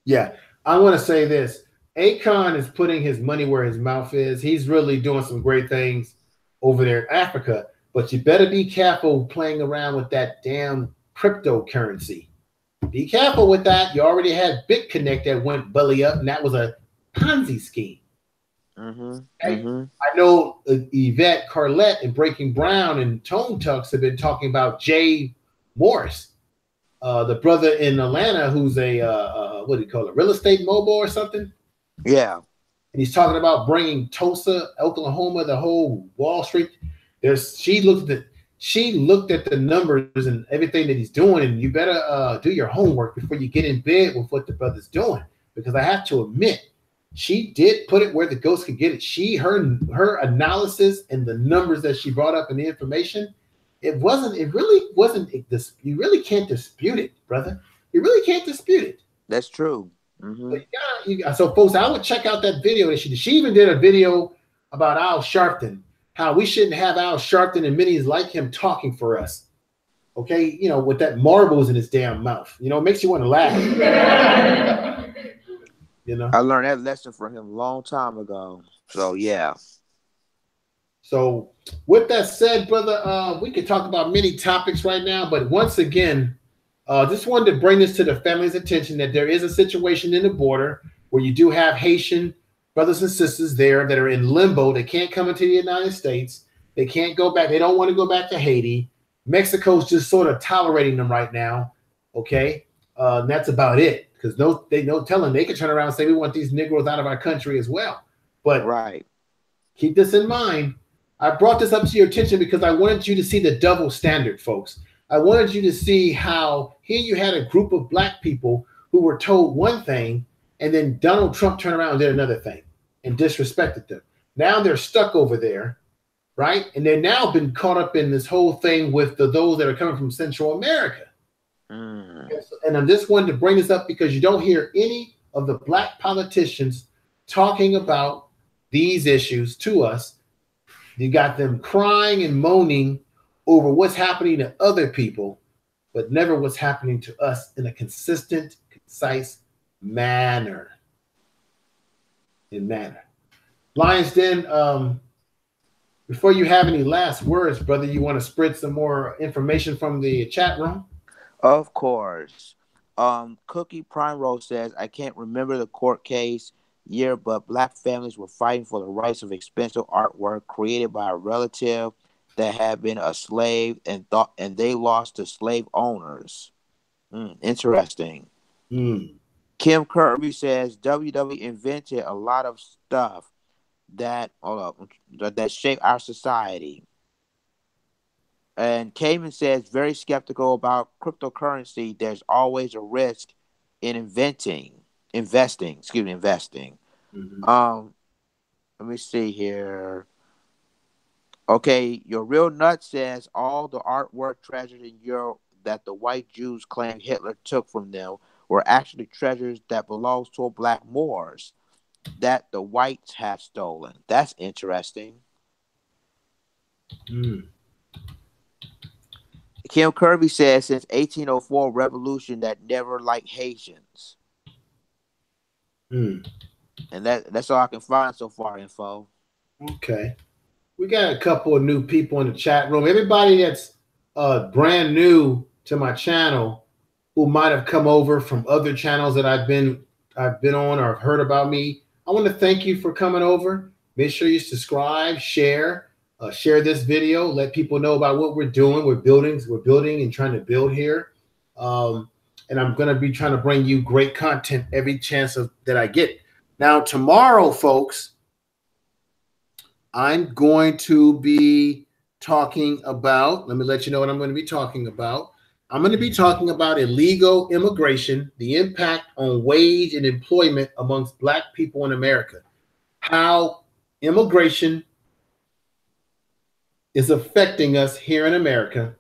Yeah, I want to say this. Akon is putting his money where his mouth is. He's really doing some great things over there in Africa, but you better be careful playing around with that damn cryptocurrency. Be careful with that. You already had BitConnect that went belly up, and that was a Ponzi scheme. I know Yvette Carlette and Breaking Brown and Tone Tucks have been talking about Jay Morris, the brother in Atlanta who's a what do you call it, real estate mogul or something? Yeah. And he's talking about bringing Tulsa, Oklahoma, the whole Wall Street. She looked at the numbers and everything that he's doing, and you better do your homework before you get in bed with what the brother's doing, because I have to admit, she did put it where the ghost could get it. Her analysis and the numbers that she brought up and the information, you really can't dispute it, brother. You really can't dispute it. That's true. So folks, I would check out that video that she did. She even did a video about Al Sharpton, how we shouldn't have Al Sharpton and many like him talking for us. Okay, with that marbles in his damn mouth. It makes you want to laugh. I learned that lesson from him a long time ago. So yeah. So with that said, brother, we could talk about many topics right now, but once again, just wanted to bring this to the family's attention that there is a situation in the border where you do have Haitian brothers and sisters there that are in limbo. They can't come into the United States. They can't go back. They don't want to go back to Haiti. Mexico's just sort of tolerating them right now. Okay. And that's about it. Because they no telling they could turn around and say we want these Negroes out of our country as well. But keep this in mind. I brought this up to your attention because I wanted you to see the double standard, folks. I wanted you to see how here you had a group of black people who were told one thing, and then Donald Trump turned around and did another thing and disrespected them. Now they're stuck over there, right? And they've now been caught up in this whole thing with those that are coming from Central America. And I just wanted to bring this up because you don't hear any of the black politicians talking about these issues to us. You got them crying and moaning over what's happening to other people, but never what's happening to us in a consistent, concise manner. Lions Den, before you have any last words, brother, you want to spread some more information from the chat room? Of course. Cookie Prime Rose says, I can't remember the court case year, but black families were fighting for the rights of expensive artwork created by a relative that had been a slave and they lost to slave owners. Interesting. Kim Kirby says WW invented a lot of stuff that shape our society. And Cayman says, very skeptical about cryptocurrency. There's always a risk in investing. Let me see here. Okay, Your Real Nut says all the artwork treasured in Europe that the white Jews claim Hitler took from them were actually treasures that belonged to black Moors that the whites have stolen. That's interesting. Kim Kirby says since 1804 revolution that never liked Haitians. And that's all I can find so far, info. Okay. We got a couple of new people in the chat room. Everybody that's brand new to my channel who might have come over from other channels that I've been on or have heard about me, I want to thank you for coming over. Make sure you subscribe, share this video, let people know about what we're doing. We're building and trying to build here. And I'm going to be trying to bring you great content every chance that I get. Now, tomorrow, folks, I'm going to be talking about, let me let you know what I'm going to be talking about. I'm going to be talking about illegal immigration, the impact on wage and employment amongst black people in America, how immigration is affecting us here in America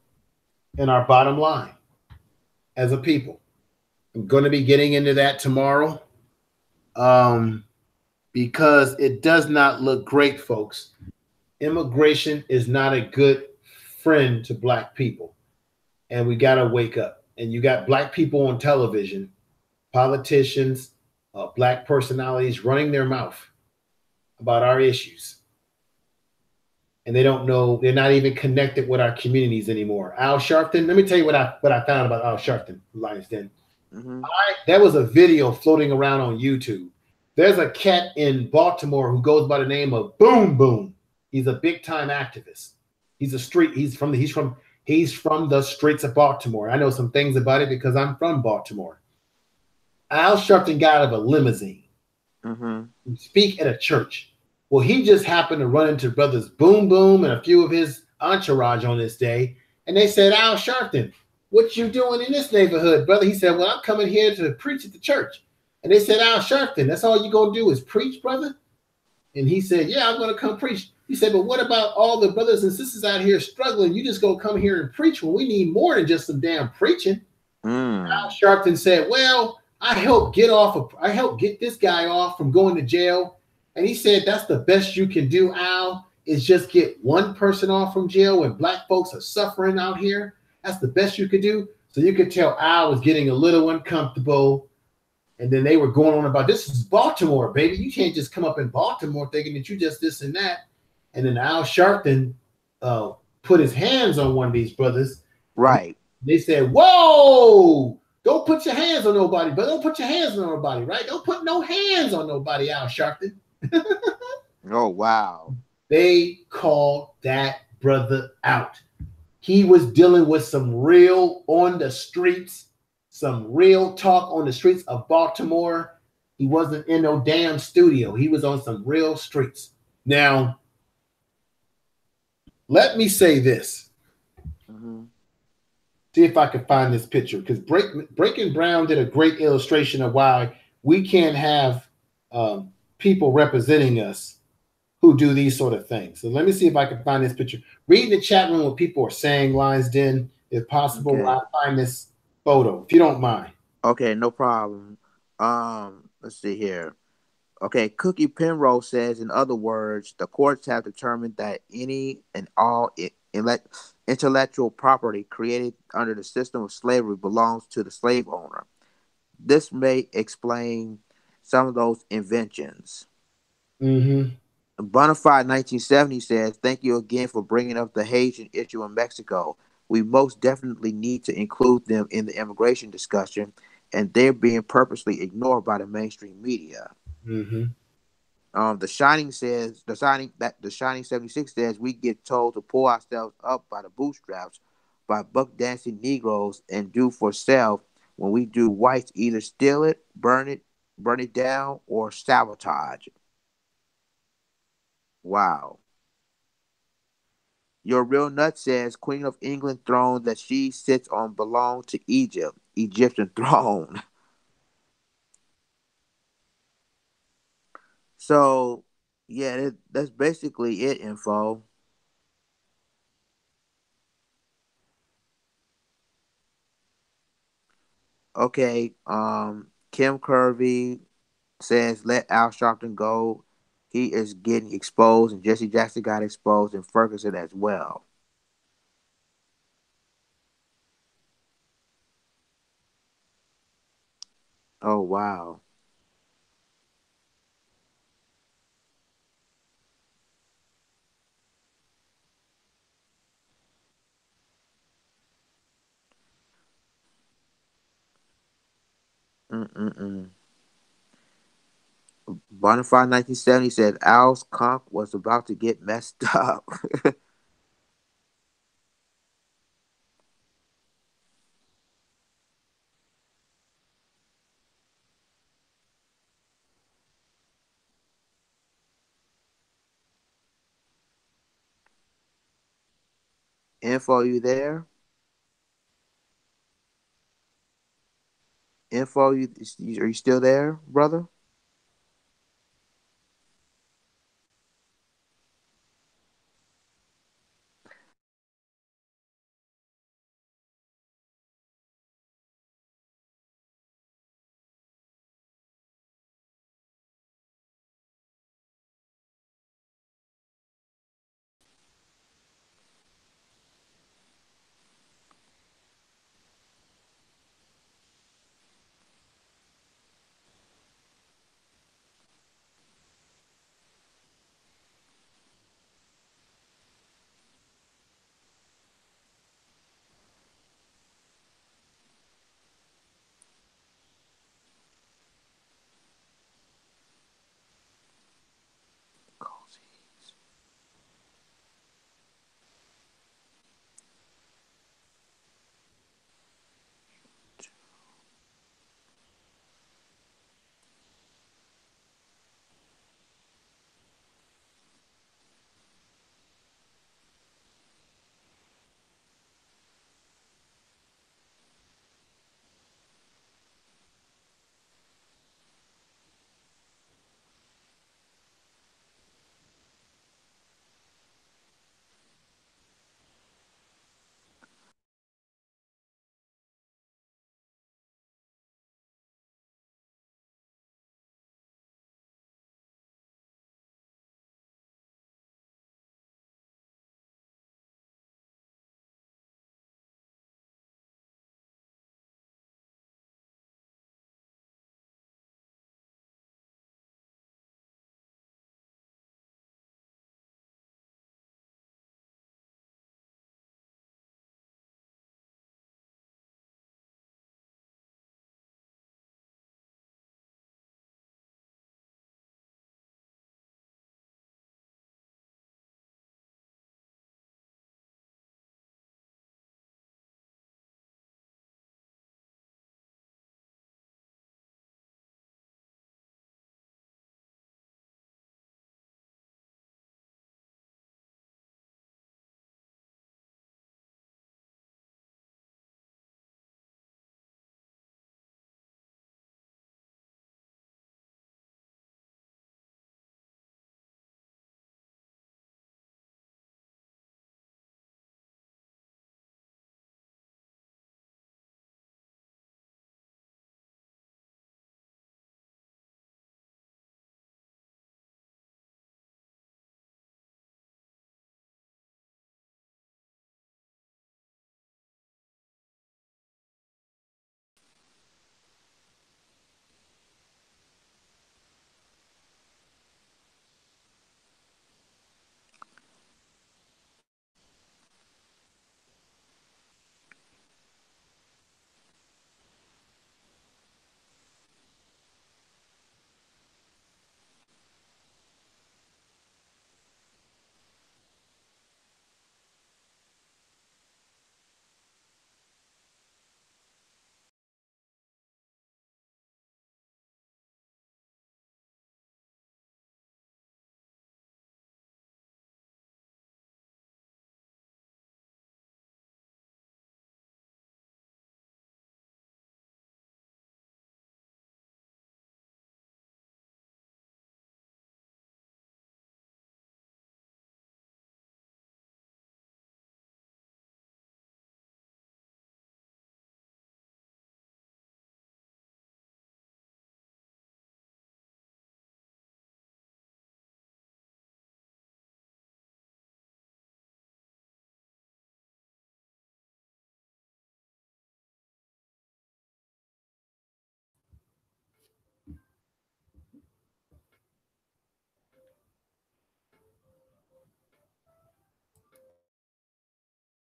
and our bottom line as a people. I'm going to be getting into that tomorrow because it does not look great, folks. Immigration is not a good friend to black people. And we got to wake up. And you got black people on television, politicians, black personalities running their mouth about our issues. And they don't know, they're not even connected with our communities anymore. Al Sharpton, let me tell you what I found about Al Sharpton, Lions Den. There was a video floating around on YouTube. There's a cat in Baltimore who goes by the name of Boom Boom. He's a big time activist. He's from the streets of Baltimore. I know some things about it because I'm from Baltimore. Al Sharpton got out of a limousine to speak at a church. Well, he just happened to run into brothers Boom Boom and a few of his entourage on this day. And they said, Al Sharpton, what you doing in this neighborhood, brother? He said, well, I'm coming here to preach at the church. And they said, Al Sharpton, that's all you going to do is preach, brother? And he said, yeah, I'm going to come preach. He said, but what about all the brothers and sisters out here struggling? You just going to come here and preach when we need more than just some damn preaching. Al Sharpton said, well, I helped get this guy off from going to jail. And he said, that's the best you can do, Al, is just get one person off from jail when black folks are suffering out here. That's the best you could do. So you could tell Al was getting a little uncomfortable. And then they were going on about, this is Baltimore, baby. You can't just come up in Baltimore thinking that you just this and that. And then Al Sharpton put his hands on one of these brothers. Right. They said, whoa, don't put your hands on nobody, but don't put your hands on nobody, right? Don't put no hands on nobody, Al Sharpton. Oh, wow. They called that brother out. He was dealing with some real on the streets, some real talk on the streets of Baltimore. He wasn't in no damn studio. He was on some real streets. Now, let me say this. See if I can find this picture, because Breaking Brown did a great illustration of why we can't have people representing us who do these sort of things. So let me see if I can find this picture. Read the chat room what people are saying, Lions Den, if possible. Okay. I'll find this photo, if you don't mind. Okay, no problem. Let's see here. Okay, Cookie Penrose says, in other words, the courts have determined that any and all intellectual property created under the system of slavery belongs to the slave owner. This may explain some of those inventions. Bonafide 1970 says, thank you again for bringing up the Haitian issue in Mexico. We most definitely need to include them in the immigration discussion, and they're being purposely ignored by the mainstream media. The Shining 76 says, we get told to pull ourselves up by the bootstraps by buck dancing Negroes and do for self. When we do, whites either steal it, burn it down, or sabotage. Wow. Your Real Nut says, Queen of England throne that she sits on belonged to Egypt, Egyptian throne. So, yeah, that's basically it, info. Okay, Kim Kirby says, let Al Sharpton go. He is getting exposed, and Jesse Jackson got exposed, and Ferguson as well. Oh, wow. Bonafide 1970 said Al's conch was about to get messed up. Info, you there? Info, are you still there, brother? cozy.